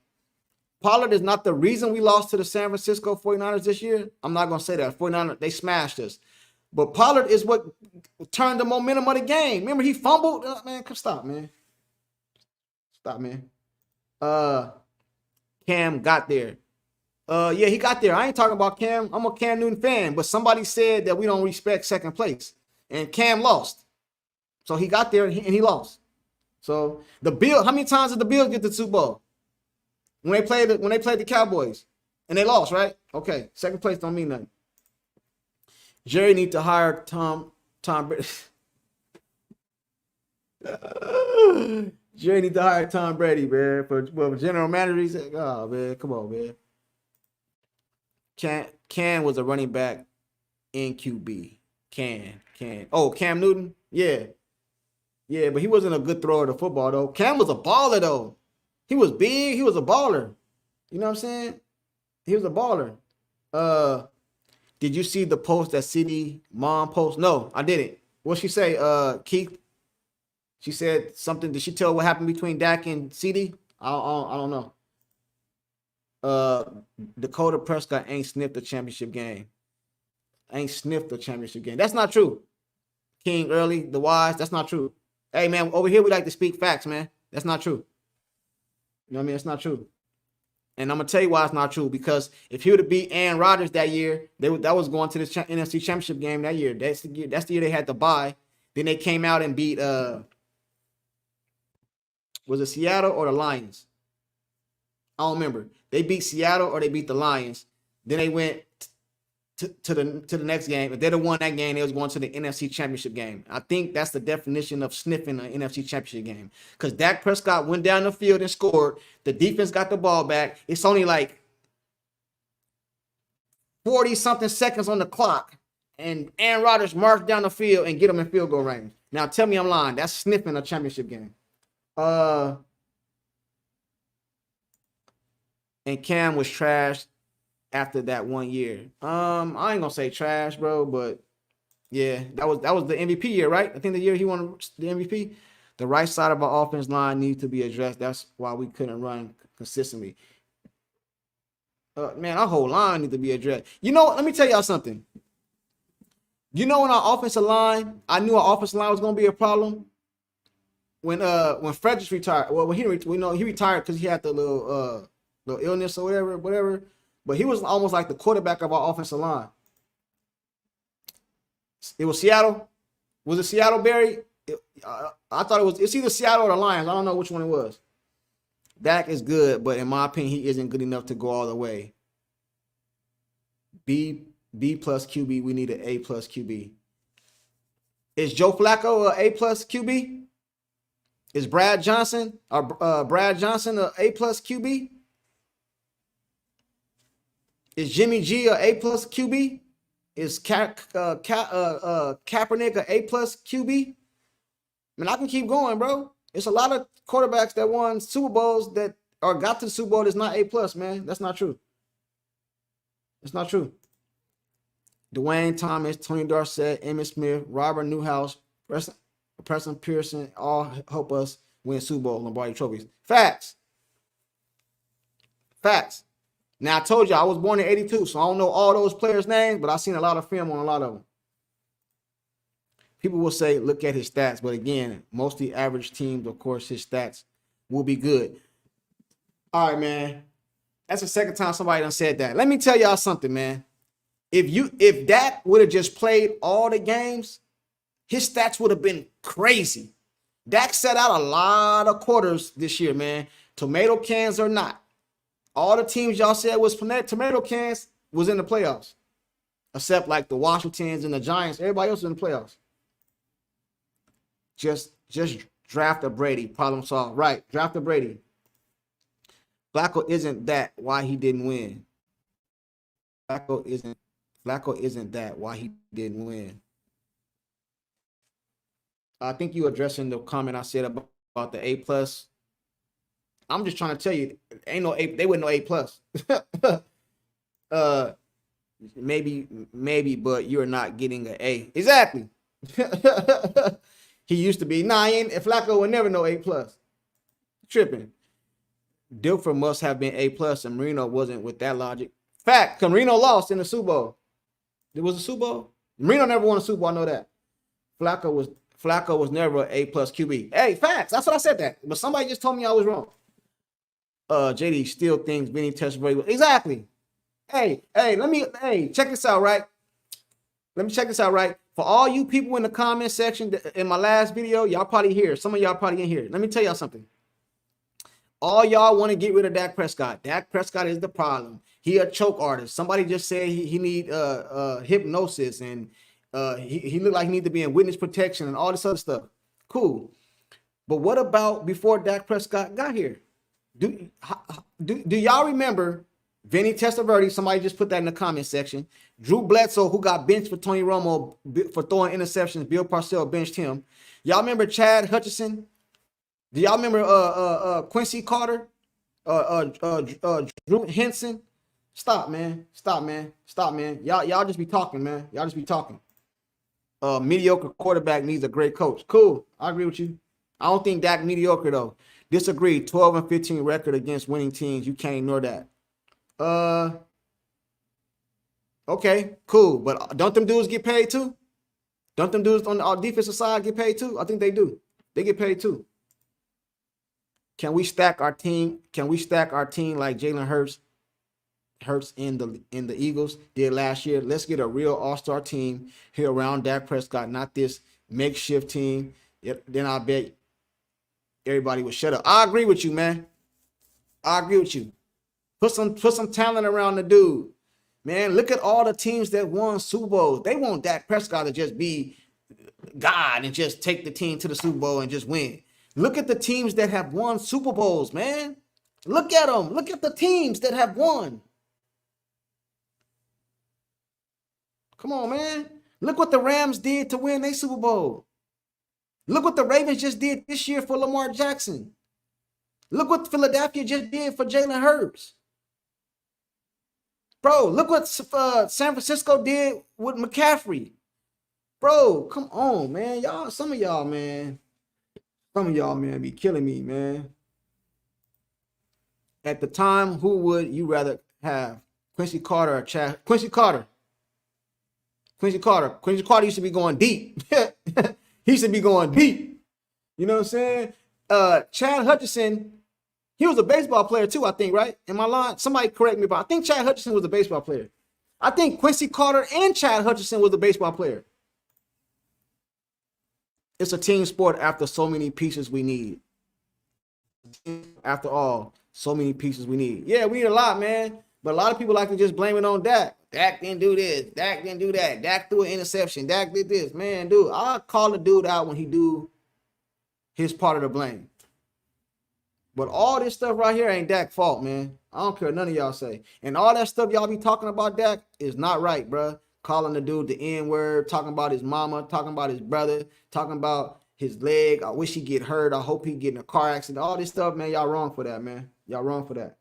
Pollard is not the reason we lost to the San Francisco 49ers this year. I'm not gonna say that. 49ers, they smashed us. But Pollard is what turned the momentum of the game. Remember, he fumbled. Man, stop, man. Stop, man. Cam got there. Yeah, he got there. I ain't talking about Cam. I'm a Cam Newton fan, but somebody said that we don't respect second place, and Cam lost. So he got there and he lost. So the Bills, how many times did the Bills get the Super Bowl? When they played the Cowboys, and they lost, right? Okay, second place don't mean nothing. Jerry need to hire Tom Brady. Jerry need to hire Tom Brady, man, for general manager. He said, "Oh man, come on, man." Can was a running back in QB. Can. Oh, Cam Newton, yeah, but he wasn't a good thrower of the football though. Cam was a baller though. He was big. He was a baller. You know what I'm saying? He was a baller. Did you see the post that CD mom post? No, I didn't. What'd she say, Keith? She said something. Did she tell what happened between Dak and CD? I don't know. Dakota Prescott ain't sniffed the championship game. That's not true. King Early, the wise, that's not true. Hey, man, over here we like to speak facts, man. That's not true. You know what I mean? It's not true. And I'm going to tell you why it's not true. Because if he would have beat Aaron Rodgers that year, that was going to the NFC Championship game that year. That's the year they had to bye. Then they came out and beat, was it Seattle or the Lions? I don't remember. They beat Seattle or they beat the Lions. Then they went to the next game. If they'd have won that game, they was going to the NFC Championship game. I think that's the definition of sniffing an NFC Championship game. Because Dak Prescott went down the field and scored. The defense got the ball back. It's only like 40-something seconds on the clock. And Aaron Rodgers marched down the field and get them in field goal range. Now, tell me I'm lying. That's sniffing a championship game. And Cam was trashed after that 1 year. I ain't gonna say trash, bro, but yeah, that was the MVP year, right? I think the year he won the MVP. The right side of our offense line needs to be addressed. That's why we couldn't run consistently. Man, our whole line needs to be addressed. You know, let me tell y'all something. You know, when our offensive line, I knew our offensive line was gonna be a problem. When Fredericks retired, well, when he retired because he had the little illness or whatever. But he was almost like the quarterback of our offensive line. It was Seattle. Was it Seattle, Barry? I thought it's either Seattle or the Lions. I don't know which one it was. Dak is good, but in my opinion, he isn't good enough to go all the way. B plus QB. We need an A plus QB. Is Joe Flacco an A plus QB? Is Brad Johnson an A plus QB? Is Jimmy G a A plus QB? Is Kaepernick a A plus QB? I mean, I can keep going, bro. It's a lot of quarterbacks that won Super Bowls that or got to the Super Bowl that's not A plus, man. That's not true. It's not true. Dwayne Thomas, Tony Dorsett, Emmitt Smith, Robert Newhouse, Preston Pearson all help us win Super Bowl Lombardi trophies. Facts. Now, I told you I was born in 82, so I don't know all those players' names, but I've seen a lot of film on a lot of them. People will say, look at his stats. But again, most of the average teams, of course, his stats will be good. All right, man. That's the second time somebody done said that. Let me tell y'all something, man. If Dak would have just played all the games, his stats would have been crazy. Dak set out a lot of quarters this year, man. Tomato cans or not. All the teams y'all said was tomato cans was in the playoffs. Except like the Washingtons and the Giants. Everybody else was in the playoffs. Just draft a Brady. Problem solved. Right. Draft a Brady. Flacco isn't that why he didn't win. Flacco isn't Flacco isn't that. Why he didn't win? I think you addressing the comment I said about the A plus. I'm just trying to tell you, ain't no A. They wouldn't know A plus. Maybe, but you're not getting an A. Exactly. He used to be. Nah, Flacco would never know A plus. Tripping. Dilfer must have been A plus, and Marino wasn't with that logic. Fact, because Marino lost in the Super Bowl. It was a Super Bowl. Marino never won a Super Bowl. I know that. Flacco was never an A plus QB. Hey, facts. That's what I said that. But somebody just told me I was wrong. JD still thinks Vinny Testaverde. Exactly. Hey, check this out, right? Let me check this out, right? For all you people in the comment section in my last video, y'all probably here. Some of y'all probably in here. Let me tell y'all something. All y'all want to get rid of Dak Prescott. Dak Prescott is the problem. He a choke artist. Somebody just said he need hypnosis, and he looked like he need to be in witness protection and all this other stuff. Cool. But what about before Dak Prescott got here? Do y'all remember Vinny Testaverde? Somebody just put that in the comment section. Drew Bledsoe, who got benched for Tony Romo for throwing interceptions. Bill Parcells benched him. Y'all remember Chad Hutchinson? Do y'all remember Quincy Carter? Drew Henson? Stop, man. Y'all just be talking, man. Y'all just be talking. Mediocre quarterback needs a great coach. Cool. I agree with you. I don't think Dak mediocre, though. Disagree. 12-15 record against winning teams. You can't ignore that. Okay, cool. But don't them dudes get paid too? Don't them dudes on our defensive side get paid too? I think they do. They get paid too. Can we stack our team? Can we stack our team like Jalen Hurts in the Eagles did last year? Let's get a real all-star team here around Dak Prescott, not this makeshift team. Then I bet everybody would shut up. I agree with you, man. I agree with you. Put some talent around the dude. Man, look at all the teams that won Super Bowls. They want Dak Prescott to just be God and just take the team to the Super Bowl and just win. Look at the teams that have won Super Bowls, man. Look at them. Look at the teams that have won. Come on, man. Look what the Rams did to win their Super Bowl. Look what the Ravens just did this year for Lamar Jackson. Look what Philadelphia just did for Jalen Hurts. Bro, look what San Francisco did with McCaffrey. Bro, come on, man. Some of y'all, man, be killing me, man. At the time, who would you rather have? Quincy Carter or Chad? Quincy Carter. Quincy Carter used to be going deep. He used to be going deep. You know what I'm saying? Chad Hutchinson, he was a baseball player too, I think, right? Am I lying? Somebody correct me, but I think Chad Hutchinson was a baseball player. I think Quincy Carter and Chad Hutchinson was a baseball player. It's a team sport after so many pieces we need. After all, so many pieces we need. Yeah, we need a lot, man. But a lot of people like to just blame it on Dak. Dak didn't do this. Dak didn't do that. Dak threw an interception. Dak did this. Man, dude, I'll call the dude out when he do his part of the blame. But all this stuff right here ain't Dak's fault, man. I don't care what none of y'all say. And all that stuff y'all be talking about Dak is not right, bro. Calling the dude the N-word, talking about his mama, talking about his brother, talking about his leg. I wish he get hurt. I hope he get in a car accident. All this stuff, man, y'all wrong for that, man. Y'all wrong for that.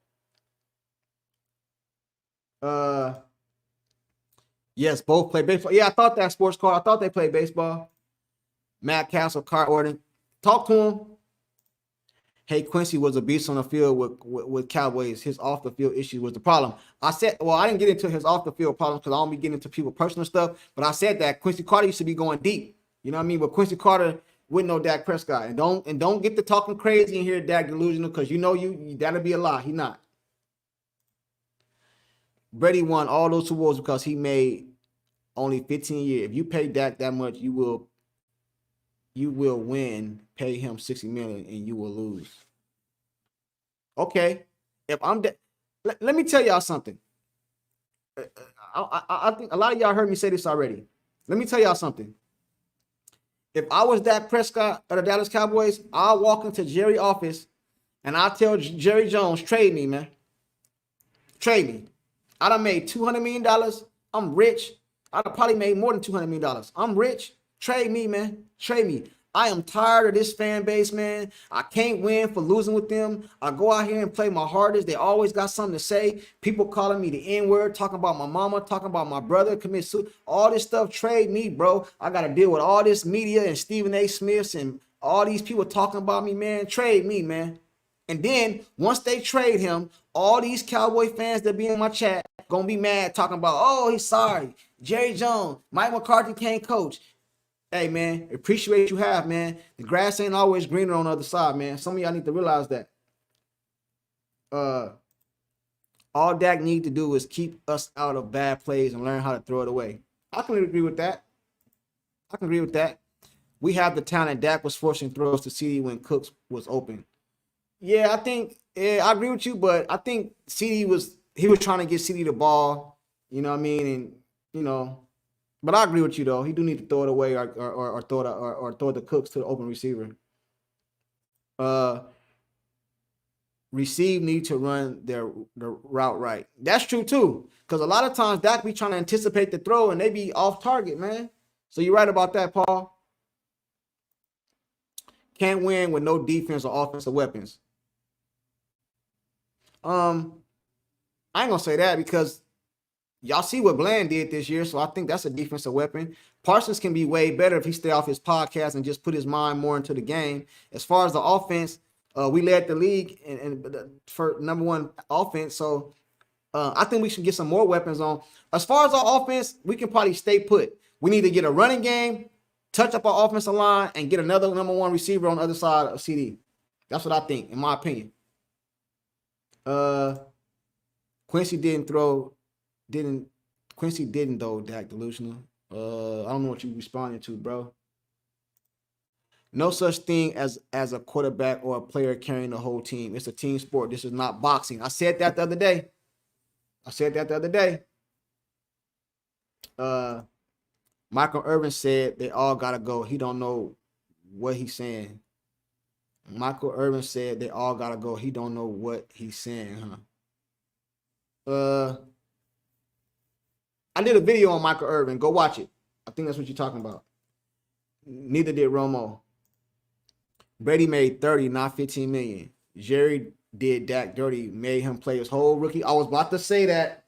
Yes, both play baseball. Yeah, I thought that sports car. I thought they played baseball. Matt Castle, Car Orton. Talk to him. Hey, Quincy was a beast on the field with Cowboys. His off the field issue was the problem. I said, well, I didn't get into his off the field problems because I don't be getting into people's personal stuff. But I said that Quincy Carter used to be going deep. You know what I mean? But Quincy Carter wouldn't know Dak Prescott. And don't get to talking crazy in here, Dak delusional, because you know that'll be a lie. He not. Brady won all those Super Bowls because he made only 15 years. If you pay Dak that much, you will win. Pay him $60 million and you will lose. Okay, if I'm let me tell y'all something. I think a lot of y'all heard me say this already. Let me tell y'all something. If I was Dak Prescott of the Dallas Cowboys, I'll walk into Jerry's office and I'll tell Jerry Jones, trade me, man. Trade me. I done made $200 million. I'm rich. I'd have probably made more than $200 million. I'm rich. Trade me, man. Trade me. I am tired of this fan base, man. I can't win for losing with them. I go out here and play my hardest. They always got something to say. People calling me the N-word, talking about my mama, talking about my brother, commit suicide. All this stuff, trade me, bro. I got to deal with all this media and Stephen A. Smiths and all these people talking about me, man. Trade me, man. And then once they trade him, all these Cowboy fans that be in my chat gonna be mad talking about, oh, he's sorry. Jerry Jones, Mike McCarthy can't coach. Hey, man, appreciate what you have, man. The grass ain't always greener on the other side, man. Some of y'all need to realize that. All Dak need to do is keep us out of bad plays and learn how to throw it away. I can agree with that. I can agree with that. We have the talent. Dak was forcing throws to CD when Cooks was open. Yeah, I agree with you, but I think he was trying to get CD the ball, you know what I mean? And, you know, but I agree with you though. He do need to throw it away or throw the Cooks to the open receiver. Receive need to run the route right. That's true too. Because a lot of times Dak be trying to anticipate the throw and they be off target, man. So you're right about that, Paul. Can't win with no defense or offensive weapons. I ain't gonna say that because y'all see what Bland did this year, so I think that's a defensive weapon. Parsons can be way better if he stay off his podcast and just put his mind more into the game. As far as the offense, we led the league for number one offense, so I think we should get some more weapons on. As far as our offense, we can probably stay put. We need to get a running game, touch up our offensive line, and get another number one receiver on the other side of CD. That's what I think, in my opinion. Quincy didn't though, Dak delusional. I don't know what you responding to, bro. No such thing as a quarterback or a player carrying the whole team. It's a team sport. This is not boxing. I said that the other day. Michael Irvin said they all gotta go. He don't know what he's saying. Michael Irvin said they all gotta go. He don't know what he's saying, huh? I did a video on Michael Irvin. Go watch it. I think that's what you're talking about. Neither did Romo. Brady made 30, not 15 million. Jerry did Dak dirty, made him play his whole rookie. I was about to say that,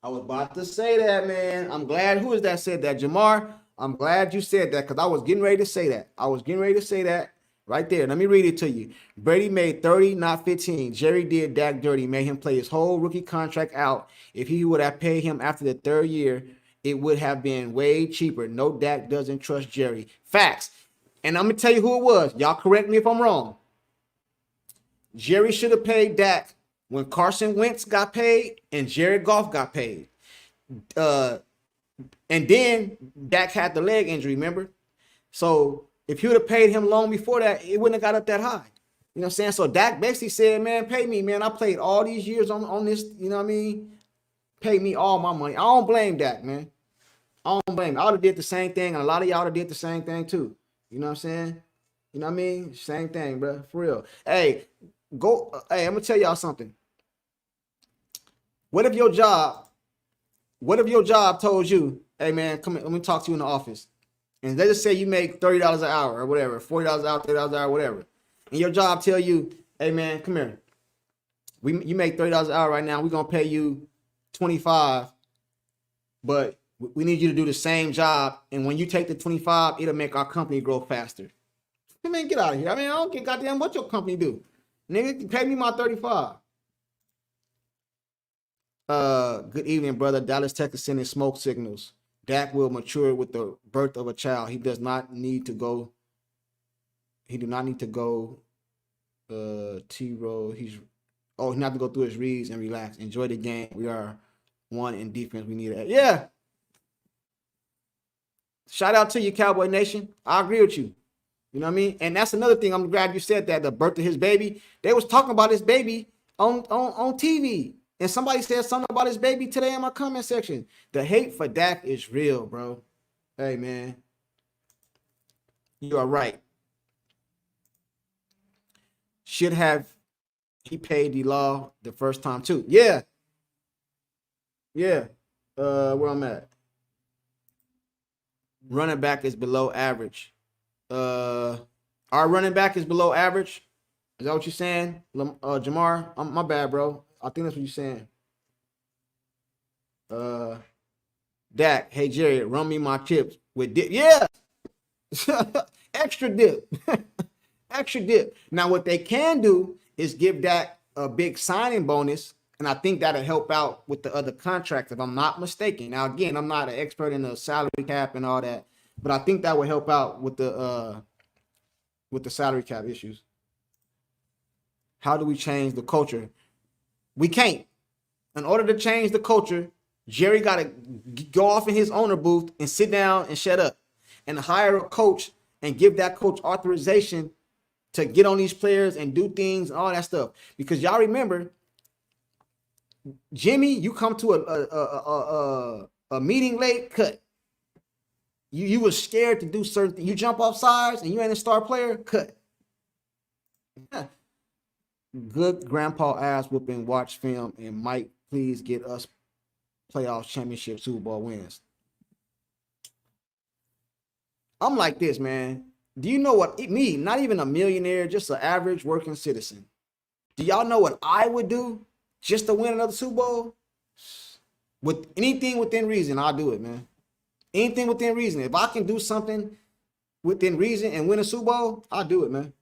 man. I'm glad. Who is that said that? Jamar, I'm glad you said that because I was getting ready to say that. Right there. Let me read it to you. Brady made 30, not 15. Jerry did Dak dirty, made him play his whole rookie contract out. If he would have paid him after the third year, it would have been way cheaper. No, Dak doesn't trust Jerry. Facts. And I'm going to tell you who it was. Y'all correct me if I'm wrong. Jerry should have paid Dak when Carson Wentz got paid and Jared Goff got paid. And then Dak had the leg injury, remember? So if you would have paid him long before that, it wouldn't have got up that high. You know what I'm saying? So Dak basically said, man, pay me, man. I played all these years on this, you know what I mean? Pay me all my money. I don't blame Dak, man. I don't blame him. I would have did the same thing, and a lot of y'all would have did the same thing too. You know what I'm saying? You know what I mean? Same thing, bro. For real. Hey, I'm going to tell y'all something. What if your job told you, hey, man, come in, let me talk to you in the office. And they just say you make $30 an hour or whatever, $40 an hour, $30 an hour, whatever. And your job tell you, hey, man, come here. You make $30 an hour right now. We're going to pay you $25, but we need you to do the same job. And when you take the $25, it'll make our company grow faster. Hey, man, get out of here. I mean, I don't get goddamn what your company do. Nigga, pay me my $35. Good evening, brother. Dallas, Texas sending smoke signals. Dak will mature with the birth of a child. He does not need to go. He do not need to go T-roll. He's not to go through his reads and relax. Enjoy the game. We are one in defense. We need it. Yeah. Shout out to you, Cowboy Nation. I agree with you. You know what I mean? And that's another thing. I'm glad you said that. The birth of his baby. They was talking about his baby on TV. And somebody said something about his baby today in my comment section. The hate for Dak is real, bro. Hey, man. You are right. Should have he paid the law the first time, too. Yeah. Yeah. Where I'm at. Running back is below average. Our running back is below average. Is that what you're saying, Jamar? My bad, bro. I think that's what you're saying. Dak, hey Jerry, run me my chips with dip. Yeah, extra dip, extra dip. Now what they can do is give Dak a big signing bonus, and I think that'll help out with the other contracts, if I'm not mistaken. Now again, I'm not an expert in the salary cap and all that, but I think that will help out with the salary cap issues. How do we change the culture? We can't. In order to change the culture, Jerry got to go off in his owner booth and sit down and shut up and hire a coach and give that coach authorization to get on these players and do things and all that stuff. Because y'all remember, Jimmy, you come to a meeting late, cut. You were scared to do certain things. You jump off sides and you ain't a star player, cut. Good grandpa ass whooping, watch film, and Mike, please get us playoffs, championship, Super Bowl wins. I'm like this, man. Do you know what me, not even a millionaire, just an average working citizen? Do y'all know what I would do just to win another Super Bowl? With anything within reason, I'll do it, man. Anything within reason. If I can do something within reason and win a Super Bowl, I'll do it, man.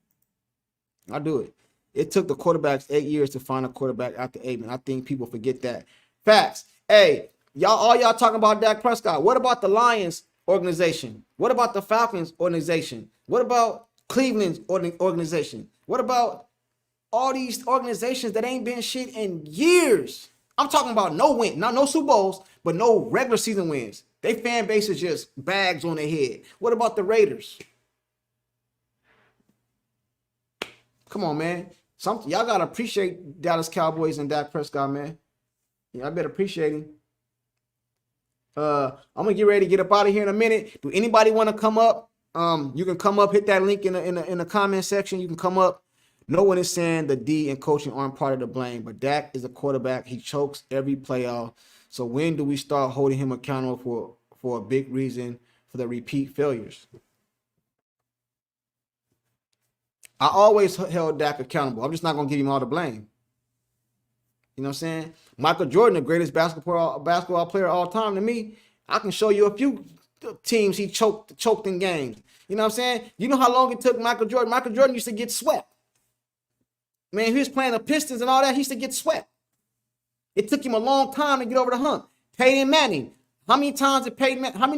I'll do it. It took the quarterbacks 8 years to find a quarterback after Aikman. I think people forget that. Facts. Hey, all y'all talking about Dak Prescott. What about the Lions organization? What about the Falcons organization? What about Cleveland's organization? What about all these organizations that ain't been shit in years? I'm talking about no win, not no Super Bowls, but no regular season wins. They fan base is just bags on their head. What about the Raiders? Come on, man. Y'all gotta appreciate Dallas Cowboys and Dak Prescott, man. Yeah, I better appreciate him. I'm gonna get ready to get up out of here in a minute. Do anybody want to come up? You can come up, hit that link in the comment section. You can come up. No one is saying the D and coaching aren't part of the blame, but Dak is a quarterback. He chokes every playoff. So when do we start holding him accountable for a big reason for the repeat failures? I always held Dak accountable. I'm just not going to give him all the blame. You know what I'm saying? Michael Jordan, the greatest basketball player of all time to me. I can show you a few teams he choked in games. You know what I'm saying? You know how long it took Michael Jordan? Michael Jordan used to get swept. Man, he was playing the Pistons and all that. He used to get swept. It took him a long time to get over the hump. Peyton Manning. How many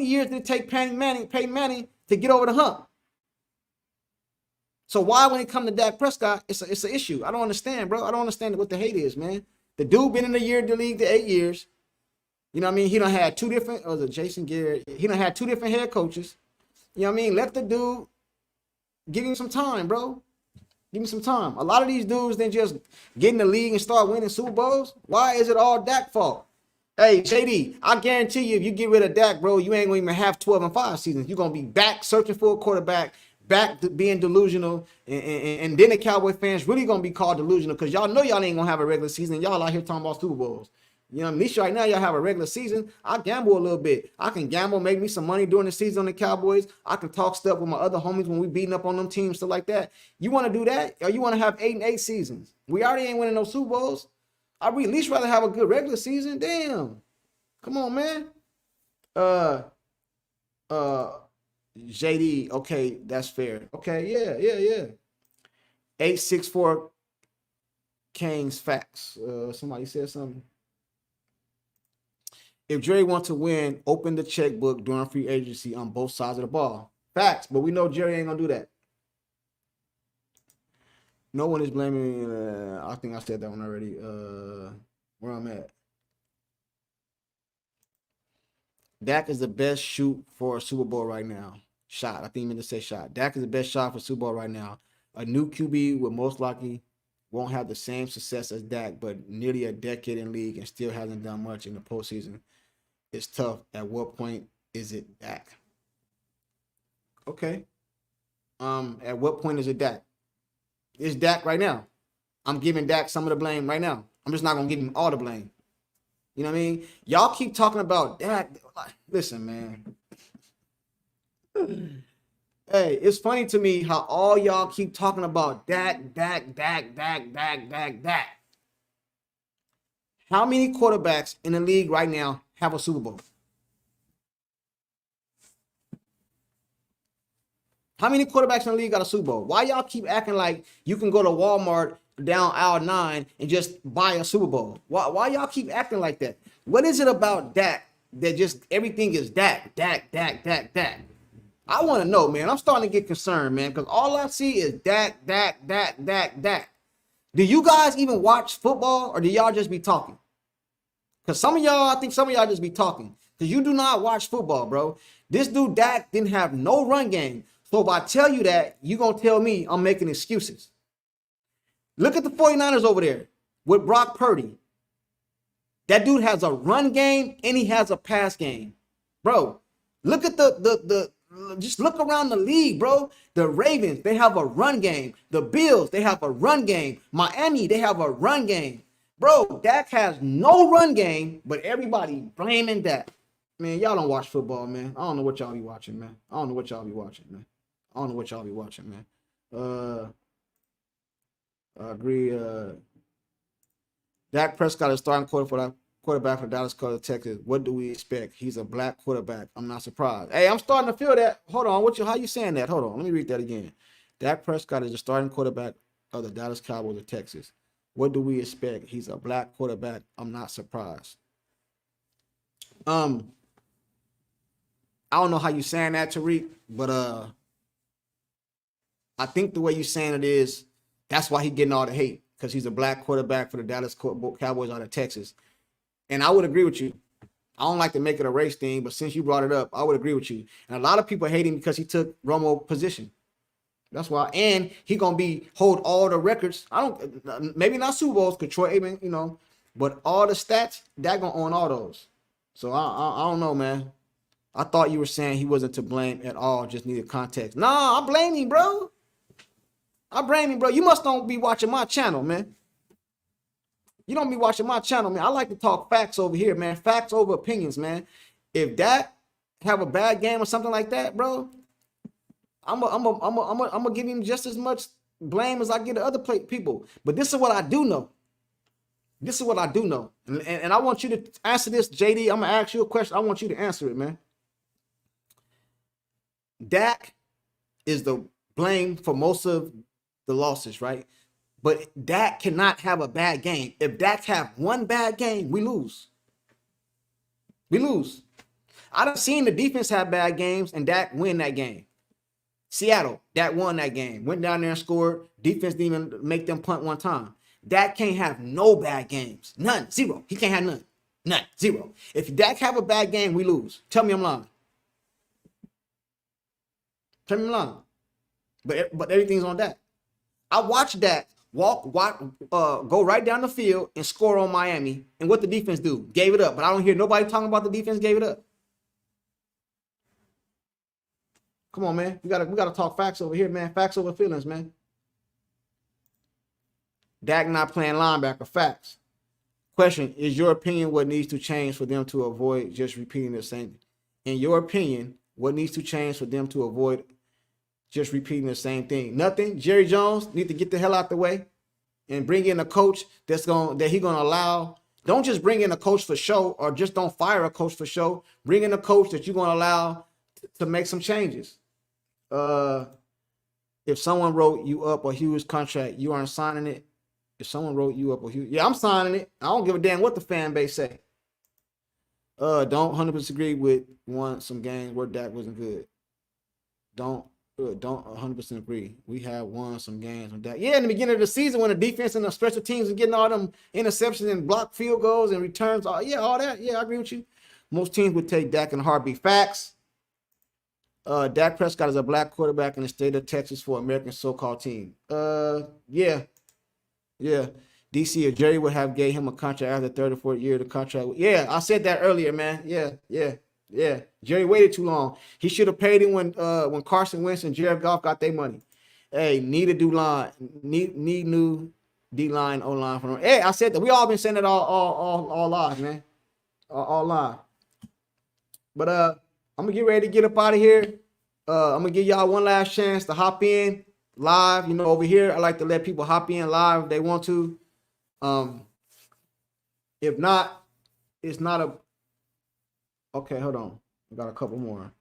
years did it take Peyton Manning to get over the hump? So why, when it comes to Dak Prescott, it's an issue? I don't understand, bro. I don't understand what the hate is, man. The dude been in the league the 8 years. You know what I mean? He done had two different, was it Jason Garrett? He done had two different head coaches. You know what I mean? Let the dude, give him some time, bro. Give him some time. A lot of these dudes then just get in the league and start winning Super Bowls. Why is it all Dak's fault? Hey, JD, I guarantee you, if you get rid of Dak, bro, you ain't going to even have 12-5 seasons. You're going to be back searching for a quarterback, back to being delusional, and then the Cowboy fans really going to be called delusional because y'all know y'all ain't going to have a regular season. Y'all out here talking about Super Bowls. You know, at least right now y'all have a regular season. I gamble a little bit. I can gamble, make me some money during the season on the Cowboys. I can talk stuff with my other homies when we beating up on them teams, stuff like that. You want to do that? Or you want to have 8-8 seasons? We already ain't winning no Super Bowls. I'd at least rather have a good regular season. Damn. Come on, man. JD, okay, that's fair. Okay, yeah. 864 Kings facts. Somebody said something. If Jerry wants to win, open the checkbook during free agency on both sides of the ball. Facts, but we know Jerry ain't gonna do that. No one is blaming. I think I said that one already. Where I'm at. Dak is the best shoot for a Super Bowl right now. Shot. I think you meant to say shot. Dak is the best shot for Super Bowl right now. A new QB will most likely won't have the same success as Dak, but nearly a decade in league and still hasn't done much in the postseason. It's tough. At what point is it Dak? Okay. At what point is it Dak? It's Dak right now. I'm giving Dak some of the blame right now. I'm just not gonna give him all the blame. You know what I mean? Y'all keep talking about Dak. Like, listen, man. Hey, it's funny to me how all y'all keep talking about Dak. How many quarterbacks in the league right now have a Super Bowl? How many quarterbacks in the league got a Super Bowl? Why y'all keep acting like you can go to Walmart down aisle 9 and just buy a Super Bowl? Why y'all keep acting like that? What is it about Dak that just everything is Dak? I want to know, man. I'm starting to get concerned, man, because all I see is Dak. Do you guys even watch football, or do y'all just be talking? Because I think some of y'all just be talking. Because you do not watch football, bro. This dude, Dak, didn't have no run game. So if I tell you that, you're going to tell me I'm making excuses. Look at the 49ers over there with Brock Purdy. That dude has a run game and he has a pass game. Bro, look at just look around the league, bro. The Ravens, they have a run game. The Bills, they have a run game. Miami, they have a run game. Bro, Dak has no run game, but everybody blaming Dak. Man, y'all don't watch football, man. I don't know what y'all be watching, man. I don't know what y'all be watching, man. I agree. Dak Prescott is starting quarterback for Dallas Cowboys, Texas. What do we expect? He's a black quarterback. I'm not surprised. Hey, I'm starting to feel that. Hold on. How you saying that? Hold on. Let me read that again. Dak Prescott is the starting quarterback of the Dallas Cowboys of Texas. What do we expect? He's a black quarterback. I'm not surprised. I don't know how you saying that, Tariq, but I think the way you saying it is that's why he getting all the hate, because he's a black quarterback for the Dallas Cowboys out of Texas. And I would agree with you. I don't like to make it a race thing, but since you brought it up, I would agree with you. And a lot of people hate him because he took Romo's position. That's why. And he gonna hold all the records. Maybe not Super Bowls, because Troy Aikman, but all the stats, that gonna own all those. So I don't know, man. I thought you were saying he wasn't to blame at all, just needed context. Nah, I blame him, bro. You must don't be watching my channel, man. You don't be watching my channel, man. I like to talk facts over here, man. Facts over opinions, man. If that have a bad game or something like that, bro, I'm gonna give him just as much blame as I give to other people. But this is what I do know. And I want you to answer this, JD. I'm gonna ask you a question. I want you to answer it, man. Dak is the blame for most of the losses, right? But Dak cannot have a bad game. If Dak have one bad game, we lose. I done seen the defense have bad games and Dak win that game. Seattle, Dak won that game. Went down there and scored. Defense didn't even make them punt one time. Dak can't have no bad games. None. Zero. He can't have none. None. Zero. If Dak have a bad game, we lose. Tell me I'm lying. But everything's on Dak. I watched Dak go right down the field and score on Miami. And what the defense do? Gave it up. But I don't hear nobody talking about the defense gave it up. Come on, man. We gotta talk facts over here, man. Facts over feelings, man. Dak not playing linebacker. Facts. Question: is your opinion what needs to change for them to avoid just repeating the same? In your opinion, what needs to change for them to avoid just repeating the same thing? Nothing. Jerry Jones need to get the hell out the way and bring in a coach that he gonna allow. Don't just bring in a coach for show, or just don't fire a coach for show. Bring in a coach that you're gonna allow to make some changes. If someone wrote you up a huge contract, you aren't signing it. If someone wrote you up a huge, yeah, I'm signing it. I don't give a damn what the fan base say. Don't 100% agree with some games where Dak wasn't good. Don't 100% agree. We have won some games with Dak. Yeah, in the beginning of the season when the defense and the special teams are getting all them interceptions and blocked field goals and returns, all that. Yeah, I agree with you. Most teams would take Dak in a heartbeat. Facts. Dak Prescott is a black quarterback in the state of Texas for American so-called team. Yeah. DC or Jerry would have gave him a contract after the third or fourth year of the contract. Yeah, I said that earlier, man. Yeah. Jerry waited too long. He should have paid him when Carson Wentz and Jared Goff got their money. Hey, need a D-line. Need new D-line, O-line from him. Hey, I said that. We all been saying it all live, man. all live. But I'm gonna get ready to get up out of here. I'm gonna give y'all one last chance to hop in live. You know, over here, I like to let people hop in live if they want to. If not, it's not a. Okay, hold on. I got a couple more.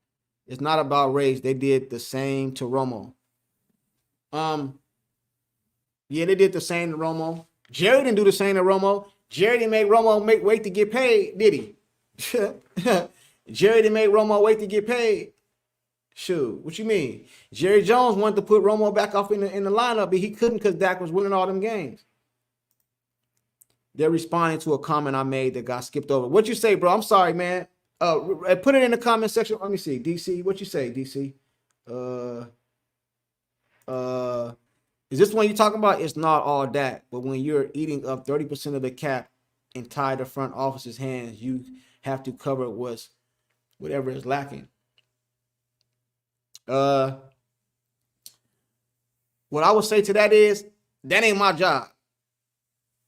It's not about race. They did the same to Romo. Yeah, they did the same to Romo. Jerry didn't do the same to Romo. Jerry didn't make Romo wait to get paid, did he? Jerry didn't make Romo wait to get paid. Shoot, what you mean? Jerry Jones wanted to put Romo back off in the lineup, but he couldn't because Dak was winning all them games. They're responding to a comment I made that got skipped over. What you say, bro? I'm sorry, man. Put it in the comment section. Let me see. DC, what you say, DC? Is this one you talking about? It's not all that, but when you're eating up 30% of the cap and tie the front office's hands, you have to cover whatever is lacking. What I would say to that is that ain't my job.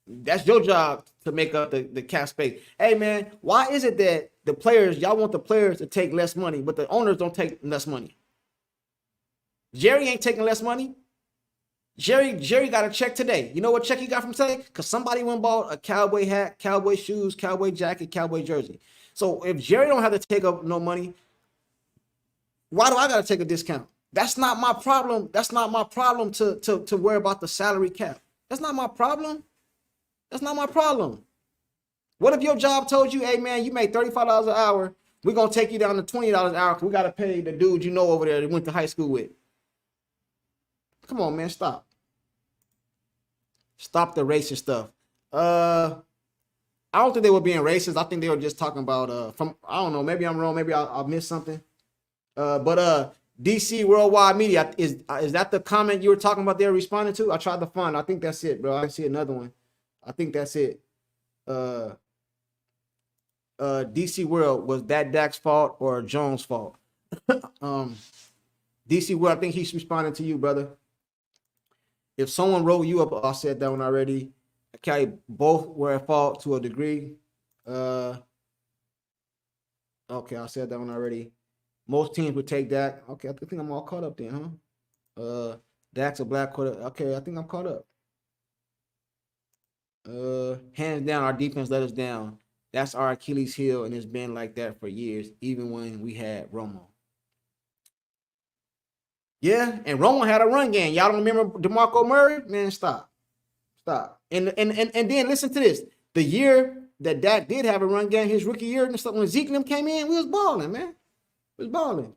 That's your job to make up the cap space. Hey man, why is it that the players, y'all want the players to take less money, but the owners don't take less money? Jerry ain't taking less money. Jerry got a check today. You know what check he got from today? Because somebody went and bought a Cowboy hat, Cowboy shoes, Cowboy jacket, Cowboy jersey. So if Jerry don't have to take up no money, why do I got to take a discount? That's not my problem. That's not my problem to worry about the salary cap. That's not my problem. That's not my problem. What if your job told you, hey, man, you make $35 an hour. We're going to take you down to $20 an hour. We got to pay the dude you know over there that went to high school with. Come on, man, stop. Stop the racist stuff. I don't think they were being racist. I think they were just talking about, I don't know, maybe I'm wrong. Maybe I'll miss something. But DC Worldwide Media, is that the comment you were talking about they're responding to? I tried to find. I think that's it, bro. I see another one. I think that's it. DC World, was that Dak's fault or Jones' fault? DC World, I think he's responding to you, brother. If someone wrote you up, I said that one already. Okay, both were at fault to a degree. Okay, I said that one already. Most teams would take Dak. Okay, I think I'm all caught up then, huh? Dak's a black quarter. Okay, I think I'm caught up. Hands down, our defense let us down. That's our Achilles heel, and it's been like that for years, even when we had Romo. Yeah, and Romo had a run game. Y'all don't remember DeMarco Murray? Man, stop. And then listen to this. The year that Dak did have a run game, his rookie year, and stuff, when Zeke and them came in, we was balling, man. We was balling.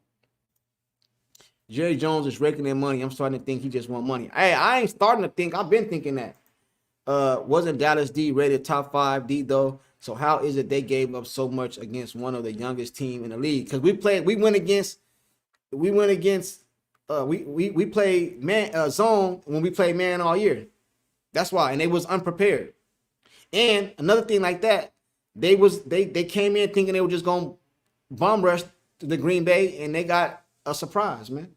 Jerry Jones is raking in money. I'm starting to think he just want money. Hey, I ain't starting to think. I've been thinking that. Wasn't Dallas D rated top 5 D though? So how is it they gave up so much against one of the youngest team in the league? Because we played man zone when we played man all year. That's why, and they was unprepared. And another thing like that, they came in thinking they were just gonna bomb rush to the Green Bay, and they got a surprise, man.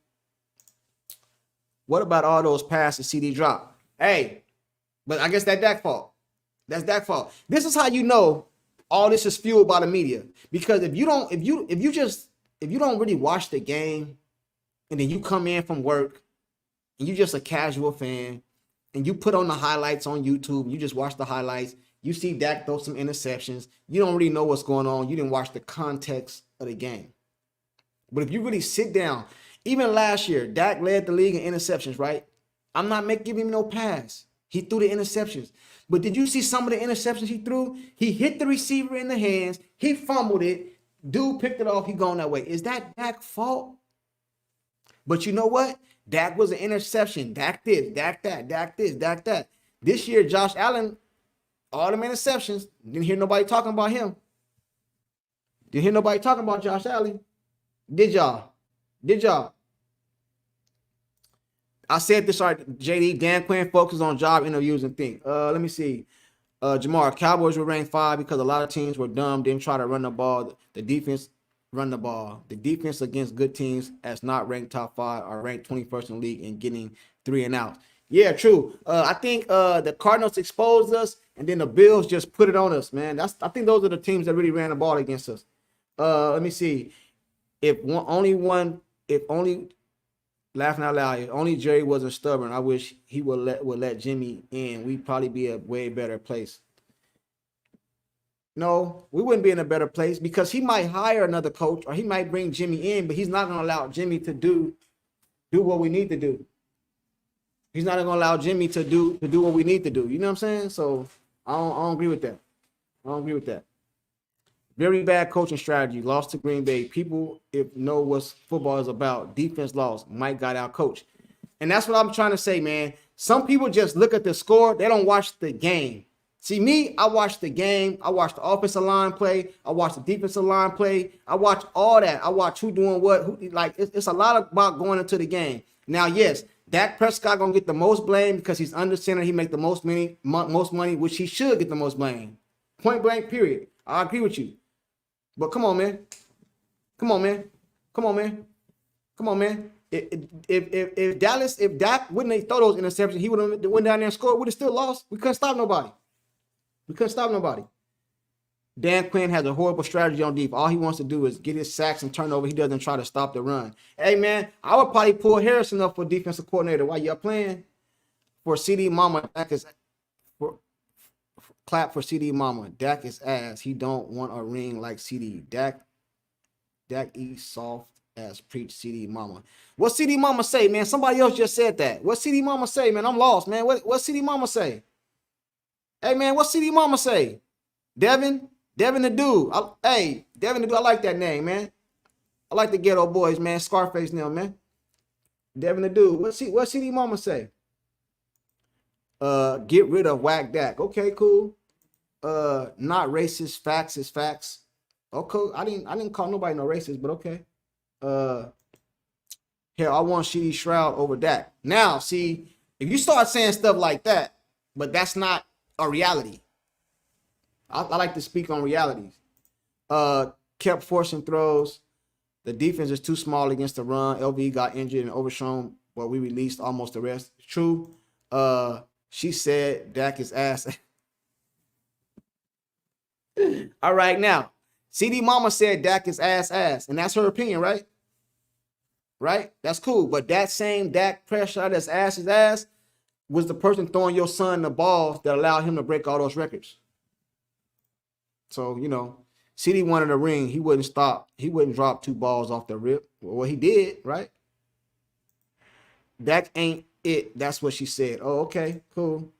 What about all those passes CD dropped? Hey, but I guess that's Dak's fault. That's Dak's fault. This is how you know all this is fueled by the media. Because if you don't really watch the game, and then you come in from work and you're just a casual fan and you put on the highlights on YouTube, you just watch the highlights, you see Dak throw some interceptions, you don't really know what's going on, you didn't watch the context of the game. But if you really sit down, even last year, Dak led the league in interceptions, right? I'm not giving him no pass. He threw the interceptions. But did you see some of the interceptions he threw? He hit the receiver in the hands. He fumbled it. Dude picked it off. He gone that way. Is that Dak's fault? But you know what? Dak was an interception. Dak this, Dak that, Dak this, Dak that. This year, Josh Allen, all them interceptions. Didn't hear nobody talking about him. Didn't hear nobody talking about Josh Allen. Did y'all? I said this, right, JD, Dan Quinn focuses on job interviews and things. Let me see. Jamar, Cowboys were ranked 5 because a lot of teams were dumb, didn't try to run the ball. The defense run the ball. The defense against good teams as not ranked top 5 are ranked 21st in the league and getting 3 and out. Yeah, true. I think the Cardinals exposed us, and then the Bills just put it on us, man. I think those are the teams that really ran the ball against us. Let me see. If only laughing out loud, if only Jerry wasn't stubborn, I wish he would let Jimmy in. We'd probably be a way better place. No, we wouldn't be in a better place because he might hire another coach or he might bring Jimmy in, but he's not going to allow Jimmy to do what we need to do. He's not going to allow Jimmy to do what we need to do. You know what I'm saying? So I don't agree with that. I don't agree with that. Very bad coaching strategy. Lost to Green Bay. People know what football is about. Defense lost. Mike got out coach. And that's what I'm trying to say, man. Some people just look at the score. They don't watch the game. See, me, I watch the game. I watch the offensive line play. I watch the defensive line play. I watch all that. I watch who doing what. It's a lot about going into the game. Now, yes, Dak Prescott gonna get the most blame because he's under center. He make the most money, which he should get the most blame. Point blank, period. I agree with you. But come on, man. Come on, man. Come on, man. Come on, man. If Dak wouldn't have throw those interceptions, he would have went down there and scored. Would have still lost. We couldn't stop nobody. Dan Quinn has a horrible strategy on defense. All he wants to do is get his sacks and turnover. He doesn't try to stop the run. Hey, man, I would probably pull Harrison up for defensive coordinator while y'all playing. For CD Mama, Dak is clap for CD Mama. Dak is ass. He don't want a ring like CD. Dak eats soft as preach CD Mama. What CD Mama say, man? Somebody else just said that. What CD Mama say, man? I'm lost, man. What CD Mama say? Hey, man, what CD Mama say? Devin the dude. Devin the dude. I like that name, man. I like the Ghetto Boys, man. Scarface now, man. Devin the dude. What CD Mama say? Get rid of Whack Dak. Okay, cool. Not racist. Facts is facts. Okay, I didn't call nobody no racist, but okay. Hell, I want CD Shroud over Dak. Now, see, if you start saying stuff like that, but that's not a reality. I like to speak on realities. Kept forcing throws. The defense is too small against the run. LV got injured and overshown, but we released almost the rest. True. She said Dak is ass. All right, now, CD Mama said Dak is ass, and that's her opinion, right? Right? That's cool. But that same Dak Prescott that's ass was the person throwing your son the balls that allowed him to break all those records. So, you know, CD wanted a ring. He wouldn't stop. He wouldn't drop 2 balls off the rip. Well, he did, right? Dak ain't it. That's what she said. Oh, okay, cool.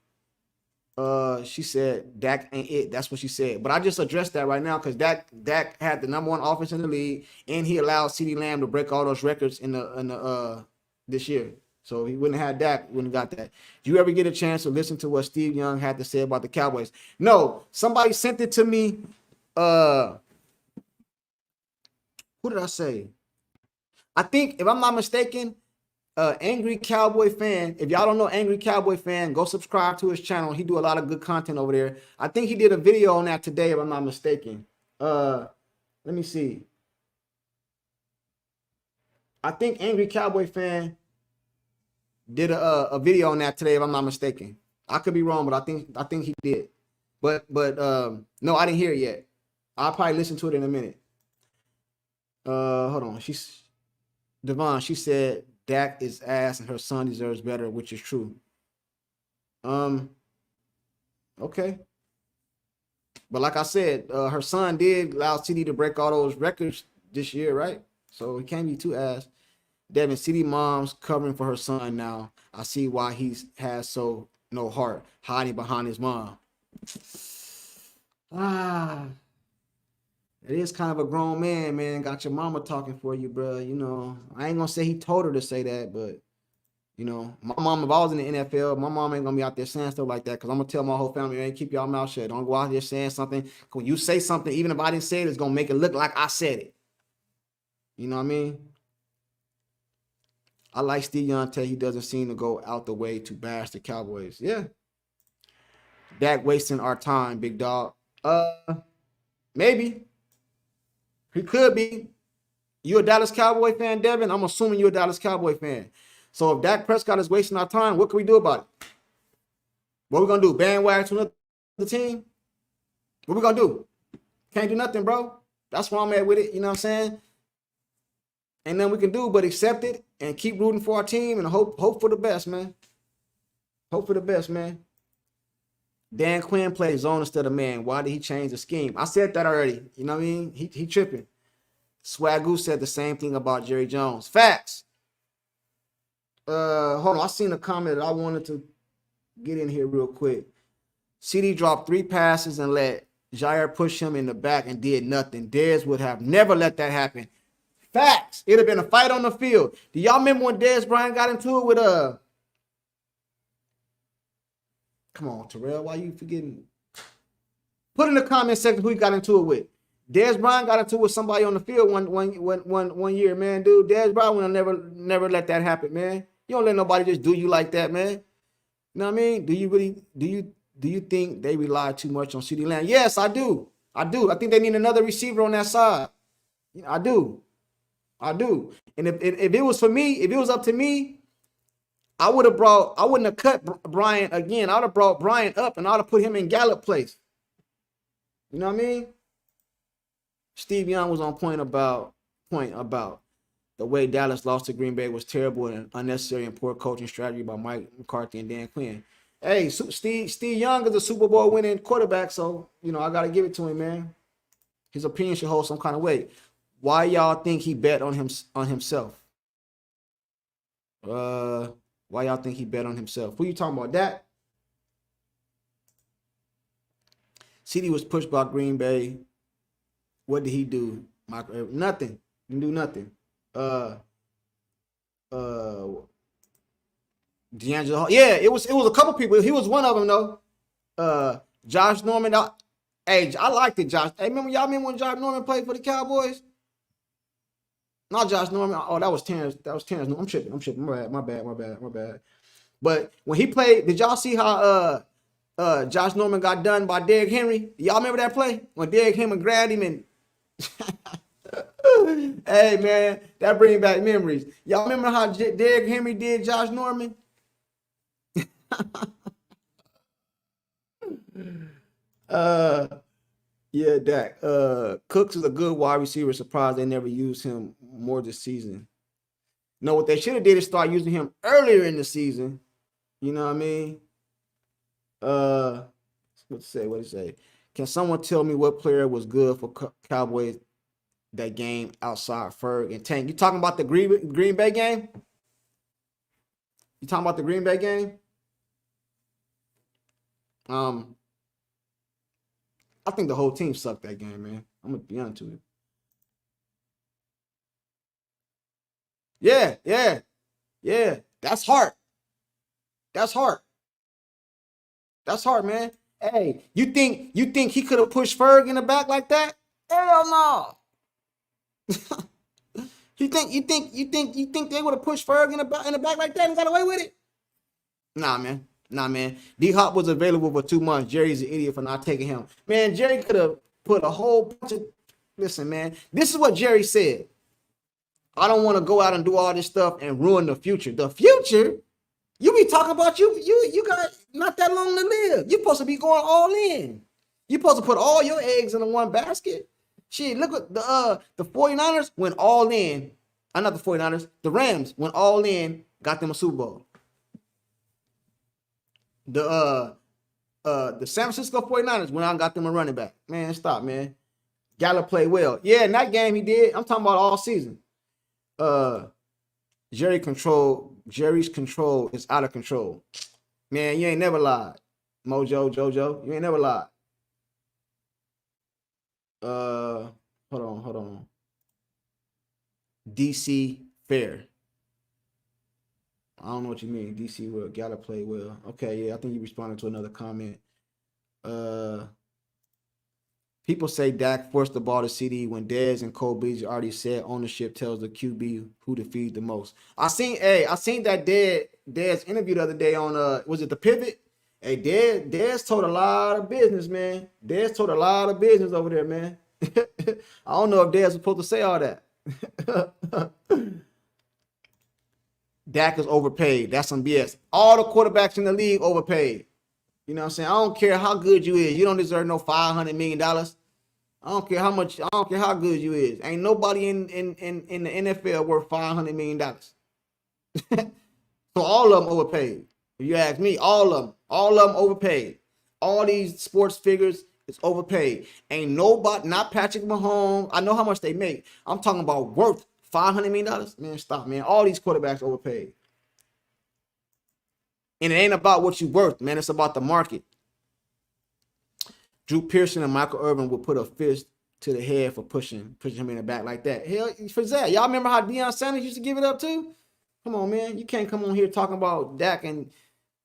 She said Dak ain't it. That's what she said. But I just addressed that right now because Dak had the #1 offense in the league, and he allowed CeeDee Lamb to break all those records in the this year. So he wouldn't have had Dak, wouldn't have got that. Do you ever get a chance to listen to what Steve Young had to say about the Cowboys? No. Somebody sent it to me. Who did I say? I think, if I'm not mistaken, Angry Cowboy Fan. If y'all don't know Angry Cowboy Fan, go subscribe to his channel. He do a lot of good content over there. I think he did a video on that today, if I'm not mistaken. Let me see. I think Angry Cowboy Fan did a video on that today, if I'm not mistaken. I could be wrong, but I think he did. But no, I didn't hear it yet. I'll probably listen to it in a minute. Hold on. Devon, she said Dak is ass and her son deserves better, which is true. Okay. But like I said, her son did allow CD to break all those records this year, right? So he can't be too ass. Devin, CD mom's covering for her son now. I see why he has so no heart, hiding behind his mom. It is kind of a grown man. Got your mama talking for you, bro. You know, I ain't gonna say he told her to say that, but you know, my mom, if I was in the NFL, my mom ain't gonna be out there saying stuff like that, because I'm gonna tell my whole family, man, keep y'all mouth shut. Don't go out there saying something. When you say something, even if I didn't say it, it's gonna make it look like I said it. You know what I mean? I like Steve Young tell he doesn't seem to go out the way to bash the Cowboys. Yeah. Dak wasting our time, big dog. Maybe. He could be. You a Dallas Cowboy fan, Devin? I'm assuming you're a Dallas Cowboy fan. So if Dak Prescott is wasting our time, what can we do about it? What we gonna do? Bandwagon to another team? What we gonna do? Can't do nothing, bro. That's where I'm at with it. You know what I'm saying? And then we can do but accept it and keep rooting for our team and hope for the best, man. Hope for the best, man. Dan Quinn plays zone instead of man. Why did he change the scheme? I said that already. You know what I mean? He tripping. Swagoo said the same thing about Jerry Jones. Facts. Hold on. I seen a comment that I wanted to get in here real quick. CD dropped 3 passes and let Jair push him in the back and did nothing. Dez would have never let that happen. Facts. It'd have been a fight on the field. Do y'all remember when Dez Bryant got into it with Come on, Terrell. Why you forgetting? Put in the comment section who he got into it with. Dez Bryant got into it with somebody on the field one year, man. Dude, Dez Bryant will never let that happen, man. You don't let nobody just do you like that, man. You know what I mean? Do you think they rely too much on CeeDee Lamb? Yes, I do. I think they need another receiver on that side. I do. And if it was for me, if it was up to me, I wouldn't have cut Bryant again. I would have brought Bryant up and I would have put him in Gallup place. You know what I mean? Steve Young was on point about the way Dallas lost to Green Bay was terrible and unnecessary and poor coaching strategy by Mike McCarthy and Dan Quinn. Hey, Steve Young is a Super Bowl winning quarterback, so I gotta give it to him, man. His opinion should hold some kind of weight. Why y'all think he bet on himself? Why y'all think he bet on himself? Who you talking about? That? CD was pushed by Green Bay. What did he do? Nothing. Didn't do nothing. D'Angelo. Yeah, it was a couple people. He was one of them though. Josh Norman. I liked it, Josh. Hey, remember when Josh Norman played for the Cowboys? Not Josh Norman. Oh, that was Terrence. No, I'm tripping. My bad. But when he played, did y'all see how Josh Norman got done by Derrick Henry? Y'all remember that play when Derrick Henry grabbed him and hey man, that brings back memories. Y'all remember how Derrick Henry did Josh Norman? Yeah, Dak. Cooks is a good wide receiver. Surprised they never used him more this season. No, what they should have did is start using him earlier in the season. You know what I mean? What to say? Can someone tell me what player was good for Cowboys that game outside Ferg and Tank? You talking about the Green Bay game? You talking about the Green Bay game? I think the whole team sucked that game, man. I'm gonna be honest with you. Yeah. That's hard. That's hard, man. Hey, you think he could have pushed Ferg in the back like that? Hell no. You think they would have pushed Ferg in the back like that and got away with it? Nah, man. D-Hop was available for 2 months. Jerry's an idiot for not taking him. Man, Jerry could have put a whole bunch of... Listen, man. This is what Jerry said. I don't want to go out and do all this stuff and ruin the future. The future? You be talking about you got not that long to live. You're supposed to be going all in. You're supposed to put all your eggs in the one basket. Shit, look at the 49ers went all in. Not the 49ers. The Rams went all in, got them a Super Bowl. The San Francisco 49ers went out and got them a running back. Man, stop, man. Gallup played well. Yeah, in that game he did. I'm talking about all season. Jerry's control is out of control. Man, you ain't never lied. Jojo, you ain't never lied. Hold on. DC fair. I don't know what you mean. DC well, Gallup played well. Okay, yeah, I think you responded to another comment. People say Dak forced the ball to CD when Dez and Cole Beasley already said ownership tells the QB who to feed the most. I seen that Dez interview the other day on was it the Pivot? Hey, Dez told a lot of business, man. Dez told a lot of business over there, man. I don't know if Dez was supposed to say all that. Dak is overpaid. That's some BS. All the quarterbacks in the league overpaid. You know what I'm saying? I don't care how good you is. You don't deserve no $500 million. I don't care how much. I don't care how good you is. Ain't nobody in the NFL worth $500 million. So all of them overpaid. If you ask me, all of them overpaid. All these sports figures is overpaid. Ain't nobody, not Patrick Mahomes. I know how much they make. I'm talking about worth $500 million. Man, stop, man. All these quarterbacks overpaid. And it ain't about what you worth, man. It's about the market. Drew Pearson and Michael Irvin would put a fist to the head for pushing him in the back like that. Hell, for that. Y'all remember how Deion Sanders used to give it up too? Come on, man. You can't come on here talking about Dak, and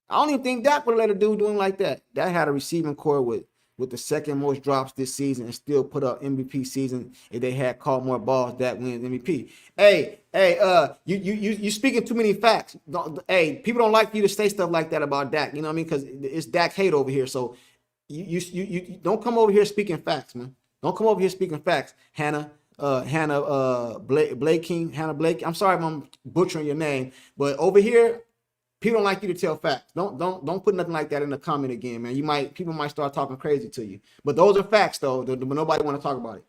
I don't even think Dak would let a dude doing like that. Dak had a receiving core with the second most drops this season and still put up MVP season. If they had caught more balls, Dak wins MVP. Hey, you speaking too many facts. Hey, people don't like you to say stuff like that about Dak. You know what I mean? Because it's Dak hate over here. So you don't come over here speaking facts, man. Don't come over here speaking facts, Hannah Blake. I'm sorry if I'm butchering your name, but over here, people don't like you to tell facts. Don't put nothing like that in the comment again, man. People might start talking crazy to you. But those are facts, though. But nobody want to talk about it.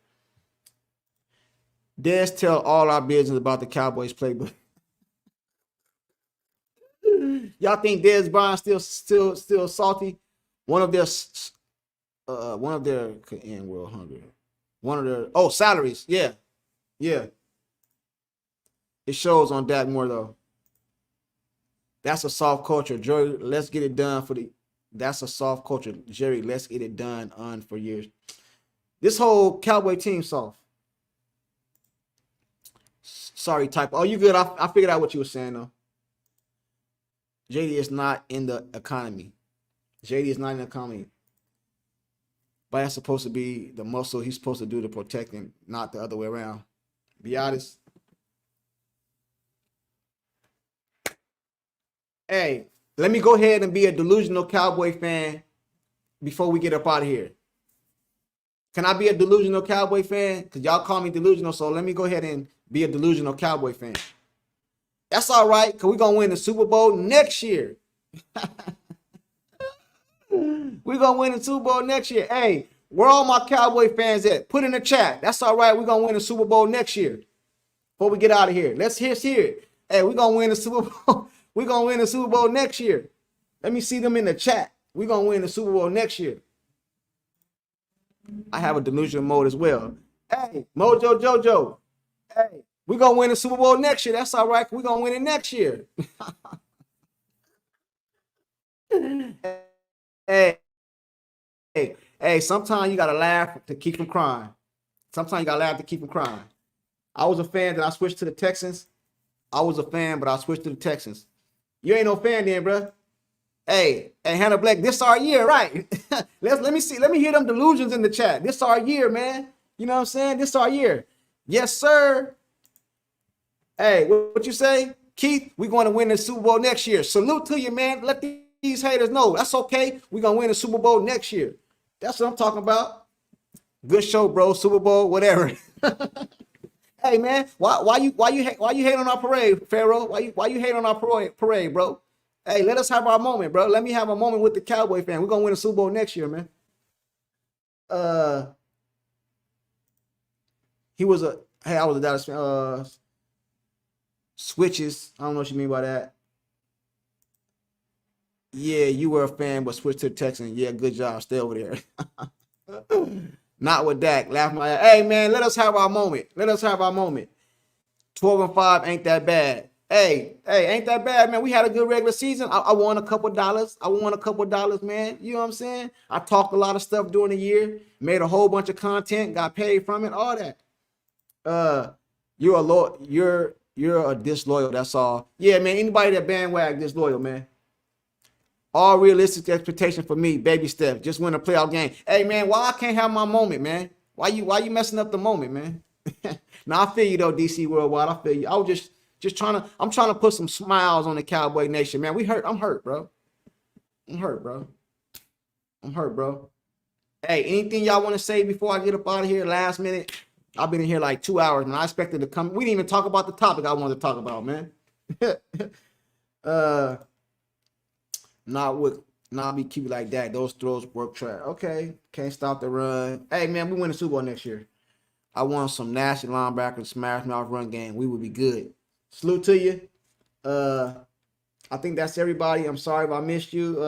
Des tell all our business about the Cowboys playbook. Y'all think Des Bryant still salty? One of their could end world hunger. One of their salaries. Yeah. It shows on Dak more though. That's a soft culture. Jerry, let's get it done that's a soft culture. Jerry, let's get it done on for years. This whole Cowboy team soft. Sorry, type. Oh, you good? I figured out what you were saying though. JD is not in the economy. JD is not in the economy. But that's supposed to be the muscle he's supposed to do to protect him, not the other way around. Be honest. Hey, let me go ahead and be a delusional Cowboy fan before we get up out of here. Can I be a delusional Cowboy fan? Because y'all call me delusional, so let me go ahead and be a delusional Cowboy fan. That's all right, because we're going to win the Super Bowl next year. We're going to win the Super Bowl next year. Hey, where all my Cowboy fans at? Put in the chat. That's all right. We're going to win the Super Bowl next year. Before we get out of here. Let's hear it. Hey, we're going to win the Super Bowl. We're going to win the Super Bowl next year. Let me see them in the chat. We're going to win the Super Bowl next year. I have a delusional mode as well. Hey, Mojo Jojo. Hey, we're going to win the Super Bowl next year. That's all right. We're going to win it next year. Hey, sometimes you got to laugh to keep from crying. I was a fan, then I switched to the Texans. I was a fan, but I switched to the Texans. You ain't no fan then, bro. Hey, Hannah Black, this our year, right? Let me see. Let me hear them delusions in the chat. This our year, man. You know what I'm saying? This our year. Yes, sir. Hey, what you say? Keith, we're going to win the Super Bowl next year. Salute to you, man. Let these haters know. That's okay. We're going to win the Super Bowl next year. That's what I'm talking about. Good show, bro. Super Bowl, whatever. Hey man, why you hate on our parade, Pharaoh? Why you hate on our parade, bro? Hey, let us have our moment, bro. Let me have a moment with the Cowboy fan. We're gonna win a Super Bowl next year, man. I was a Dallas fan. Switches. I don't know what you mean by that. Yeah, you were a fan, but switched to the Texans. Yeah, good job. Stay over there. Not with Dak. Laugh my ass. Hey, man, let us have our moment. 12-5 ain't that bad. Hey, ain't that bad, man. We had a good regular season. I won a couple dollars. Man. You know what I'm saying? I talked a lot of stuff during the year. Made a whole bunch of content. Got paid from it. All that. You're a disloyal. That's all. Yeah, man. Anybody that bandwagon disloyal, man. All realistic expectation for me, baby step. Just win a playoff game. Hey man, why I can't have my moment, man? Why you messing up the moment, man? Now I feel you though, DC Worldwide. I feel you. I was just trying to put some smiles on the Cowboy Nation, man. I'm hurt, bro. Hey, anything y'all want to say before I get up out of here? Last minute. I've been in here like 2 hours and I expected to come. We didn't even talk about the topic I wanted to talk about, man. Uh, not be keep it like that. Those throws work track. Okay, can't stop the run. Hey man, we win the Super Bowl next year. I want some nasty linebackers, smash mouth run game. We would be good. Salute to you. I think that's everybody. I'm sorry if I missed you.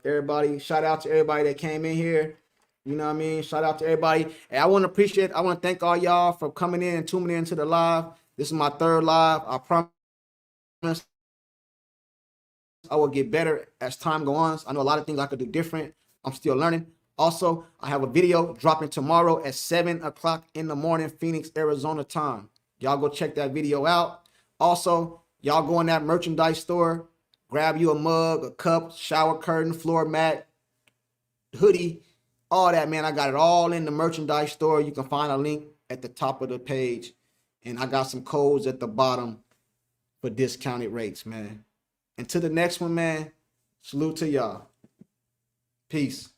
Everybody, shout out to everybody that came in here. You know what I mean? Shout out to everybody. And I want to thank all y'all for coming in and tuning into the live. This is my third live. I promise I will get better as time goes on. I know a lot of things I could do different. I'm still learning. Also, I have a video dropping tomorrow at 7 o'clock in the morning, Phoenix, Arizona time. Y'all go check that video out. Also, y'all go in that merchandise store, grab you a mug, a cup, shower curtain, floor mat, hoodie, all that, man. I got it all in the merchandise store. You can find a link at the top of the page. And I got some codes at the bottom for discounted rates, man. Until the next one, man, salute to y'all. Peace.